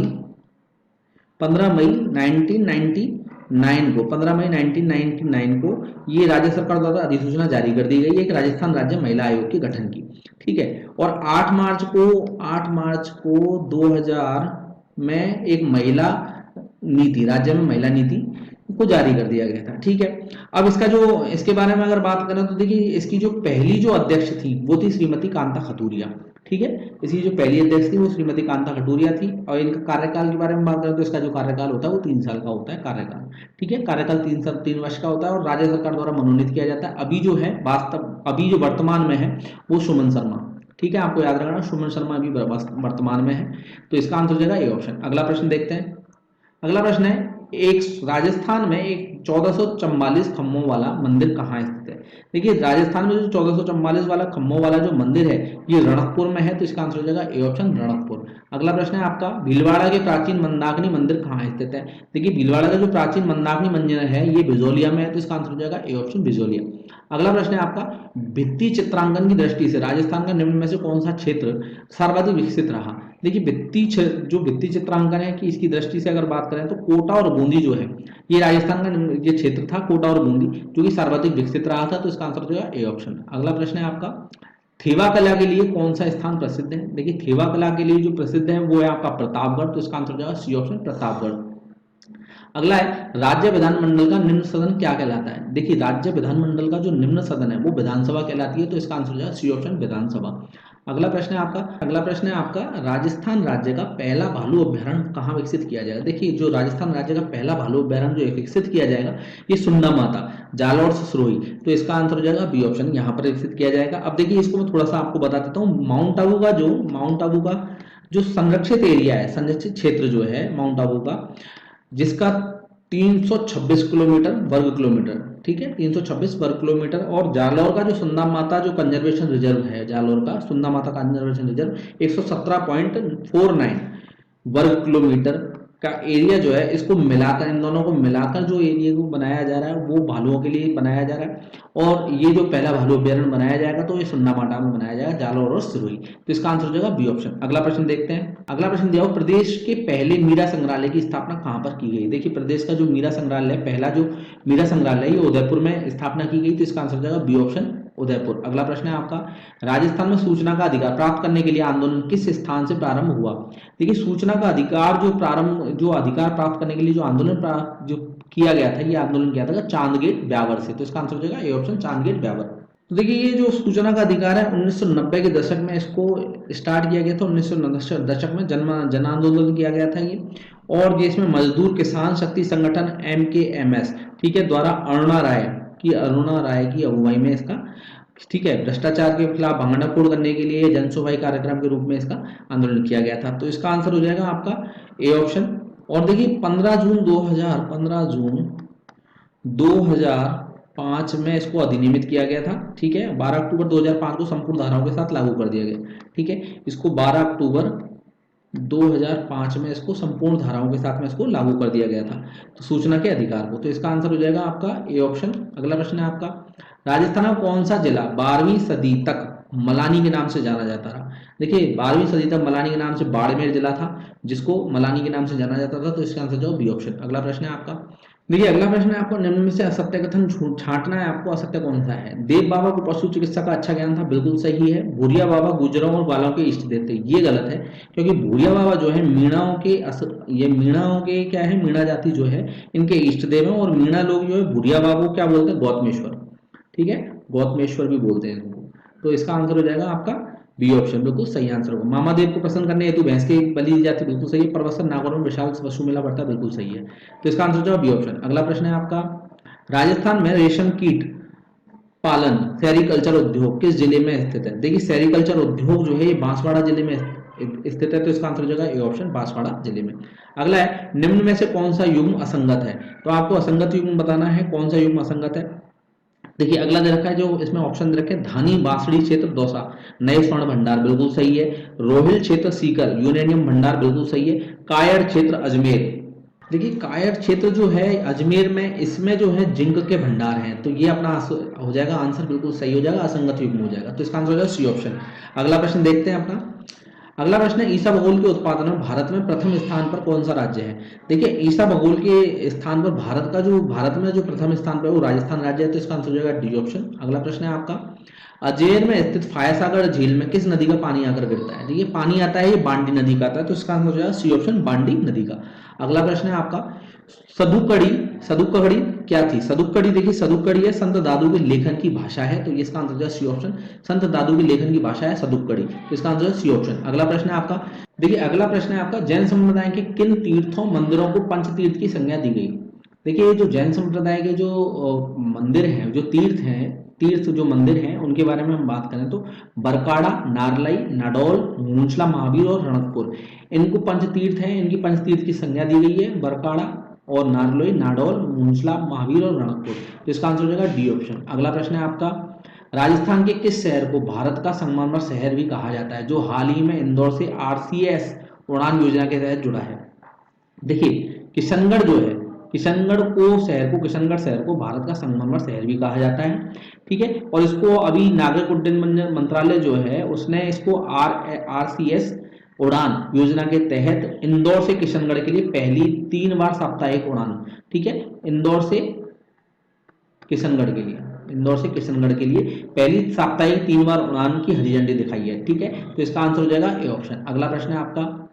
1999 को ये राज्य सरकार द्वारा अधिसूचना जारी कर दी गई है कि राजस्थान राज्य महिला आयोग के गठन की। ठीक है, और 8 मार्च को 2000 में एक महिला नीति, राज्य में महिला नीति को जारी कर दिया गया था। ठीक है, अब इसका जो इसके बारे में अगर बात करें तो देखिए इसकी जो पहली जो अध्यक्ष थी वो थी श्रीमती कांता खतूरिया। ठीक है, इसकी जो पहली अध्यक्ष थी वो श्रीमती कांता खटूरिया थी। और इनका कार्यकाल के बारे में बात करें तो इसका जो कार्यकाल होता है वो 3 साल का होता है कार्यकाल। ठीक है, कार्यकाल 3 वर्ष का होता है और राज्य सरकार द्वारा मनोनीत किया जाता है। अभी जो है वास्तव अभी जो वर्तमान में है वो सुमन शर्मा। ठीक है, आपको याद रखना सुमन शर्मा अभी वर्तमान में है, तो इसका आंसर हो जाएगा ए ऑप्शन। अगला प्रश्न देखते हैं। अगला प्रश्न है, एक राजस्थान में एक 1444 खम्भों वाला मंदिर कहाँ स्थित है? देखिए राजस्थान में जो 1444 वाला खम्भों वाला जो मंदिर है ये रणकपुर में है, तो इसका आंसर हो जाएगा ए ऑप्शन रणकपुर। अगला प्रश्न है आपका, भीलवाड़ा के प्राचीन मंदाकिनी मंदिर कहाँ स्थित है? देखिए भीलवाड़ा का जो प्राचीन मंदाकिनी मंदिर है ये बिजोलिया में है, तो इसका आंसर हो जाएगा ए ऑप्शन बिजोलिया। अगला प्रश्न है आपका, भित्ति चित्रांकन की दृष्टि से राजस्थान का निम्न में से कौन सा क्षेत्र सर्वाधिक विकसित रहा? देखिए जो भित्ति चित्रांकन है कि इसकी दृष्टि से अगर बात करें तो कोटा और बूंदी जो है ये राजस्थान का ये क्षेत्र था, कोटा और बूंदी, जो कि सर्वाधिक विकसित रहा था, तो इसका आंसर हो जाएगा ए ऑप्शन। अगला प्रश्न है आपका, थेवा कला के लिए कौन सा स्थान प्रसिद्ध है? देखिए थेवा कला के लिए जो प्रसिद्ध है वो है आपका प्रतापगढ़, तो इसका आंसर हो जाएगा सी ऑप्शन प्रतापगढ़। अगला है, राज्य विधानमंडल का निम्न सदन क्या कहलाता है? देखिए राज्य विधानमंडल का जो निम्न सदन है वो विधानसभा कहलाती है, तो इसका आंसर हो जाएगा सी ऑप्शन विधानसभा। अगला प्रश्न है आपका, राजस्थान राज्य का पहला भालू अभ्यारण्य कहाँ विकसित किया जाएगा? देखिए जो राजस्थान राज्य का पहला भालू अभ्यारण्य जो विकसित किया जाएगा ये सुंदा माता जालौर सिसरोही, तो इसका आंसर हो जाएगा बी ऑप्शन, यहाँ पर विकसित किया जाएगा। अब देखिए इसको मैं थोड़ा सा आपको बता देता हूँ, माउंट आबू का जो संरक्षित एरिया है, संरक्षित क्षेत्र जो है माउंट आबू का, जिसका 326 किलोमीटर वर्ग किलोमीटर, ठीक है 326 वर्ग किलोमीटर, और जालौर का जो सुंदा माता जो कंजर्वेशन रिजर्व है, जालौर का सुंदा माता कंजर्वेशन रिजर्व 117.49 वर्ग किलोमीटर का एरिया जो है, इसको मिलाकर इन दोनों को मिलाकर जो एरिया को बनाया जा रहा है वो भालुओं के लिए बनाया जा रहा है। और ये जो पहला भालू अभ्यारण्य बनाया जाएगा तो ये सुन्ना माटा में बनाया जाएगा, जालौर और सिरोही, तो इसका आंसर हो जाएगा बी ऑप्शन। अगला प्रश्न देखते हैं। अगला प्रश्न दिया हो, प्रदेश के पहले मीरा संग्रहालय की स्थापना कहाँ पर की गई? देखिए प्रदेश का जो मीरा संग्रहालय, पहला जो मीरा संग्रहालय ये उदयपुर में स्थापना की गई, तो इसका आंसर हो जाएगा बी ऑप्शन उदयपुर। अगला प्रश्न है आपका, राजस्थान में सूचना का अधिकार प्राप्त करने के लिए आंदोलन किस स्थान से प्रारंभ हुआ? देखिए सूचना का अधिकार जो अधिकार प्राप्त करने के लिए जो आंदोलन जो किया गया था, ये आंदोलन किया था चांदगेट ब्यावर से, तो इसका आंसर हो जाएगा ए ऑप्शन चांदगेट ब्यावर। तो देखिए ये जो सूचना का अधिकार है 1990 के दशक में इसको स्टार्ट किया गया था, 1990 दशक में जन आंदोलन किया गया था ये, और ये इसमें मजदूर किसान शक्ति संगठन MKMS, ठीक है, द्वारा अरुणा राय की अगुवाई में इसका, ठीक है, भ्रष्टाचार के खिलाफ भंगनाफोड़ करने के लिए जनसुनवाई कार्यक्रम के रूप में इसका आंदोलन किया गया था, तो इसका आंसर हो जाएगा आपका ए ऑप्शन। और देखिए 15 जून 2005 में इसको अधिनियमित किया गया था, ठीक है, 12 अक्टूबर 2005 को संपूर्ण धाराओं के साथ लागू कर दिया गया, ठीक है, इसको 12 अक्टूबर 2005 में इसको संपूर्ण धाराओं के साथ में इसको लागू कर दिया गया था, तो सूचना के अधिकार को, तो इसका आंसर हो जाएगा आपका ए ऑप्शन। अगला प्रश्न है आपका, राजस्थान का कौन सा जिला 12वीं सदी तक मलानी के नाम से जाना जाता रहा? देखिए 12वीं सदी तक मलानी के नाम से बाड़मेर जिला था, जिसको मलानी के नाम से जाना जाता था, तो इसका आंसर जो बी ऑप्शन। अगला प्रश्न है आपका, देखिए अगला प्रश्न है आपको, निम्न में से असत्य कथन छांटना है आपको, असत्य कौन सा है? देव बाबा को पशु चिकित्सा का अच्छा ज्ञान था, बिल्कुल सही है। भूरिया बाबा गुजरों और बालों के इष्ट देव थे, ये गलत है, क्योंकि भूरिया बाबा जो है मीणाओं के क्या है, मीणा जाति जो है इनके इष्ट देव है, और मीणा लोग जो है भूरिया बाबा को क्या बोलते हैं, गौतमेश्वर, ठीक है, गौतमेश्वर भी बोलते हैं इनको, तो इसका आंसर हो जाएगा आपका बी ऑप्शन, बिल्कुल सही आंसर होगा। मामादेव को प्रसन्न करने हेतु भैंस की बलि दी जाती, बिल्कुल सही है। परवसन नागौर में विशाल पशु मेला बढ़ता, बिल्कुल सही है, तो इसका आंसर हो जाएगा बी ऑप्शन। अगला प्रश्न है आपका, राजस्थान में रेशम कीट पालन सेरिकल्चर उद्योग किस जिले में स्थित है? देखिए सेरिकल्चर उद्योग जो है ये बांसवाड़ा जिले में स्थित है, तो इसका आंसर हो जाएगा ए ऑप्शन बांसवाड़ा जिले में। अगला है, निम्न में से कौन सा युग्म असंगत है? तो आपको असंगत युग्म बताना है, कौन सा युग्म असंगत है। देखिए अगला दे रखा है, जो इसमें ऑप्शन दे रखे हैं, धानी बांसड़ी क्षेत्र दौसा नए स्वर्ण भंडार, बिल्कुल सही है। रोहिल क्षेत्र सीकर यूरेनियम भंडार, बिल्कुल सही है। कायर क्षेत्र अजमेर, देखिए कायर क्षेत्र जो है अजमेर में, इसमें जो है जिंक के भंडार हैं, तो ये अपना हो जाएगा आंसर, बिल्कुल सही हो जाएगा, असंगत युग्म हो जाएगा, तो इसका आंसर हो जाएगा सी ऑप्शन। अगला प्रश्न देखते हैं अपना। अगला प्रश्न है, ईसा भगोल के उत्पादन में भारत में प्रथम स्थान पर कौन सा राज्य है? देखिए ईसा भगोल के स्थान पर भारत में जो प्रथम स्थान पर है वो राजस्थान राज्य है, तो इसका आंसर हो जाएगा डी ऑप्शन। अगला प्रश्न है आपका, अजमेर में स्थित फायसागर झील में किस नदी का पानी आकर गिरता है? देखिए पानी आता है ये बांडी नदी का आता है, तो इसका आंसर हो जाएगा सी ऑप्शन बांडी नदी का। अगला प्रश्न है आपका, सदुकड़ी, सदुकड़ी क्या थी? सदुकड़ी देखिए, सदुकड़ी है संत दादू के लेखन की भाषा है, तो इसका आंसर है सी ऑप्शन। संत दादू के लेखन की भाषा है सदुकड़ी, तो इसका आंसर है सी ऑप्शन। अगला प्रश्न है आपका, देखिए अगला प्रश्न है आपका, जैन संप्रदाय के किन तीर्थों मंदिरों को पंच तीर्थ की संज्ञा दी गई? देखिए जो जैन संप्रदाय के जो मंदिर हैं, जो तीर्थ हैं, तीर्थ जो मंदिर हैं, उनके बारे में हम बात करें तो बरकाड़ा, नारलाई, नाडौल, मूंचला महावीर और रणकपुर, इनको पंच तीर्थ हैं, इनकी पंच तीर्थ की संज्ञा दी गई है, बरकाड़ा और नारलोई, नाडौल, मूंचला महावीर और रणकपुर, तो इसका आंसर हो जाएगा डी ऑप्शन। अगला प्रश्न है आपका, राजस्थान के किस शहर को भारत का संगमरमर शहर भी कहा जाता है, जो हाल ही में इंदौर से आरसीएस उड़ान योजना के तहत जुड़ा है? देखिए किशनगढ़ जो है, किशनगढ़ शहर को भारत का संगमरमर शहर भी कहा जाता है, ठीक है। और इसको अभी नागरिक उड्डयन मंत्रालय जो है उसने इसको आरसीएस उड़ान योजना के तहत इंदौर से किशनगढ़ के लिए पहली 3 बार साप्ताहिक उड़ान, ठीक है, इंदौर से किशनगढ़ के लिए, इंदौर से किशनगढ़ के लिए पहली साप्ताहिक 3 बार उड़ान की हरी झंडी दिखाई है, ठीक है, तो इसका आंसर हो जाएगा ए ऑप्शन। अगला प्रश्न है आपका,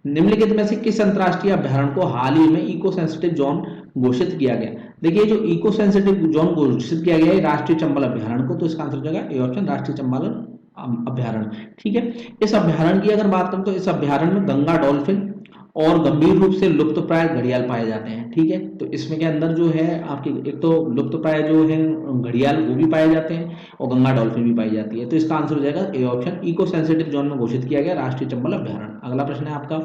निम्नलिखित में से किस अंतरराष्ट्रीय अभ्यारण्य को हाल ही में इको सेंसिटिव जोन घोषित किया गया? देखिए जो इको सेंसिटिव जोन घोषित किया गया है राष्ट्रीय चंबल अभ्यारण्य को, तो इसका आंसर हो जाएगा ए ऑप्शन, राष्ट्रीय चंबल अभ्यारण्य, ठीक है। इस अभ्यारण्य की अगर बात करें तो इस अभ्यारण्य में गंगा डॉल्फिन और गंभीर रूप से लुप्तप्राय घड़ियाल पाए जाते हैं, ठीक है। तो इसमें के अंदर जो है आपकी एक तो लुप्तप्राय जो है घड़ियाल वो भी पाए जाते हैं और गंगा डॉल्फिन भी पाई जाती है, तो इसका आंसर हो जाएगा A option, eco sensitive zone में घोषित किया गया राष्ट्रीय चंबल अभ्यारण्य। अगला प्रश्न है आपका,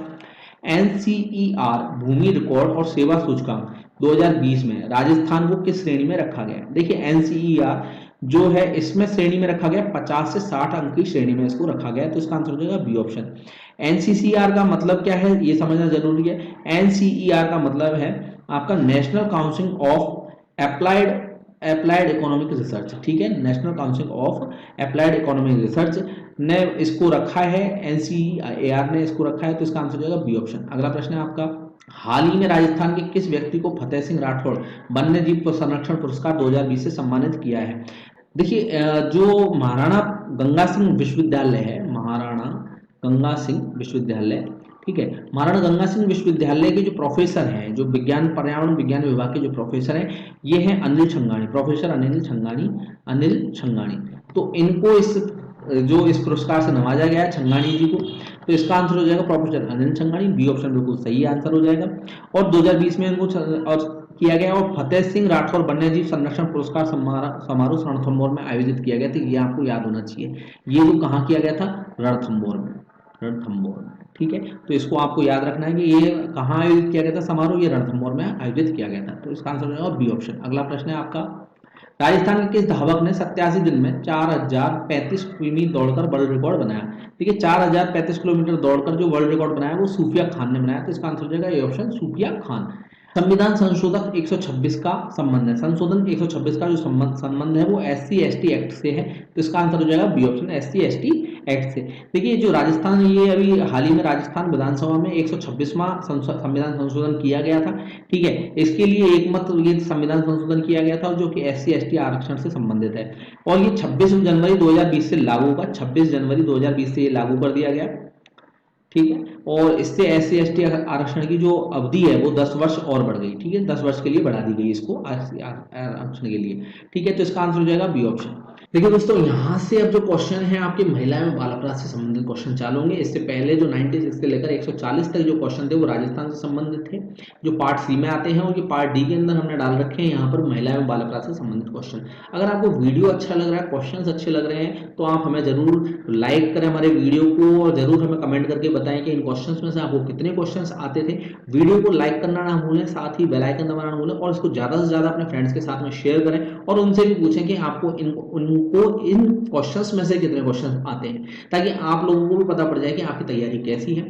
एनसीईआर भूमि रिकॉर्ड और सेवा सूचकांक 2020 में राजस्थान को किस श्रेणी में रखा गया? देखिए एनसीईआर जो है इसमें श्रेणी में रखा गया 50 से 60 अंक की श्रेणी में इसको रखा गया है, तो इसका आंसर हो जाएगा बी ऑप्शन। एनसीसीआर का मतलब क्या है ये समझना जरूरी है। एनसीईआर का मतलब है आपका national council of applied economic research, ठीक है, national council of applied economic research ने इसको रखा है, एनसीईआर ने इसको रखा है, तो इसका आंसर हो जाएगा बी ऑप्शन। अगला प्रश्न है आपका, हाल ही में राजस्थान के किस व्यक्ति को फतेह सिंह राठौड़ वन्य जीव संरक्षण पुरस्कार 2020 से सम्मानित किया है? देखिए जो महाराणा गंगा सिंह विश्वविद्यालय है, महाराणा गंगा सिंह विश्वविद्यालय, ठीक है, महाराणा गंगा सिंह विश्वविद्यालय के जो प्रोफेसर हैं, जो विज्ञान पर्यावरण विज्ञान विभाग के जो प्रोफेसर हैं, ये हैं अनिल छंगानी, प्रोफेसर अनिल छंगानी, तो इनको इस पुरस्कार से नवाजा गया है छंगानी जी को, तो इसका आंसर हो जाएगा professor Anil Changani, B option बिल्कुल सही आंसर हो जाएगा। और 2020 में इनको और किया गया, और फतेह सिंह राठौर वन्यजीव संरक्षण पुरस्कार समारोह रणथंभौर में आयोजित किया गया था, ये आपको याद होना चाहिए। ये जो कहाँ किया गया था? रणथंभौर में, रणथंभौर में, ठीक है, तो इसको आपको याद रखना है कि ये कहाँ आयोजित किया गया था समारोह, ये रणथंभौर में आयोजित किया गया था, तो इसका आंसर हो जाएगा बी ऑप्शन। अगला प्रश्न है आपका, राजस्थान के किस धावक ने 87 दिन में 4035 किमी दौड़कर वर्ल्ड रिकॉर्ड बनाया? देखिए 4035 किलोमीटर दौड़कर जो वर्ल्ड रिकॉर्ड बनाया वो सूफिया खान ने बनाया, तो इसका आंसर हो जाएगा ए ऑप्शन, सूफिया खान। संविधान संशोधक 126 का संबंध है, संशोधन 126 का जो संबंध है वो SC ST एक्ट से है, तो इसका आंसर हो जाएगा B option, SC ST act से। देखिए जो राजस्थान, ये अभी हाल ही में राजस्थान विधानसभा में 126वां संविधान संशोधन किया गया था, ठीक है, इसके लिए एकमत ये संविधान संशोधन किया गया था जो कि SC ST आरक्षण से संबंधित है, और ये 26 जनवरी 2020 से लागू होगा, 26 जनवरी 2020 से ये लागू कर दिया गया, ठीक है, और इससे SC ST आरक्षण की जो अवधि है वो 10 वर्ष और बढ़ गई, ठीक है, 10 वर्ष के लिए बढ़ा दी गई इसको आरक्षण के लिए, ठीक है, तो इसका आंसर हो जाएगा बी ऑप्शन। देखिए दोस्तों यहाँ से अब जो क्वेश्चन है आपके महिला एवं बाल अपराध से संबंधित क्वेश्चन चालू होंगे। इससे पहले जो 96 से लेकर 140 तक जो क्वेश्चन थे वो राजस्थान से संबंधित थे, जो पार्ट सी में आते हैं, और ये पार्ट डी के अंदर हमने डाल रखे हैं यहाँ पर महिला एवं बाल अपराध से संबंधित क्वेश्चन। अगर आपको वीडियो अच्छा लग रहा है, क्वेश्चन अच्छे लग रहे हैं, तो आप हमें जरूर लाइक करें हमारे वीडियो को, और जरूर हमें कमेंट करके बताएं कि इन क्वेश्चन में से आपको कितने क्वेश्चन आते थे। वीडियो को लाइक करना ना भूलें, साथ ही बेल आइकन दबाना ना भूलें, और इसको ज़्यादा से ज़्यादा अपने फ्रेंड्स के साथ में शेयर करें, और उनसे भी पूछें कि आपको इन क्वेश्चंस में से कितने क्वेश्चंस आते हैं, ताकि आप लोगों को भी पता पड़ जाए कि आपकी तैयारी कैसी है।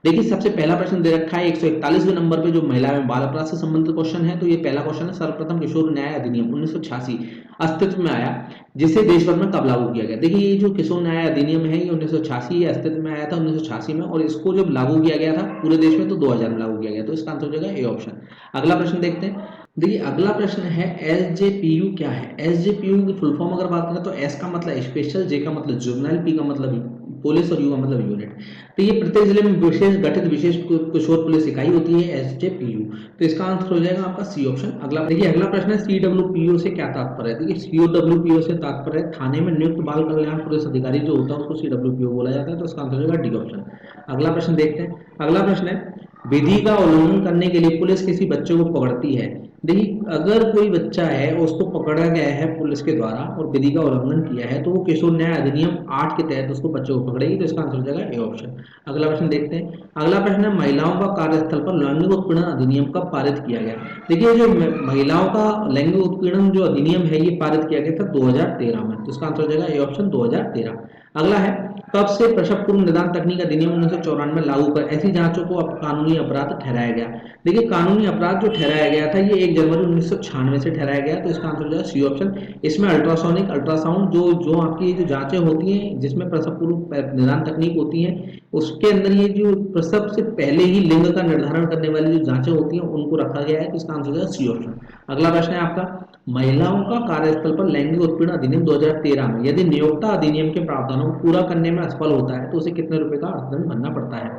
देखिए सबसे पहला प्रश्न दे रखा है 141वें नंबर पे, जो महिला एवं बाल अपराध से संबंधित क्वेश्चन है, तो ये पहला क्वेश्चन है, सर्वप्रथम किशोर न्याय अधिनियम 1986 अस्तित्व में आया, जिसे देश भर में कब लागू किया गया? देखिए ये जो किशोर न्याय अधिनियम है ये 1986 अस्तित्व में आया था 1986 में, और इसको जब लागू किया गया था पूरे देश में तो 2000 में लागू किया गया, तो इसका आंसर हो जाएगा ए ऑप्शन। अगला प्रश्न देखते हैं। देखिए अगला प्रश्न है SJPU क्या है? SJPU की फुल फॉर्म अगर बात करें तो S का मतलब स्पेशल, J का मतलब जुवेनाइल, P का मतलब पुलिस और यू का मतलब यूनिट। तो ये प्रत्येक जिले में विशेष गठित विशेष किशोर पुलिस इकाई होती है, SJPU। तो इसका आंसर हो जाएगा आपका सी ऑप्शन। अगला देखिए, अगला प्रश्न है CWPO से क्या तात्पर्य है। देखिए CWPO से तात्पर्य है थाने में नियुक्त बाल कल्याण पुलिस अधिकारी जो होता है उसको CWPO बोला जाता है। तो इसका आंसर हो जाएगा डी ऑप्शन। अगला प्रश्न देखते हैं। अगला प्रश्न है विधि का उल्लंघन करने के लिए पुलिस किसी बच्चे को पकड़ती है। देखिए अगर कोई बच्चा है उसको पकड़ा गया है पुलिस के द्वारा और विधि का उल्लंघन किया है तो वो किशोर न्याय अधिनियम 8 के तहत उसको बच्चे को पकड़ेगी। तो इसका आंसर हो जाएगा ए ऑप्शन। अगला प्रश्न देखते हैं। अगला प्रश्न है महिलाओं का कार्यस्थल पर लैंगिक उत्पीड़न अधिनियम कब पारित किया गया। देखिए जो महिलाओं का लैंगिक उत्पीड़न जो अधिनियम है ये पारित किया गया था 2013 में। तो इसका आंसर हो जाएगा ए ऑप्शन 2013। अगला है कब से प्रसव पूर्व निदान तकनीक अधिनियम 1994 लागू कर ऐसी जांचों को अब कानूनी अपराध ठहराया गया। देखिए कानूनी अपराध जो ठहराया गया था ये 1 जनवरी 1996 से ठहराया गया। तो इसका आंसर हो जाएगा सी ऑप्शन। इसमें अल्ट्रासोनिक अल्ट्रासाउंड जो जो आपकी जो जांचें होती हैं जिसमें प्रसव पूर्व निदान तकनीक होती है उसके अंदर ये जो प्रसव से पहले ही लिंग का निर्धारण करने वाली जो जांचें होती हैं उनको रखा गया है। तो इसका आंसर हो जाएगा सी ऑप्शन। अगला प्रश्न है आपका महिलाओं का कार्यस्थल पर लैंगिक उत्पीड़न अधिनियम 2013 में यदि नियोक्ता अधिनियम के प्रावधानों को पूरा करने में असफल होता है तो उसे कितने रुपए का अर्थदंड भरना पड़ता है।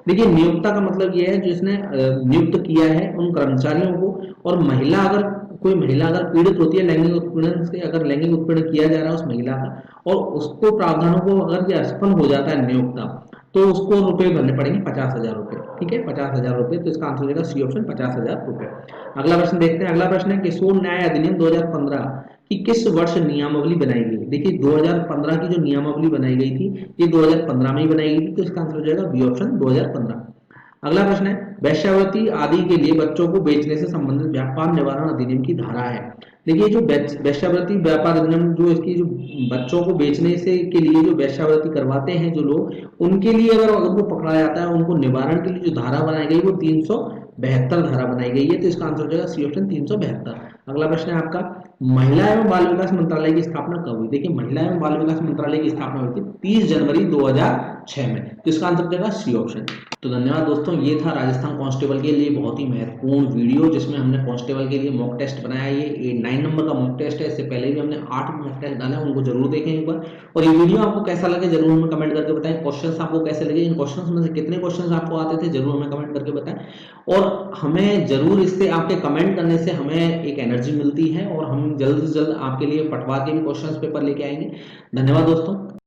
देखिए नियोक्ता का मतलब यह है जिसने नियुक्त किया है उन कर्मचारियों को। और महिला अगर कोई महिला अगर पीड़ित होती है लैंगिक उत्पीड़न से, अगर लैंगिक उत्पीड़न किया जा रहा है उस महिला का और उसको प्रावधानों को अगर ये असफल हो जाता है नियोक्ता तो उसको रुपए भरने पड़ेंगे 50,000 रुपए। ठीक है 50,000 रुपए। तो इसका आंसर हो जाएगा सी ऑप्शन 50,000 रुपए। अगला प्रश्न देखते हैं। अगला प्रश्न है किशोर न्याय अधिनियम 2015 की किस वर्ष नियमावली बनाई गई। देखिए 2015 की जो नियमावली बनाई गई थी ये 2015 में ही बनाई गई थी। तो इसका आंसर हो जाएगा बी ऑप्शन 2015। अगला प्रश्न है वेश्यावृत्ति आदि के लिए बच्चों को बेचने से संबंधित व्यापार निवारण अधिनियम की धारा है। देखिए जो वेश्यावृत्ति व्यापार अधिनियम जो इसकी जो बच्चों को बेचने से के लिए जो वेश्यावृत्ति करवाते हैं जो लोग उनके लिए अगर उनको पकड़ा जाता है उनको निवारण के लिए जो धारा बनाई गई वो 372 धारा बनाई गई है। तो इसका आंसर हो जाएगा सी ऑप्शन 372। अगला प्रश्न है आपका महिला एवं बाल विकास मंत्रालय की स्थापना कब हुई। देखिए महिला एवं बाल विकास मंत्रालय की स्थापना हुई थी 30 जनवरी 2006 में। तो इसका आंसर हो जाएगा सी ऑप्शन। तो धन्यवाद दोस्तों, ये था राजस्थान कांस्टेबल के लिए बहुत ही महत्वपूर्ण वीडियो जिसमें हमने कांस्टेबल के लिए मॉक टेस्ट बनाया। ये 9 नंबर का मॉक टेस्ट है। इससे पहले भी हमने 8 मॉक टेस्ट डाले हैं, उनको जरूर देखें एक बार। और ये वीडियो आपको कैसा लगे जरूर हमें कमेंट करके बताएं। क्वेश्चंस आपको कैसे लगे, इन क्वेश्चंस में से कितने क्वेश्चंस आपको आते थे जरूर हमें कमेंट करके बताएं। और हमें जरूर इससे आपके कमेंट करने से हमें एक एनर्जी मिलती है और हम जल्द से जल्द आपके लिए पटवार के भी क्वेश्चंस पेपर लेके आएंगे। धन्यवाद दोस्तों।